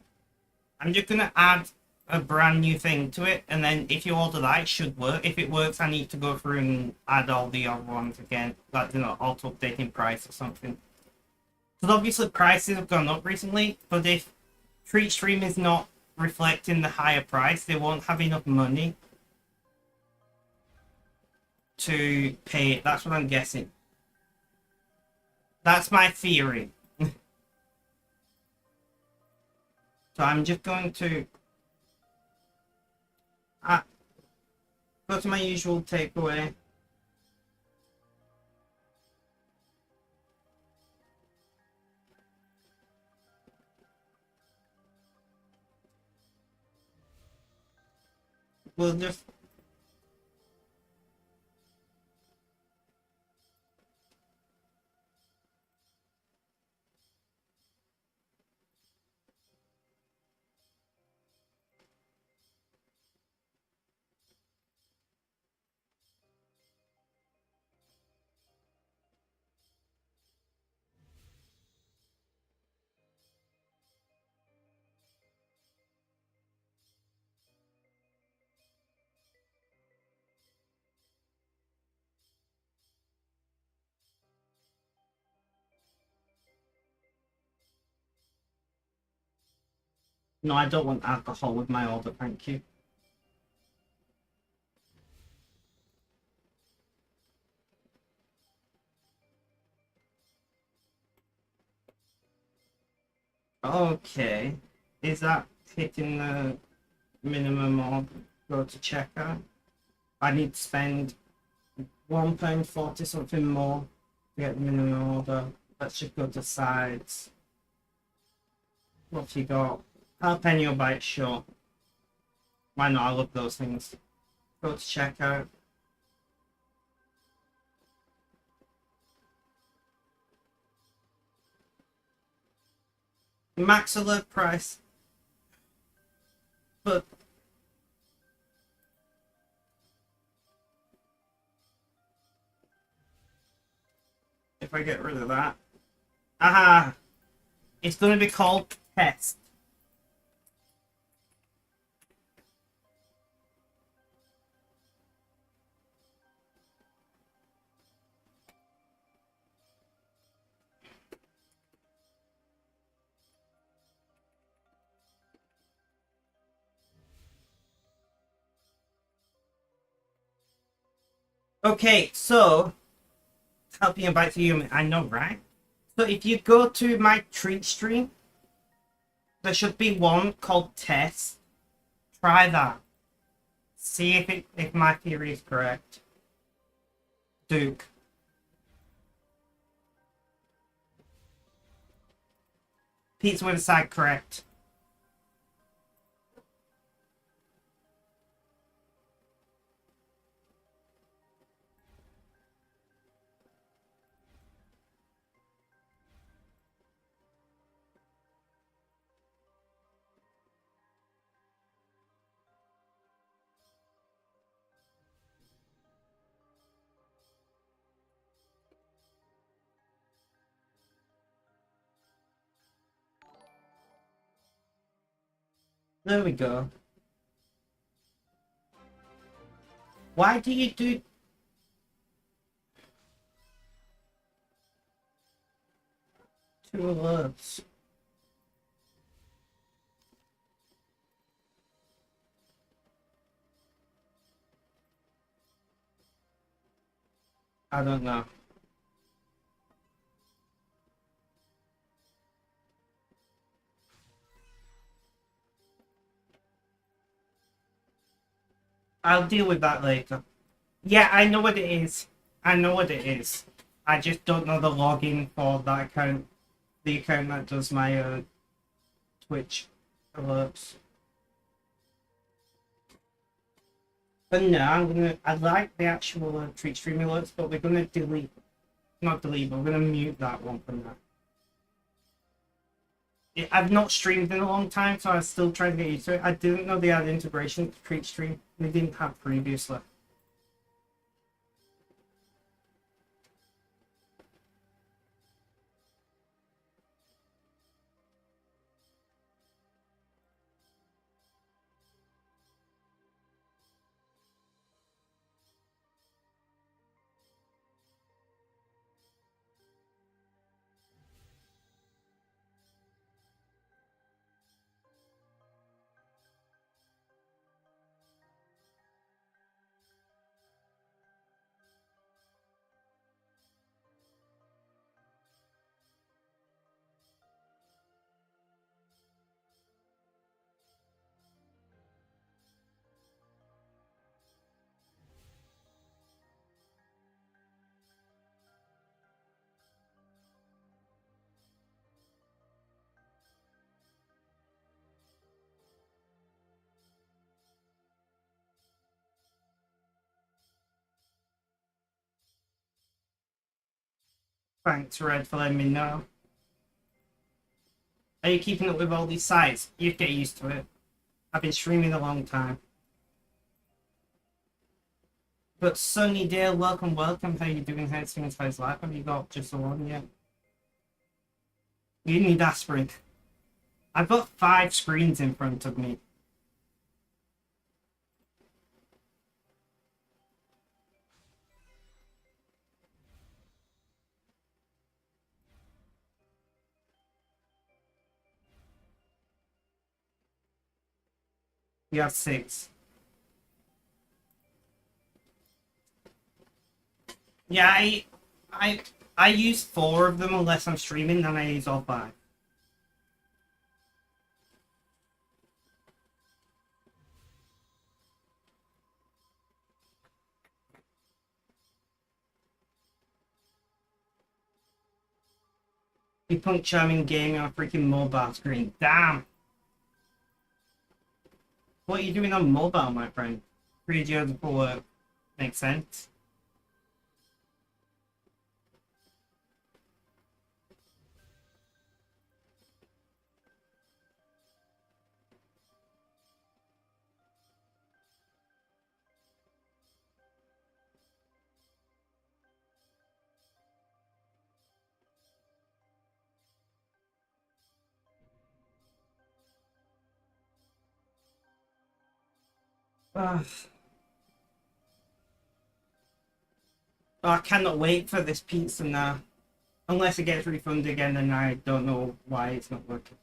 I'm just gonna add a brand new thing to it, and then if you order that, it should work. If it works, I need to go through and add all the other ones again, like auto updating price or something. Because obviously prices have gone up recently, but if Treat Stream is not reflecting the higher price, they won't have enough money to pay it. That's what I'm guessing. That's my theory. So I'm just going to go to my usual takeaway. We'll just no, I don't want alcohol with my order, thank you. Okay. Is that hitting the minimum or go to checkout? I need to spend £1.40 something more to get the minimum order. Let's just go to sides. What have you got? Jalapeno bite, sure. Why not? I love those things. Go to checkout. Max alert price. But if I get rid of that. Aha! It's going to be called test. Okay, so helping you back to human, I know, right? So if you go to my treat stream, there should be one called test. Try that. See if my theory is correct. Duke. Pizza with a side, correct. There we go. Why do you do... two alerts? I don't know. I'll deal with that later. Yeah, I know what it is. I know what it is. I just don't know the login for that account. The account that does my Twitch alerts. But no, I like the actual treat stream alerts, but we're gonna delete, not delete, but we're gonna mute that one from that. I've not streamed in a long time, so I was still trying to get used to it. I didn't know they had integration to treat stream. They didn't have previously. Thanks, Red, for letting me know. Are you keeping up with all these sites? You get used to it. I've been streaming a long time. But Sunnydale, welcome, welcome. How you doing? How's things? How's life? Have you got just the one yet? You need aspirin. I've got 5 screens in front of me. You have 6. Yeah, I use 4 of them unless I'm streaming, then I use all 5. You punk charming gaming on a freaking mobile screen. Damn! What are you doing on mobile, my friend? 3 years for work. Makes sense. Ugh. Oh, I cannot wait for this pizza now. Unless it gets refunded again, then I don't know why it's not working.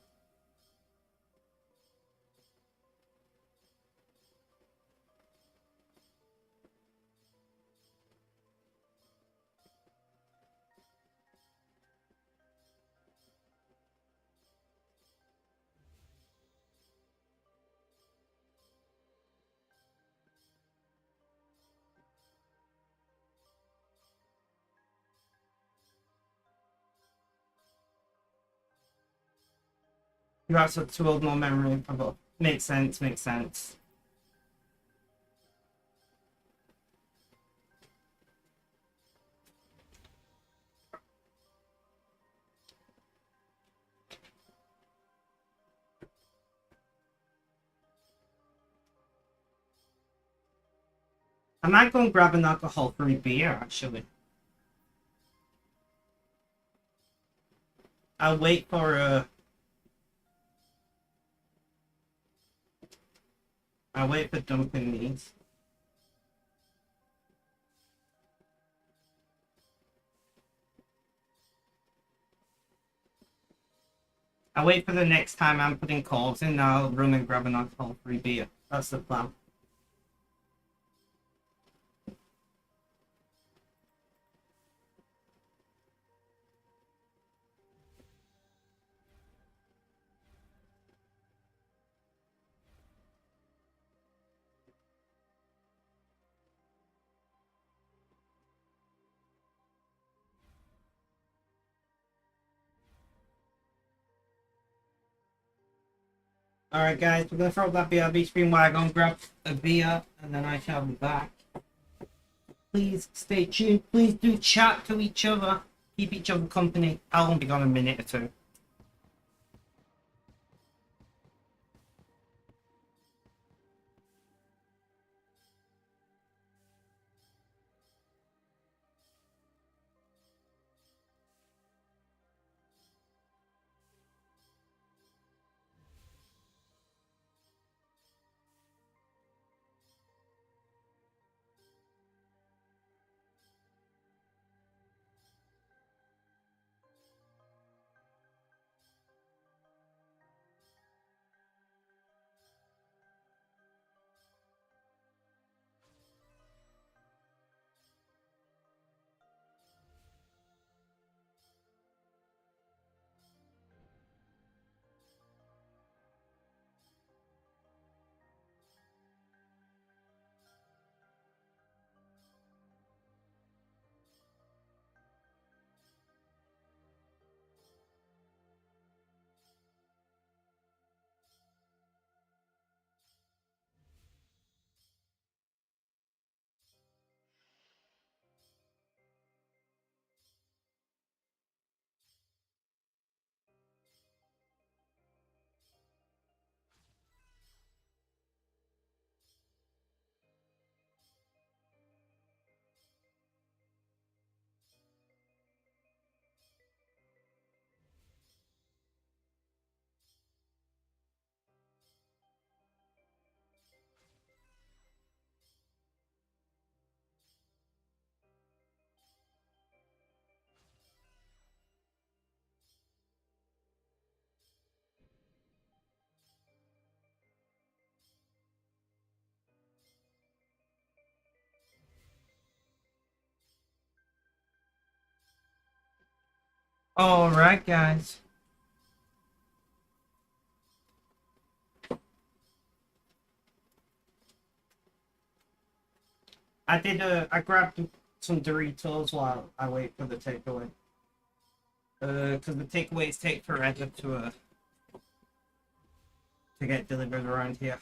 You also too old, no memory. But makes sense, makes sense. I might go and grab an alcohol-free beer, actually. I'll wait for I'll wait for dumping these. I'll wait for the next time I'm putting calls in, I'll run and grab an alcohol-free beer. That's the plan. Alright guys, we're gonna throw that BRB screen while I go and grab a beer, and then I shall be back. Please stay tuned, please do chat to each other, keep each other company. I'll only be gone a minute or two. Alright guys. I grabbed some Doritos while I wait for the takeaway. Because the takeaways take forever to get delivered around here.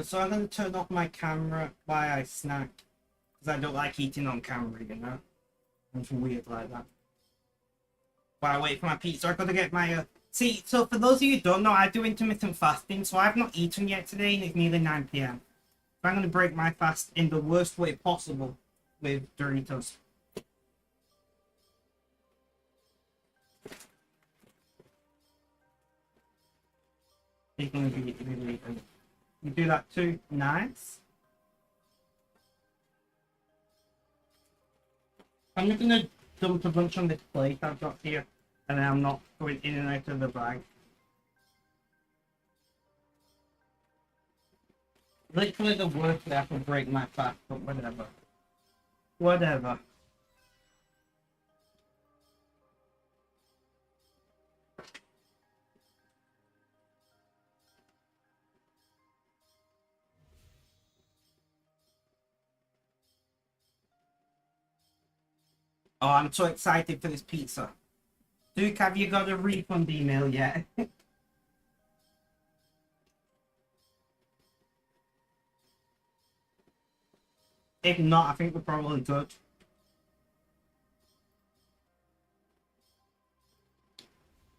So I'm gonna turn off my camera while I snack, because I don't like eating on camera, you know? I'm weird like that. While I wait for my pizza, I gotta get my See, so for those of you who don't know, I do intermittent fasting, so I've not eaten yet today, and it's nearly 9 p.m. So I'm gonna break my fast in the worst way possible with Doritos. It's gonna be really good. You do that too. Nice. I'm just gonna dump a bunch on this plate I've got here, and then I'm not going in and out of the bag. Literally the worst way I can break my fast, but whatever. Whatever. Oh, I'm so excited for this pizza. Duke, have you got a refund email yet? If not, I think we're probably good.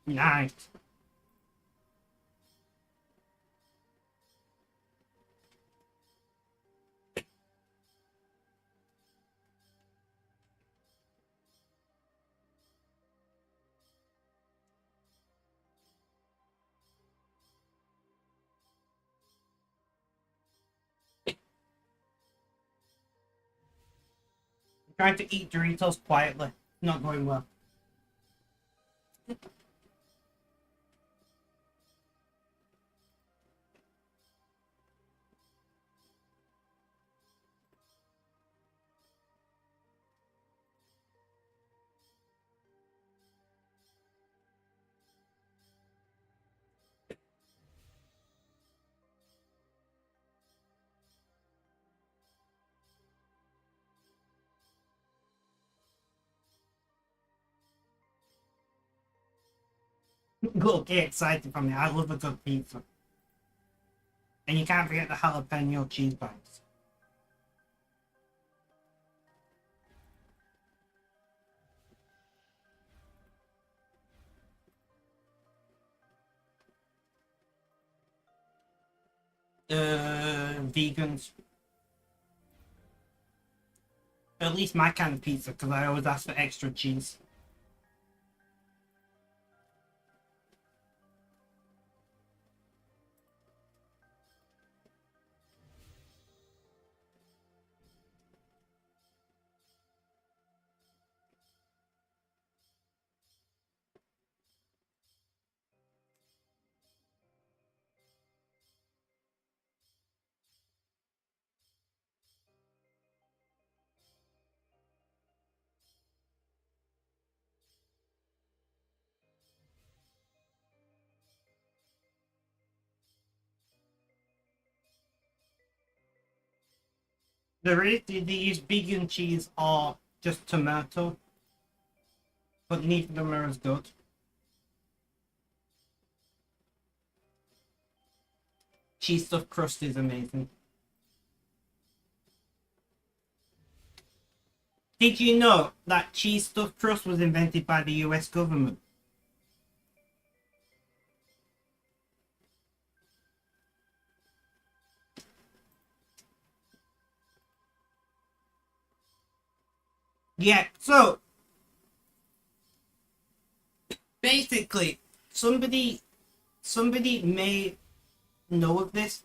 Nice. I'm trying to eat Doritos quietly. Not going well. Look, get excited for me. I love a good pizza. And you can't forget the jalapeno cheese bites. Vegans. At least my kind of pizza, because I always ask for extra cheese. These vegan cheese are just tomato, but neither of them are as good. Cheese stuffed crust is amazing. Did you know that cheese stuffed crust was invented by the US government? Yeah, so basically somebody may know of this,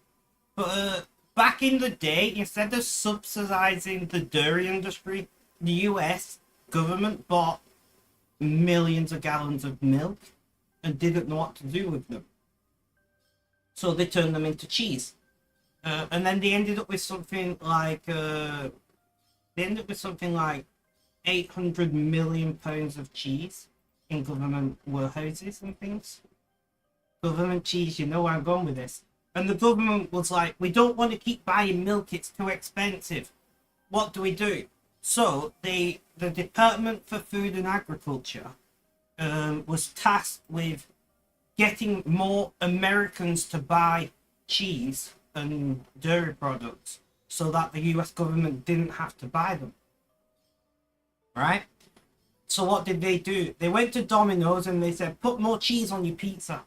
but back in the day, instead of subsidizing the dairy industry, the US government bought millions of gallons of milk and didn't know what to do with them. So they turned them into cheese. And then they ended up with something like 800 million pounds of cheese in government warehouses and things. Government cheese, you know where I'm going with this. And the government was like, we don't want to keep buying milk, it's too expensive. What do we do? So the Department for Food and Agriculture was tasked with getting more Americans to buy cheese and dairy products so that the US government didn't have to buy them. Right? So what did they do? They went to Domino's and they said, put more cheese on your pizza.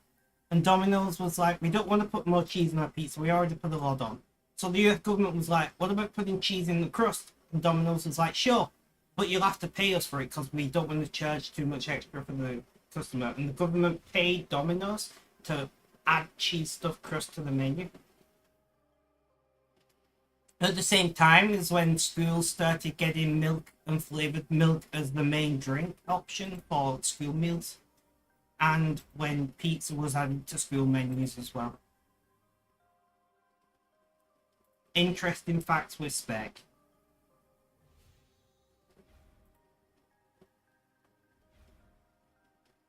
And Domino's was like, we don't want to put more cheese on our pizza. We already put a lot on. So the US government was like, what about putting cheese in the crust? And Domino's was like, sure, but you'll have to pay us for it because we don't want to charge too much extra for the customer. And the government paid Domino's to add cheese stuffed crust to the menu. At the same time is when schools started getting milk and flavoured milk as the main drink option for school meals. And when pizza was added to school menus as well. Interesting facts with Spec.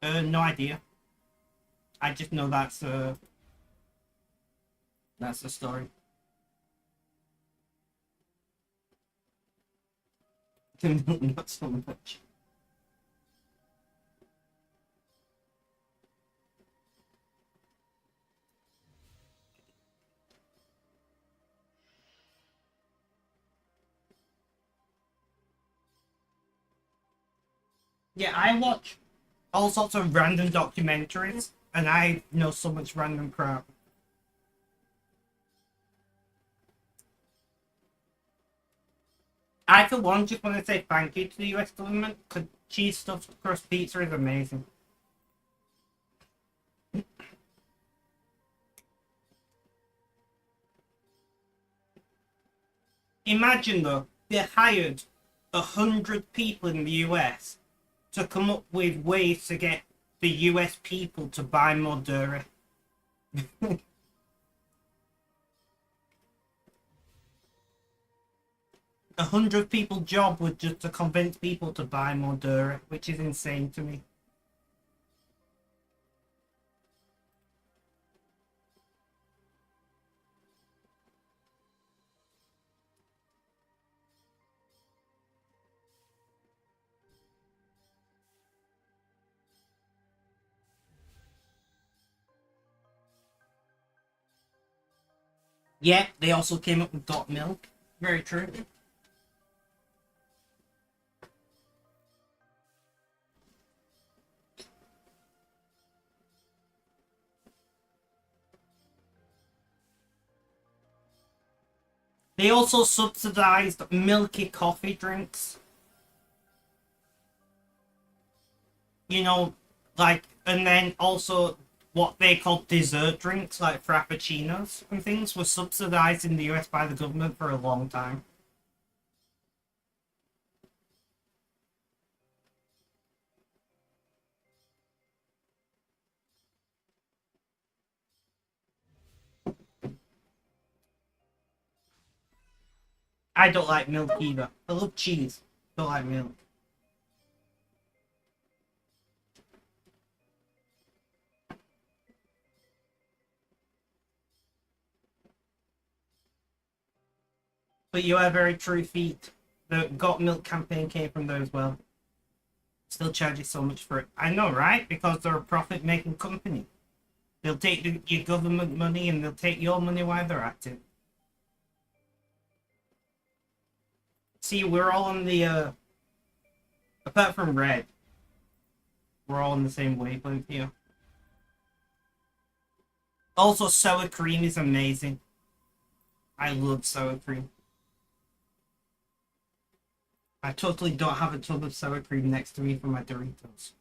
No idea. I just know that's the story. Not so much. Yeah, I watch all sorts of random documentaries, and I know so much random crap. I, for one, just want to say thank you to the US government because cheese stuffed crust pizza is amazing. Imagine though, they hired 100 people in the US to come up with ways to get the US people to buy more dairy. 100 people job was just to convince people to buy more dairy, which is insane to me. Yeah, they also came up with got milk. Very true. They also subsidized milky coffee drinks. You know, like, and then also what they call dessert drinks, like frappuccinos and things, were subsidized in the US by the government for a long time. I don't like milk either. I love cheese. Don't like milk. But you are very true feet. The Got Milk campaign came from there as well. Still charges so much for it. I know, right? Because they're a profit-making company. They'll take your government money and they'll take your money while they're at it. See, we're all on the, apart from Red, we're all on the same wavelength here. Also, sour cream is amazing. I love sour cream. I totally don't have a tub of sour cream next to me for my Doritos.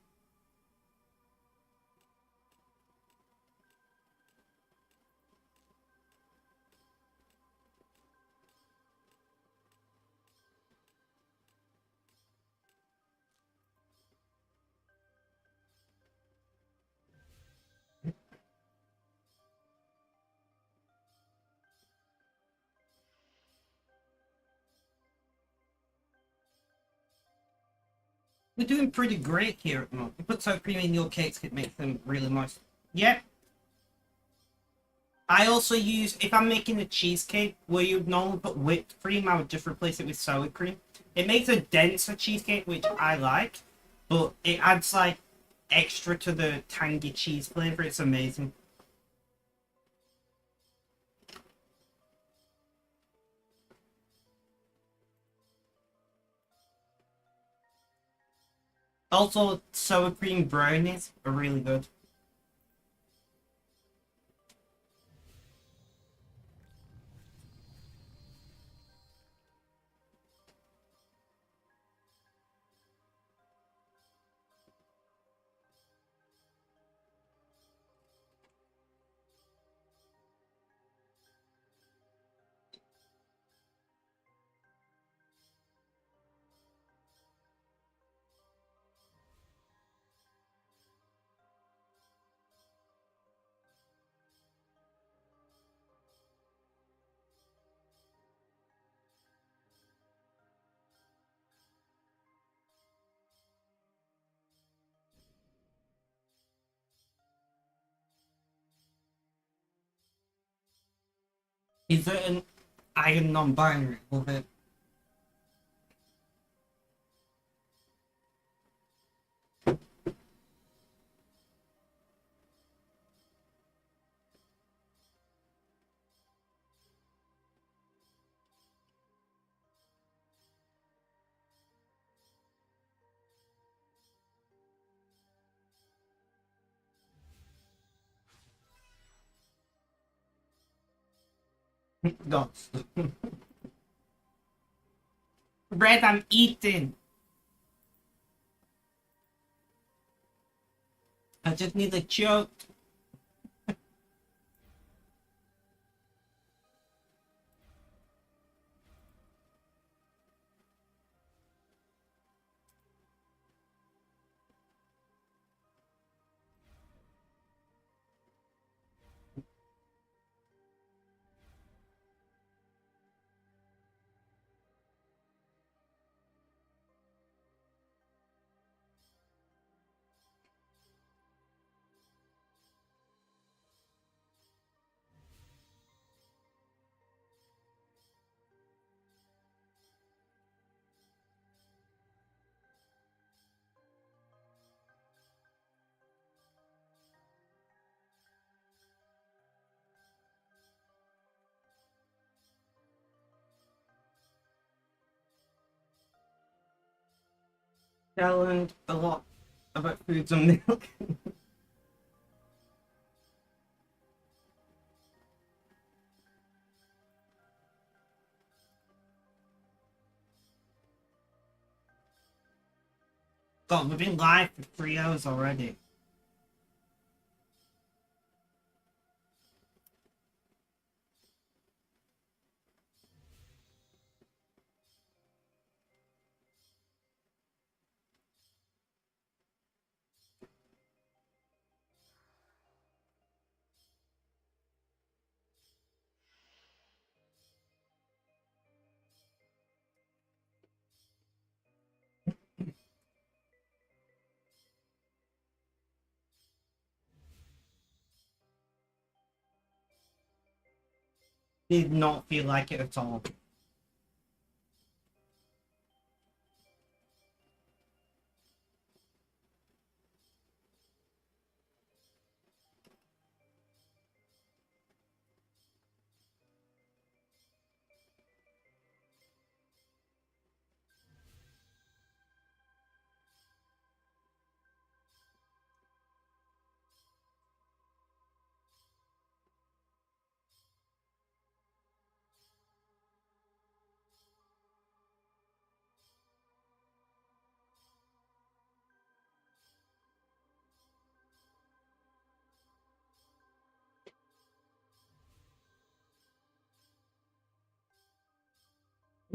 We're doing pretty great here at the moment. You put sour cream in your cakes, it makes them really moist. Yep. I also use, if I'm making a cheesecake where you'd normally put whipped cream, I would just replace it with sour cream. It makes a denser cheesecake, which I like, but it adds like extra to the tangy cheese flavor. It's amazing. Also, sour cream brownies are really good. Is it an iron non-binary? Love it. Dots. Bread I'm eating. I just need a choke. I learned a lot about foods and milk. God, we've been live for 3 hours already. Did not feel like it at all.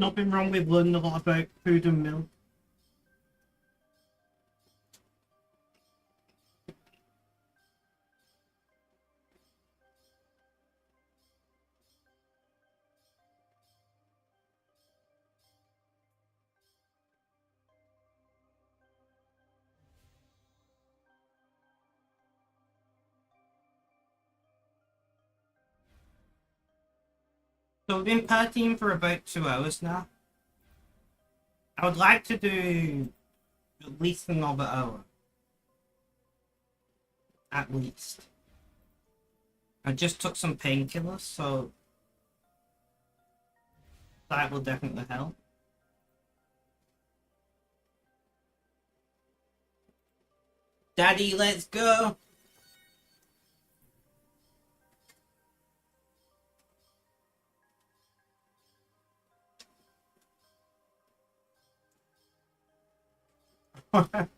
Nothing wrong with learning a lot about food and milk. So we've been partying for about 2 hours now. I would like to do at least another hour. At least. I just took some painkillers, so that will definitely help. Daddy, let's go! I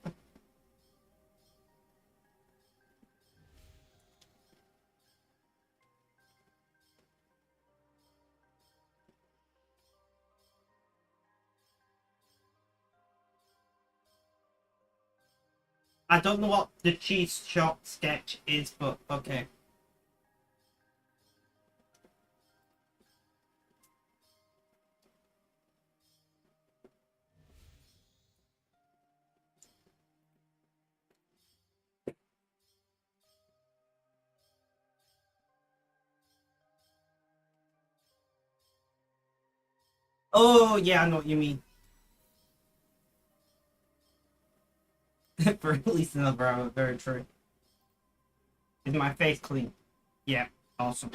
don't know what the cheese shop sketch is, but okay. Oh, yeah, I know what you mean. For at least another hour, very true. Is my face clean? Yeah, awesome.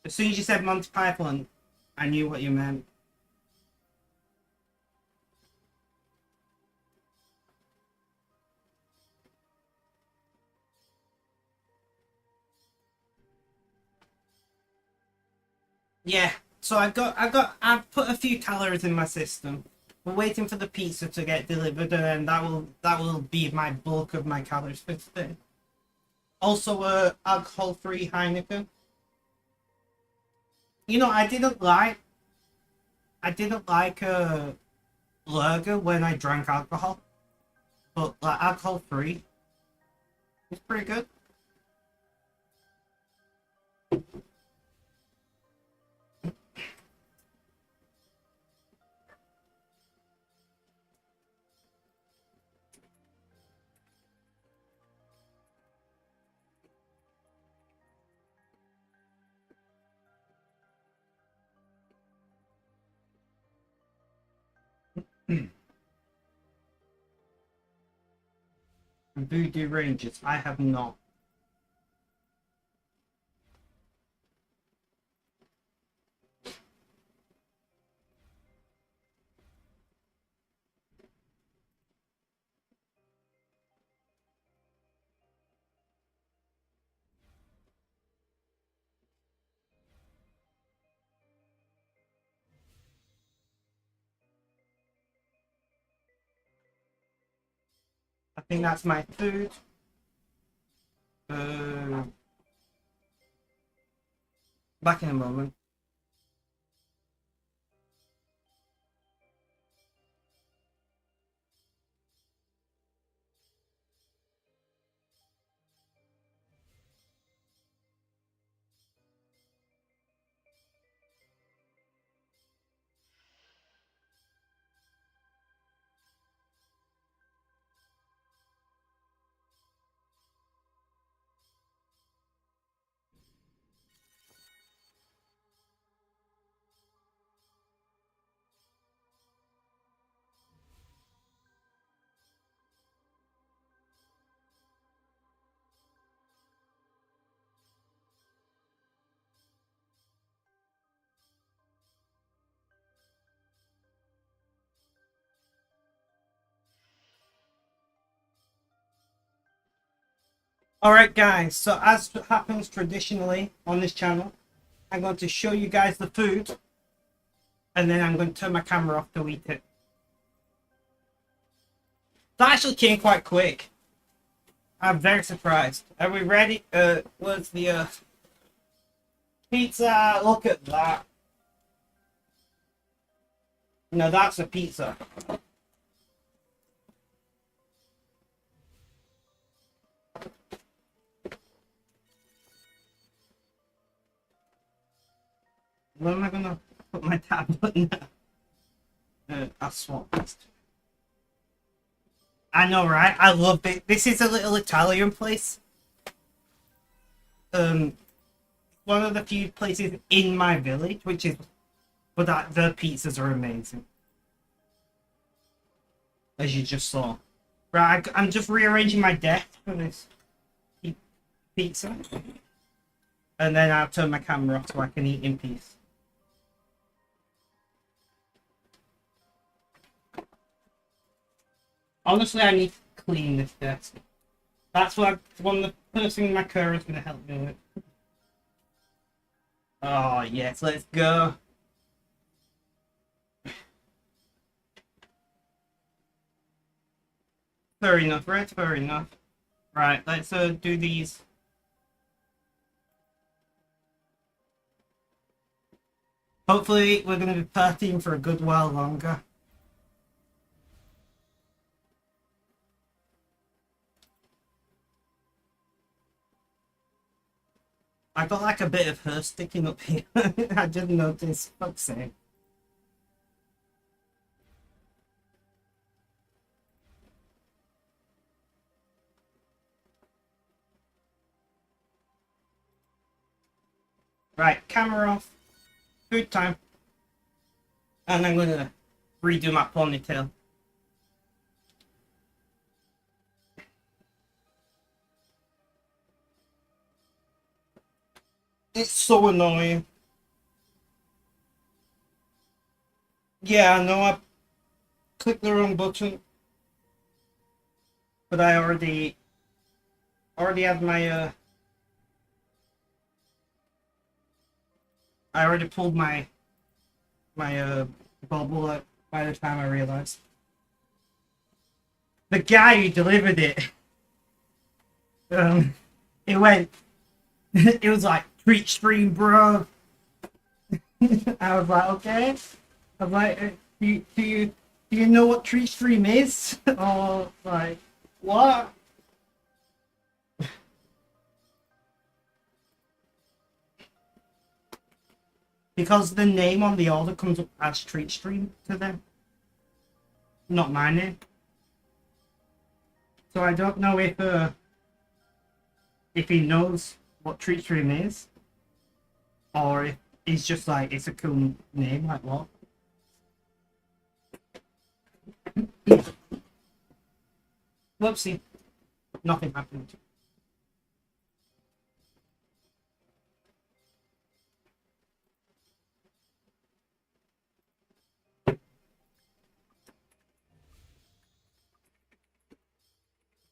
As soon as you said Monty Python, I knew what you meant. Yeah, so I've put a few calories in my system. We're waiting for the pizza to get delivered, and then that will be my bulk of my calories for today. Also, alcohol-free Heineken. You know, I didn't like lager when I drank alcohol, but like alcohol-free is pretty good. Voodoo Rangers, I have not. I think that's my food. Uh, Back in a moment. Alright guys, so as happens traditionally on this channel, I'm going to show you guys the food, and then I'm going to turn my camera off to eat it. That actually came quite quick. I'm very surprised. Are we ready? Where's the pizza? Look at that. No, that's a pizza. Where am I gonna put my tablet now? I'll swap this. I know, right? I love it. This is a little Italian place. One of the few places in my village, which is, but that the pizzas are amazing, as you just saw. Right, I'm just rearranging my desk for this pizza, and then I'll turn my camera off so I can eat in peace. Honestly, I need to clean this desk. That's one of the first things my carer is going to help me with. Oh, yes, let's go. Fair enough, right? Fair enough. Right, let's do these. Hopefully, we're going to be partying for a good while longer. I got like a bit of her sticking up here. I didn't notice. Fuck's sake. Right, camera off. Good time. And I'm gonna redo my ponytail. It's so annoying. Yeah, I know I clicked the wrong button, but I already had my I already pulled my bubble out by the time I realized. The guy who delivered it, um, it went, it was like, treat stream, bro. I was like, okay. I was like, do you know what treat stream is? Or like, what? Because the name on the order comes up as treat stream to them, not my name. So I don't know if he knows what treat stream is, or if he's just like, it's a cool name, like what? Whoopsie. Nothing happened.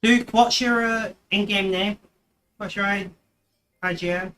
Duke, what's your in-game name? What's your IGN?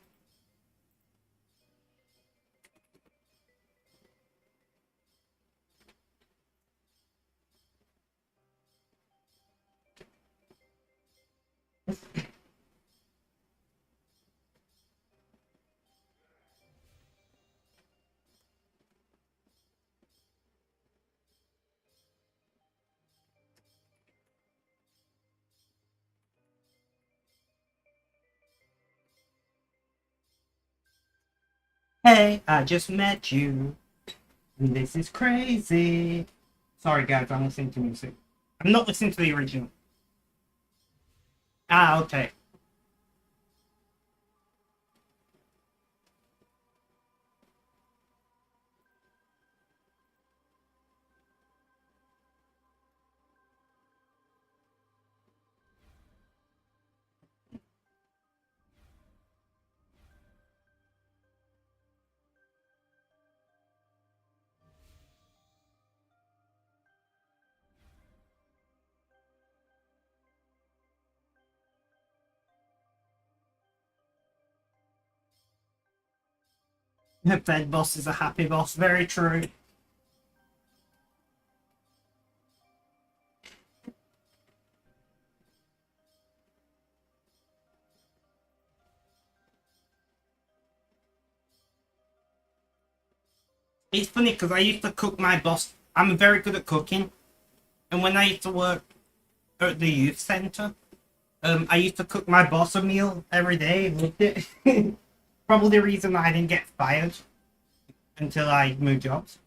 Hey, I just met you. And this is crazy. Sorry, guys, I'm listening to music. I'm not listening to the original. Ah, okay. Bed boss is a happy boss. Very true. It's funny because I used to cook my boss I'm very good at cooking, and when I used to work at the youth center, I used to cook my boss a meal every day. Loved it. Probably the reason I didn't get fired until I moved jobs.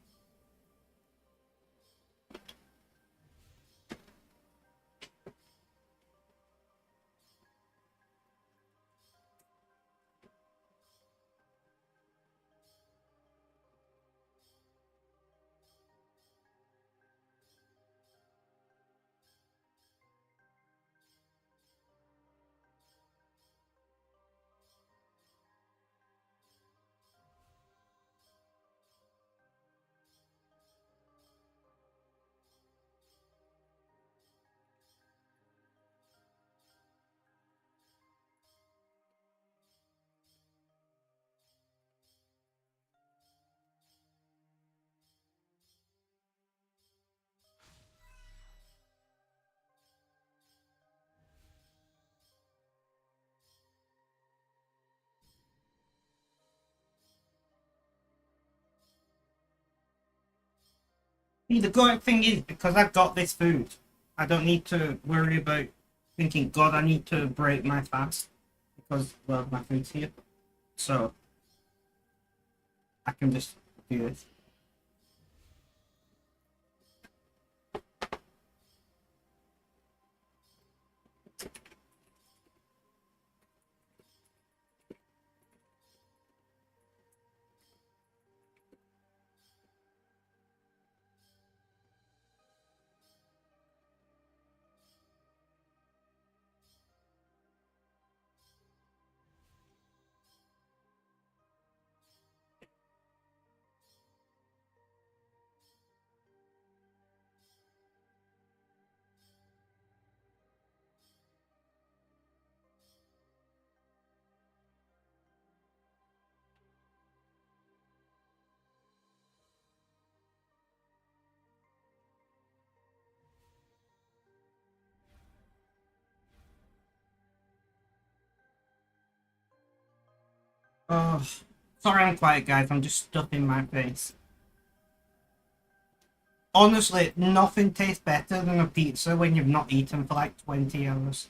See, the good thing is because I've got this food, I don't need to worry about thinking, God, I need to break my fast because well, my food's here, so I can just do this. Oh, sorry, I'm quiet, guys. I'm just stuffing my face. Honestly, nothing tastes better than a pizza when you've not eaten for like 20 hours.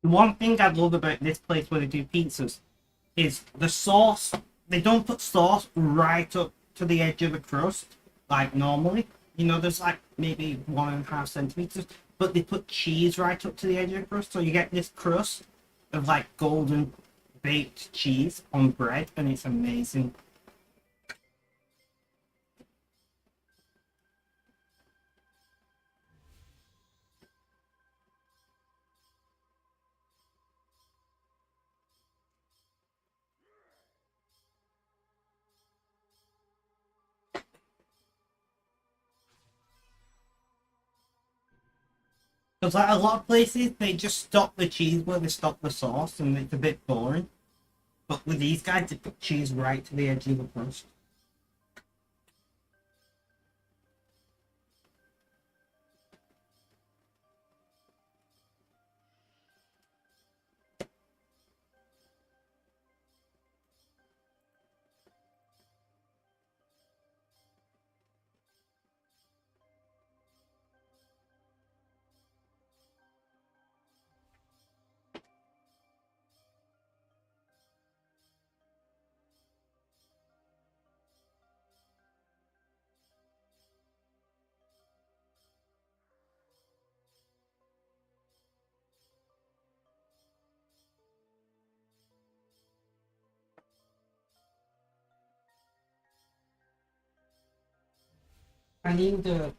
The one thing I love about this place where they do pizzas is the sauce. They don't put sauce right up to the edge of the crust like normally. You know, there's like maybe 1.5 centimeters, but they put cheese right up to the edge of the crust, so you get this crust of like golden baked cheese on bread, and it's amazing. Because like a lot of places, they just stop the cheese where they stop the sauce, and it's a bit boring. But with these guys, they put cheese right to the edge of the crust. I need the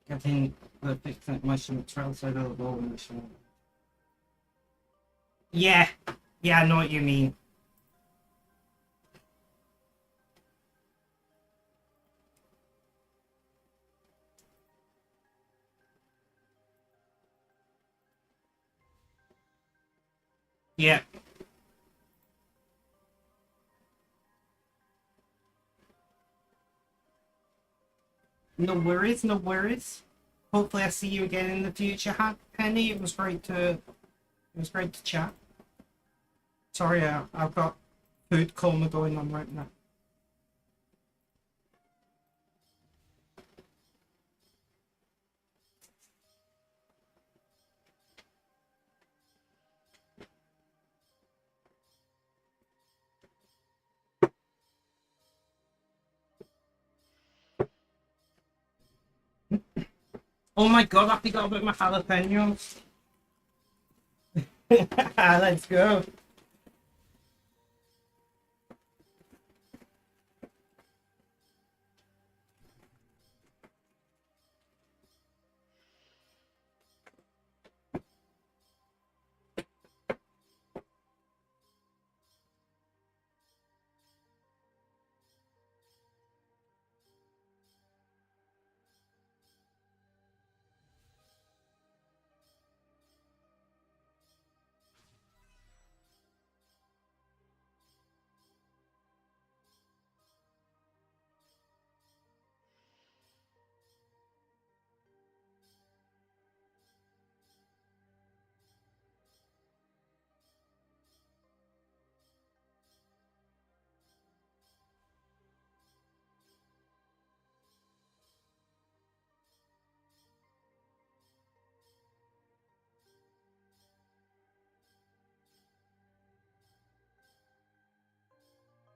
getting the fixed machine trail side of the lower machine. Yeah, yeah, I know what you mean. Yeah. No worries, no worries. Hopefully I see you again in the future, Penny. It was great to chat. Sorry, I've got food coma going on right now. Oh my god, I forgot about my jalapenos. Let's go.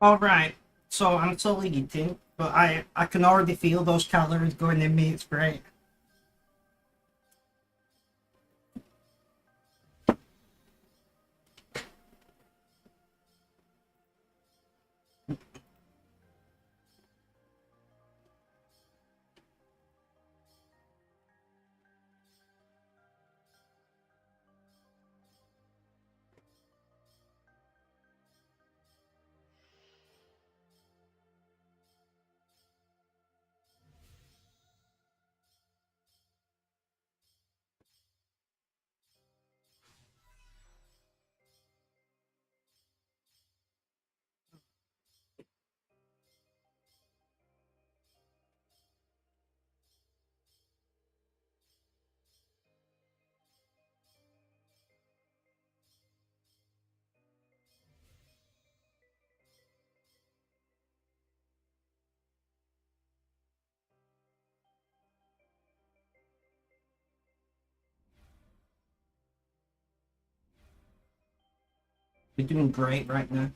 All right. So I'm slowly eating, but I can already feel those calories going in me. It's great. You're doing great right now.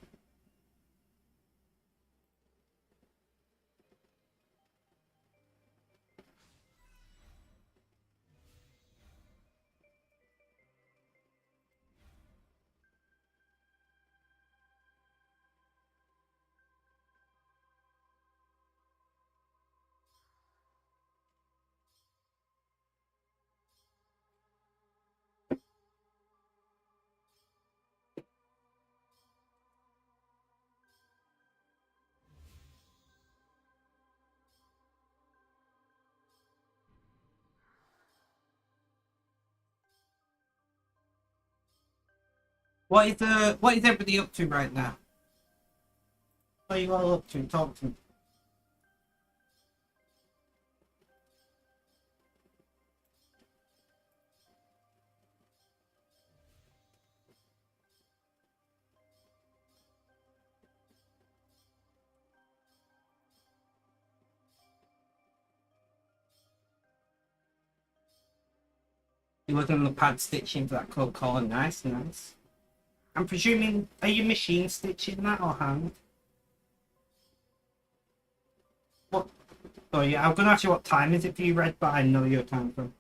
What is everybody up to right now? What are you all up to? Talk to me. You're working on the pad stitching for that coat collar. Nice, nice. I'm presuming, are you machine stitching that or hand? What? Oh yeah, I'm gonna ask you what time is it for you, Red, but I know your time from.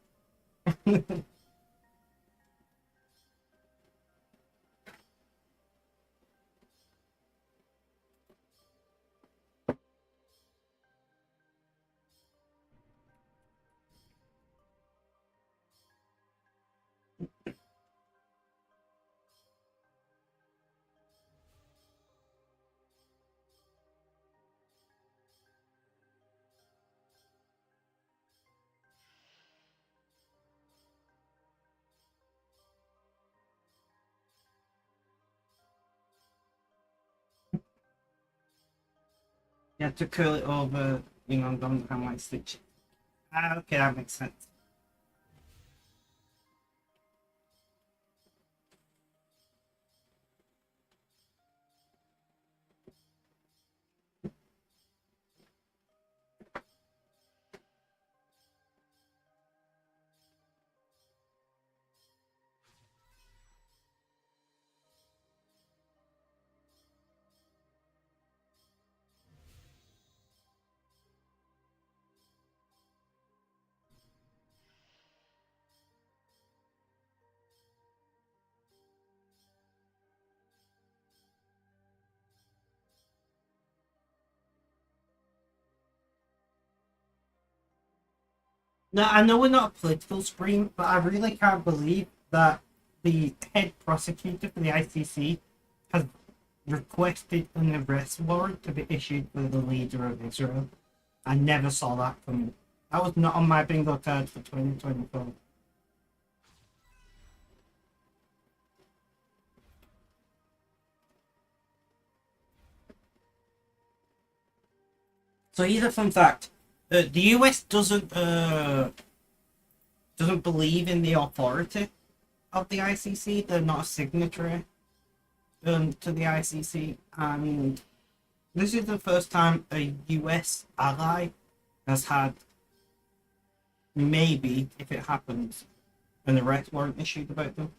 You have to curl it over, and don't have my stitch. Ah, okay, that makes sense. Now, I know we're not a political stream, but I really can't believe that the head prosecutor for the ICC has requested an arrest warrant to be issued for the leader of Israel. I never saw that coming. That was not on my bingo card for 2024. So here's a fun fact: the US doesn't believe in the authority of the ICC. They're not a signatory to the ICC, and this is the first time a US ally has had, maybe if it happens, an arrest warrant issued about them.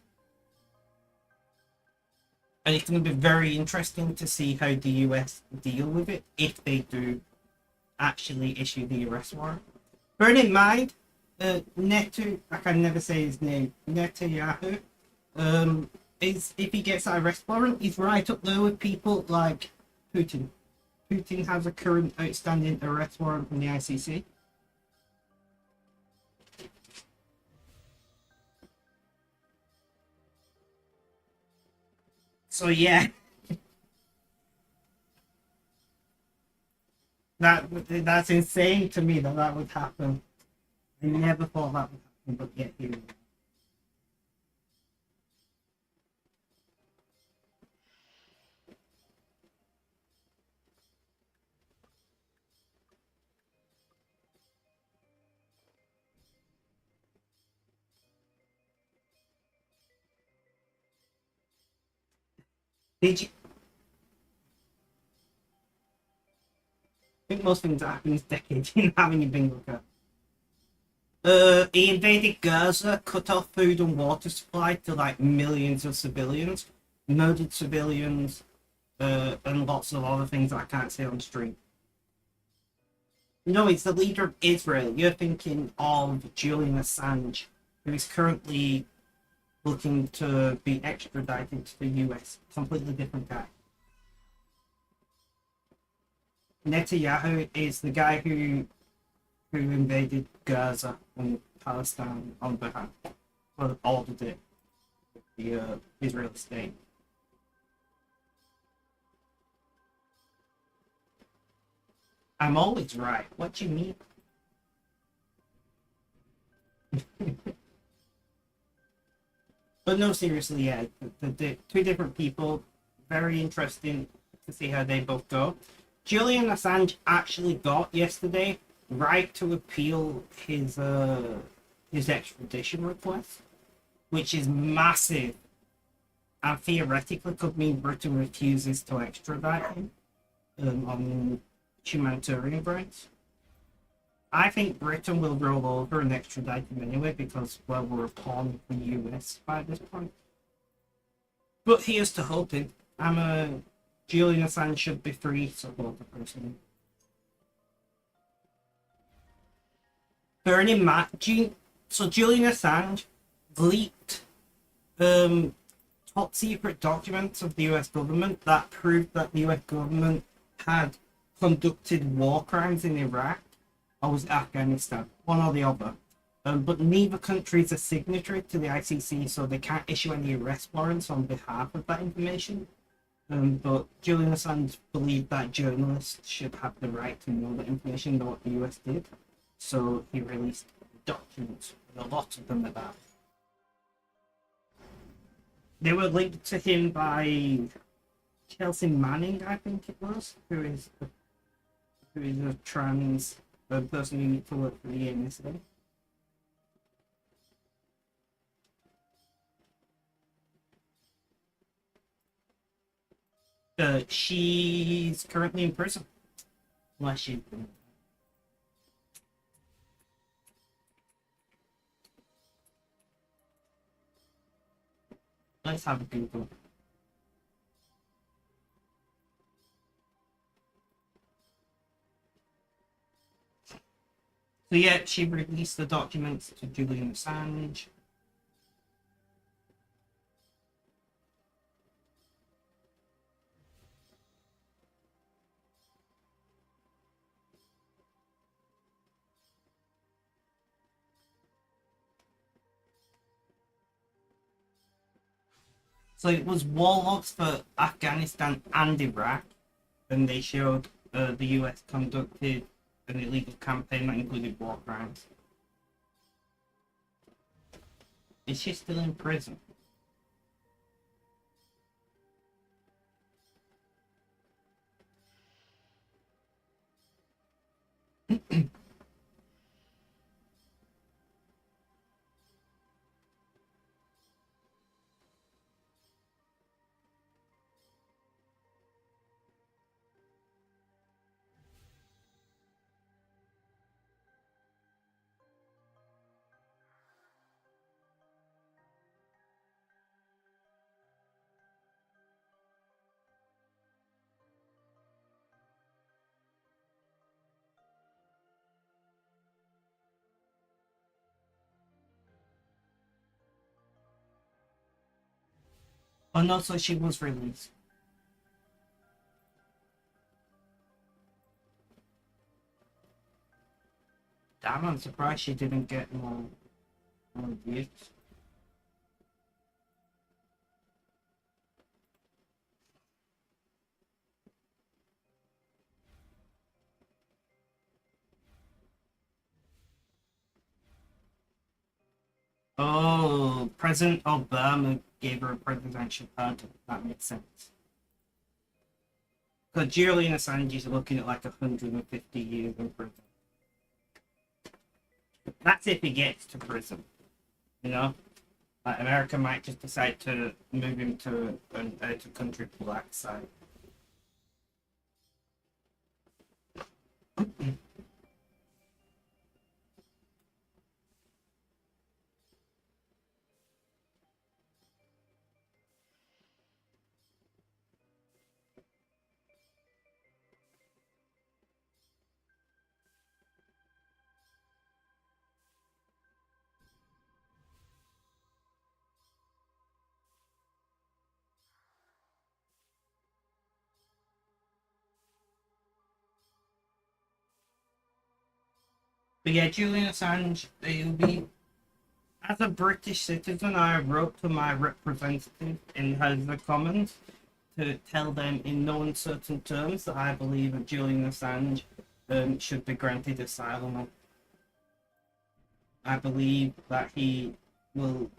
And it's going to be very interesting to see how the US deal with it if they do actually issue the arrest warrant. Bear in mind, Netu, I can never say his name, Netanyahu, is if he gets that arrest warrant, he's right up there with people like Putin. Putin has a current outstanding arrest warrant from the ICC. So yeah, that's insane to me that that would happen. I never thought that would happen, but yet here we are. Did you think most things that happen this decade in having a bingo card? He invaded Gaza, cut off food and water supply to like millions of civilians, murdered civilians, and lots of other things that I can't say on stream. No, it's the leader of Israel. You're thinking of Julian Assange, who is currently looking to be extradited to the US. Completely different guy. Netanyahu is the guy who invaded Gaza and Palestine on behalf, well, ordered it, the Israeli state. I'm always right. What do you mean? But no, seriously, yeah, the two different people, very interesting to see how they both go. Julian Assange actually got yesterday right to appeal his extradition request, which is massive, and theoretically could mean Britain refuses to extradite him on humanitarian grounds. I think Britain will roll over and extradite him anyway because, well, we're a pawn of the US by this point. But here's to hoping. I'm a Julian Assange should be free supporter personally. Burning Matt, so Julian Assange leaked top secret documents of the US government that proved that the US government had conducted war crimes in Iraq or was it Afghanistan, one or the other. But neither country is a signatory to the ICC, so they can't issue any arrest warrants on behalf of that information. But Julian Assange believed that journalists should have the right to know the information, know what the US did. So he released documents, and a lot of them at that. They were linked to him by Chelsea Manning, I think it was, who is who is a trans person who needs to work for the NSA. She's currently in prison. Unless she's been. Let's have a Google. So yeah, she released the documents to Julian Assange. So it was warlords for Afghanistan and Iraq, and they showed the US conducted an illegal campaign that included war crimes. Is she still in prison? Oh no, so she was released. Damn, I'm surprised she didn't get more views. Oh, President Obama gave her a presidential pardon. That makes sense. Because Julian Assange is looking at like 150 years in prison. That's if he gets to prison, you know? Like America might just decide to move him to an out of country black site. But yeah, Julian Assange, he'll be. As a British citizen, I wrote to my representative in the House of Commons to tell them in no uncertain terms that I believe that Julian Assange should be granted asylum. I believe that he will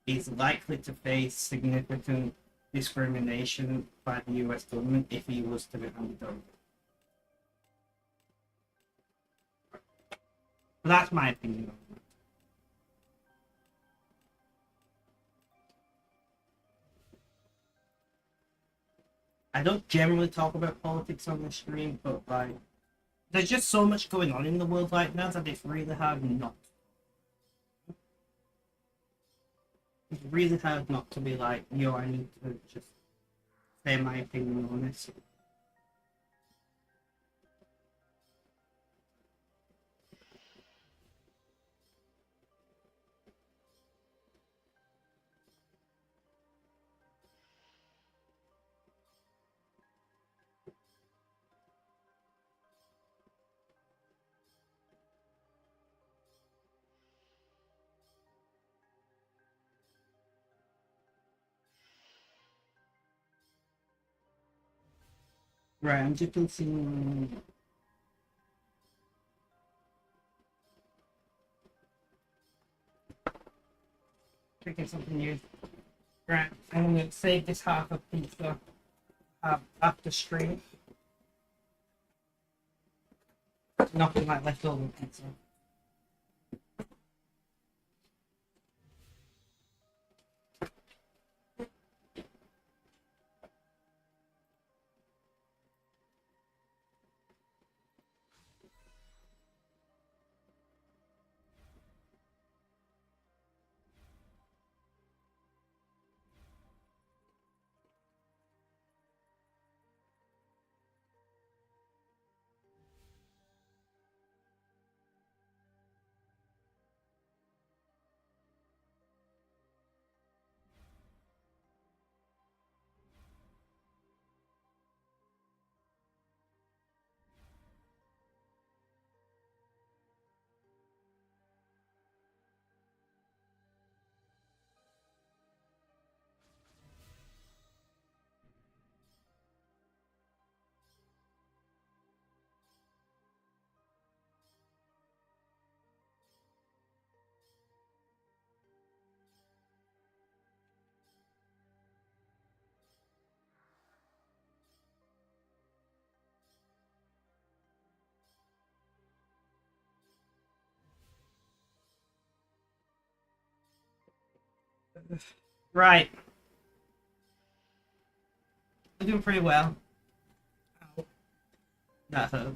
is likely to face significant discrimination by the US government if he was to be handed over. But that's my opinion on it. I don't generally talk about politics on the stream, but like, there's just so much going on in the world right now that it's really hard not. It's really hard not to be like, yo, I need to just say my opinion on this. Right, I'm just listening. Drinking something new. Right, I'm gonna save this half of pizza after stream. Nothing like leftover pizza. Right. We're doing pretty well. Ow. That hurt.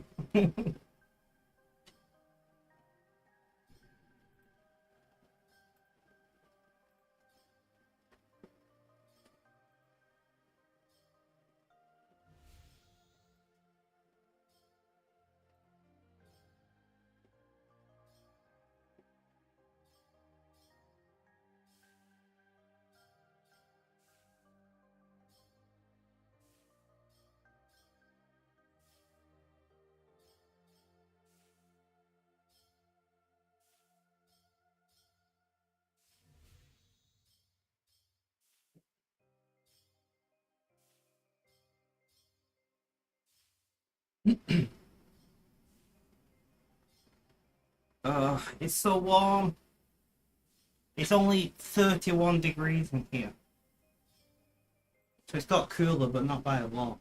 It's so warm. It's only 31 degrees in here. So it's got cooler, but not by a lot.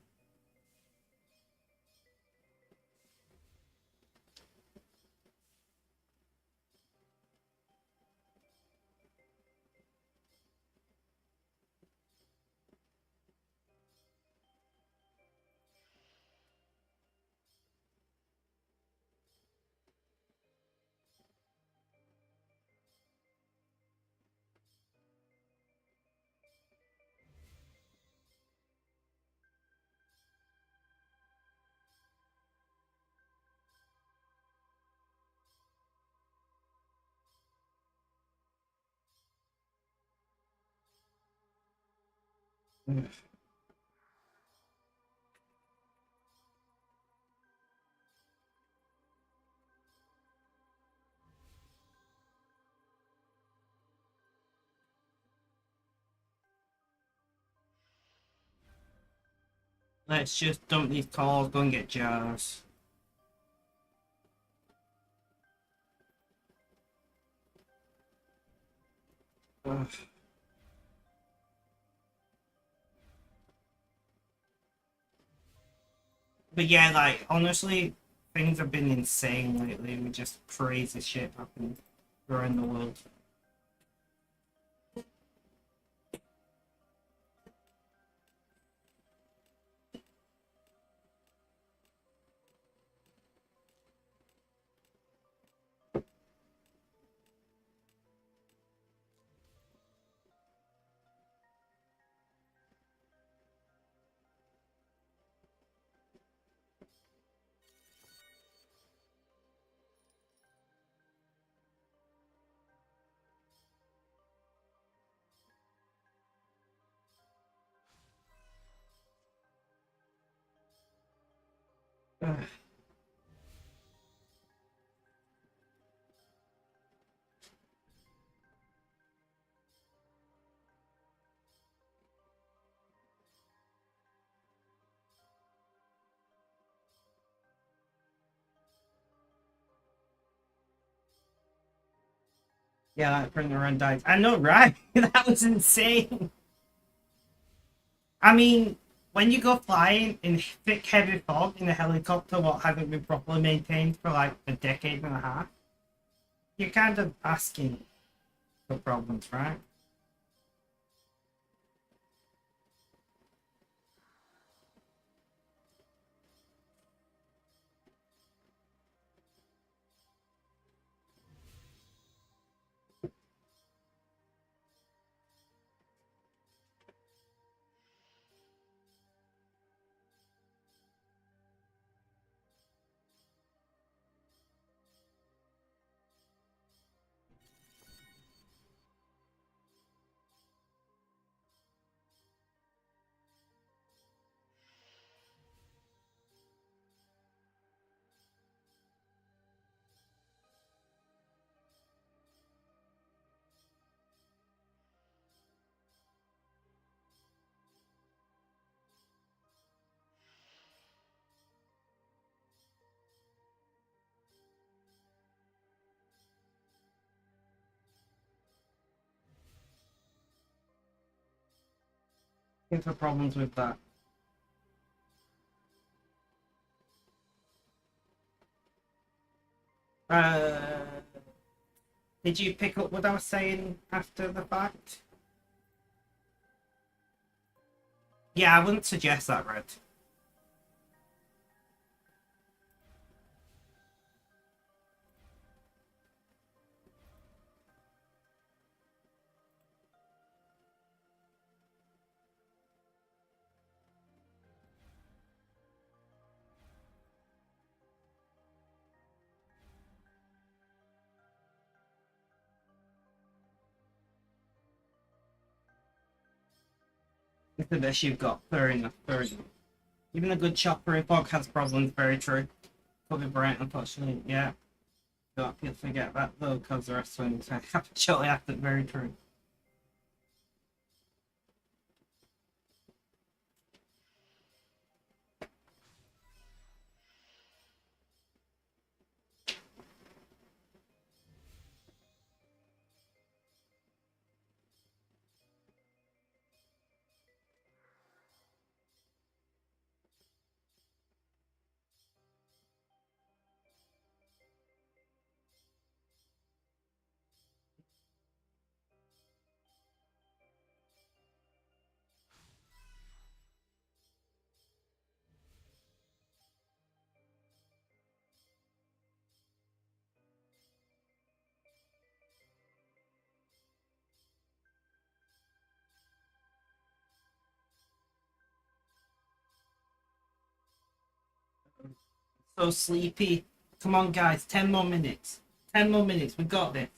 Let's just dump these calls, go and get jars. Ugh. But yeah, like, honestly, things have been insane lately with just crazy shit happening around the world. Ugh. Yeah, that printer run died. I know, right? That was insane. I mean, when you go flying in thick, heavy fog in a helicopter, what hasn't been properly maintained for like a decade and a half, you're kind of asking for problems, right? Looking for problems with that. Uh, did you pick up what I was saying after the fact? Yeah, I wouldn't suggest that, Red. It's the best you've got. Fair enough, fair enough. Even a good chopper in fog has problems, very true. Probably bright, unfortunately, yeah. Don't forget that though, because the rest of them have shortly after, very true. So sleepy. Come on, guys, 10 more minutes. 10 more minutes, we got this.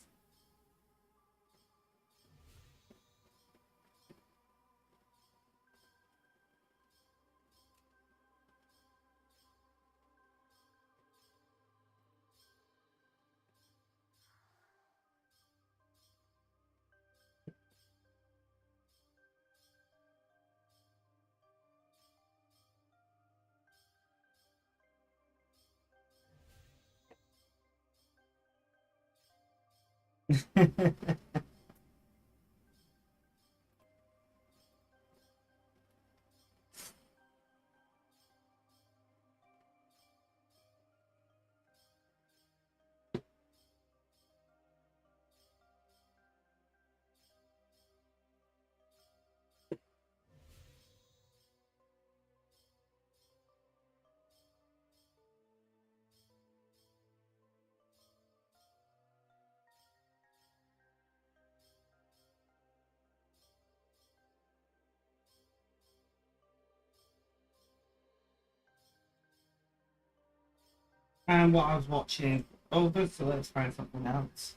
And what I was watching over, so let's find something else.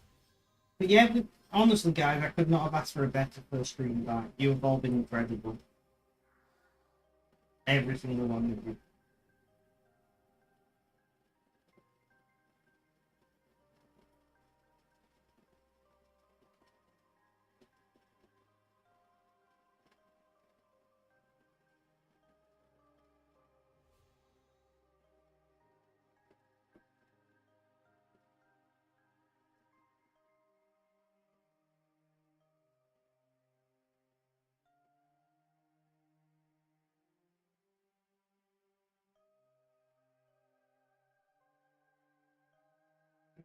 But yeah, honestly, guys, I could not have asked for a better first stream back. You have all been incredible. Every single one of you.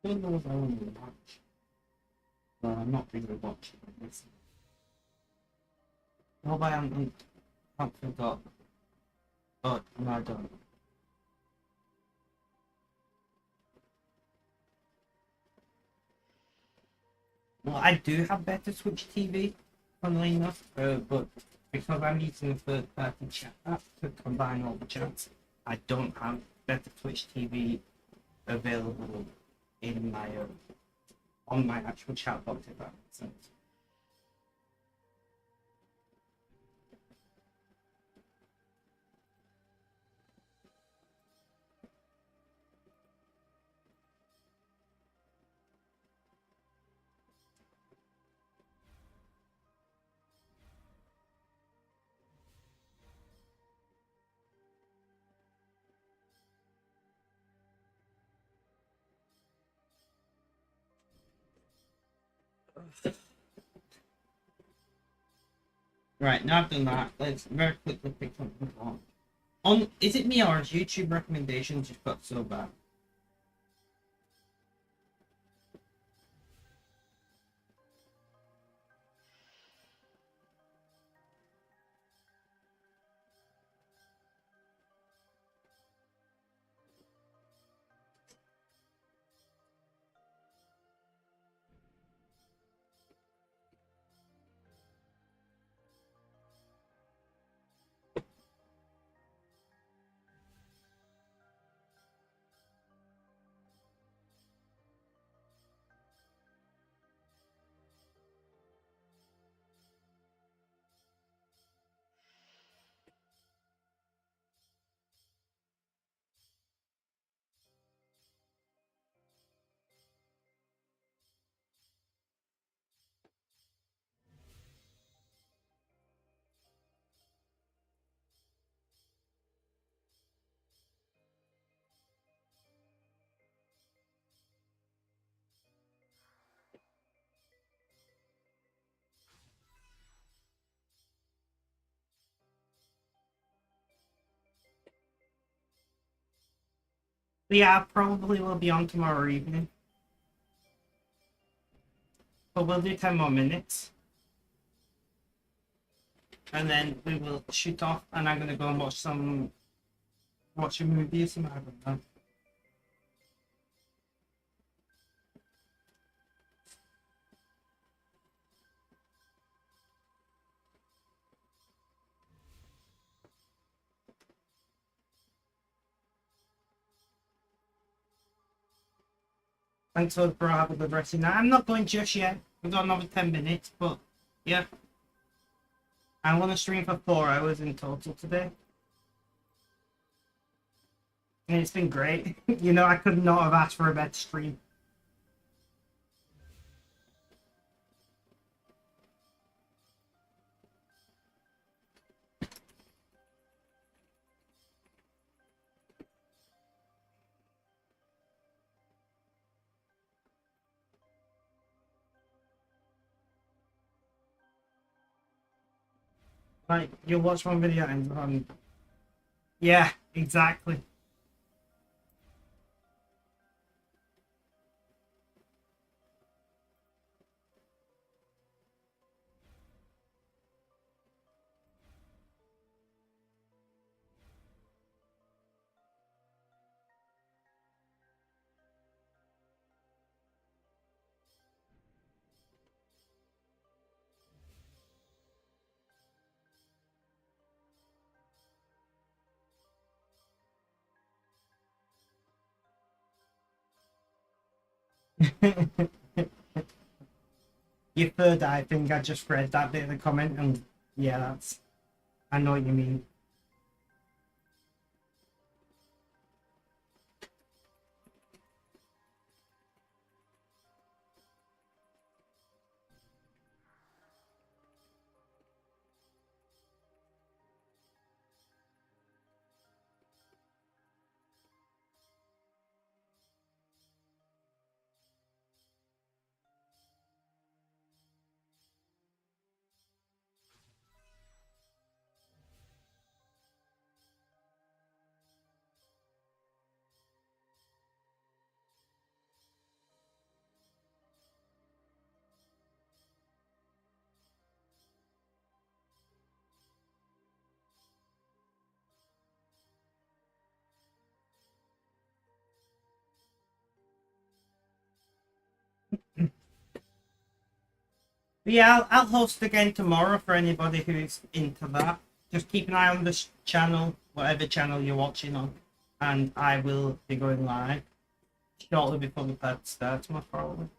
don't know if I want to watch. Well, I'm not really watching this. No, but I forgot. Oh, no, I don't. Well, I do have better Switch TV, funnily enough, but because I'm using a third-party chat app to combine all the chats, I don't have better Twitch TV available in my on my actual chat box, if that makes sense. Right, now I've done that, let's very quickly pick something on. Is it me or has YouTube recommendations just got so bad? But yeah, I probably will be on tomorrow evening. But we'll do 10 more minutes. And then we will shoot off and I'm gonna go and watch a movie or something, I don't know. Thanks for having the rest now. I'm not going just yet. We've got another 10 minutes, but yeah. I want to stream for 4 hours in total today. And it's been great. You know, I could not have asked for a better stream. Like, you'll watch one video and yeah, exactly. Your third eye thing, I just read that bit of the comment and yeah, I know what you mean. But yeah, I'll host again tomorrow for anybody who's into that. Just keep an eye on this channel, whatever channel you're watching on, and I will be going live shortly before the pod starts, most probably.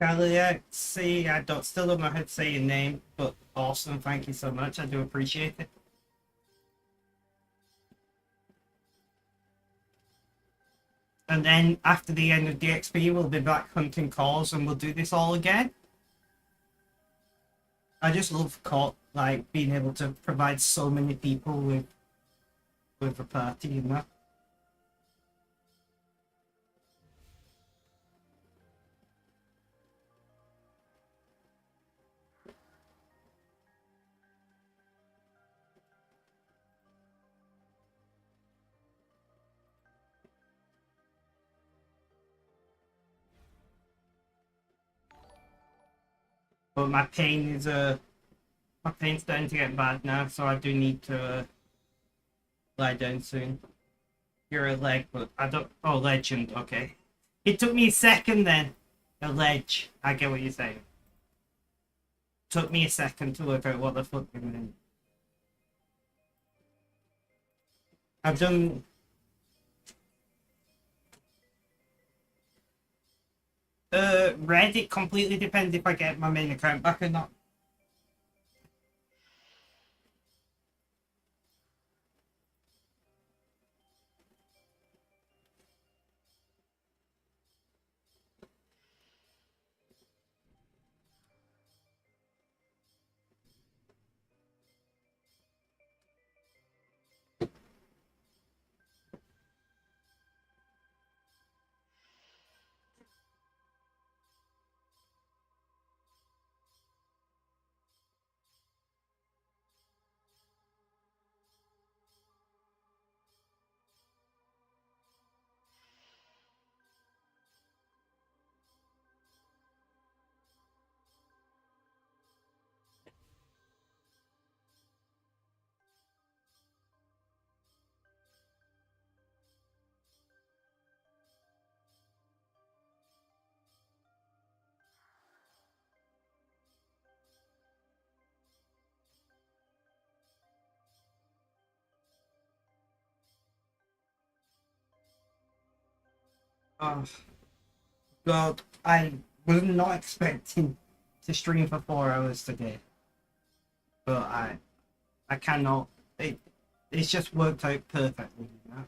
Galaxy, still don't know how to say your name, but awesome. Thank you so much. I do appreciate it. And then after the end of DXP, we'll be back hunting calls and we'll do this all again. I just love like being able to provide so many people with a party, you know. But my pain's starting to get bad now, so I do need to lie down soon. You're a leg, but I don't. Oh, legend. Okay. It took me a second then. A ledge. I get what you're saying. Took me a second to work out what the fuck you meant. I've done. Red. It completely depends if I get my main account back or not. Oh God, I was not expecting to stream for 4 hours today, but I cannot. It's just worked out perfectly, you know?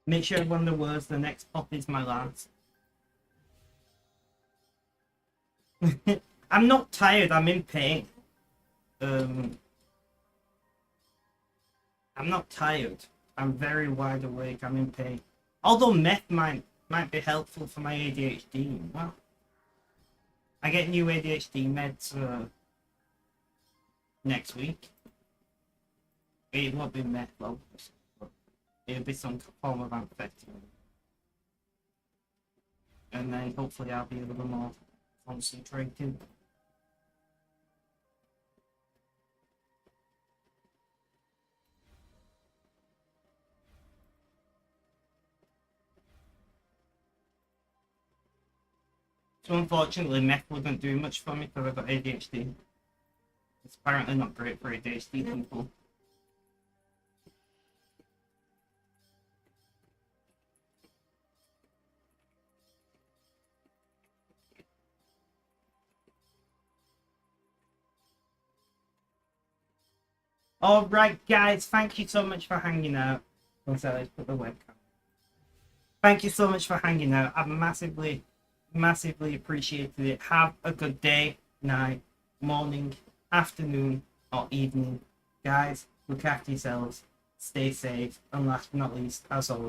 Make sure everyone knows the next pop is my last. I'm not tired. I'm in pain. Um, I'm not tired. I'm very wide awake. I'm in pain. Although meth might be helpful for my ADHD. Well, I get new ADHD meds next week. It won't be meth, though. But it'll be some form of amphetamine. And then hopefully I'll be a little more concentrated. So unfortunately, meth wouldn't do much for me because I've got ADHD. It's apparently not great for ADHD people. Alright, guys, thank you so much for hanging out. Also, let's put the webcam. Thank you so much for hanging out. I've massively, massively appreciated it. Have a good day, night, morning, afternoon, or evening. Guys, look after yourselves. Stay safe. And last but not least, as always,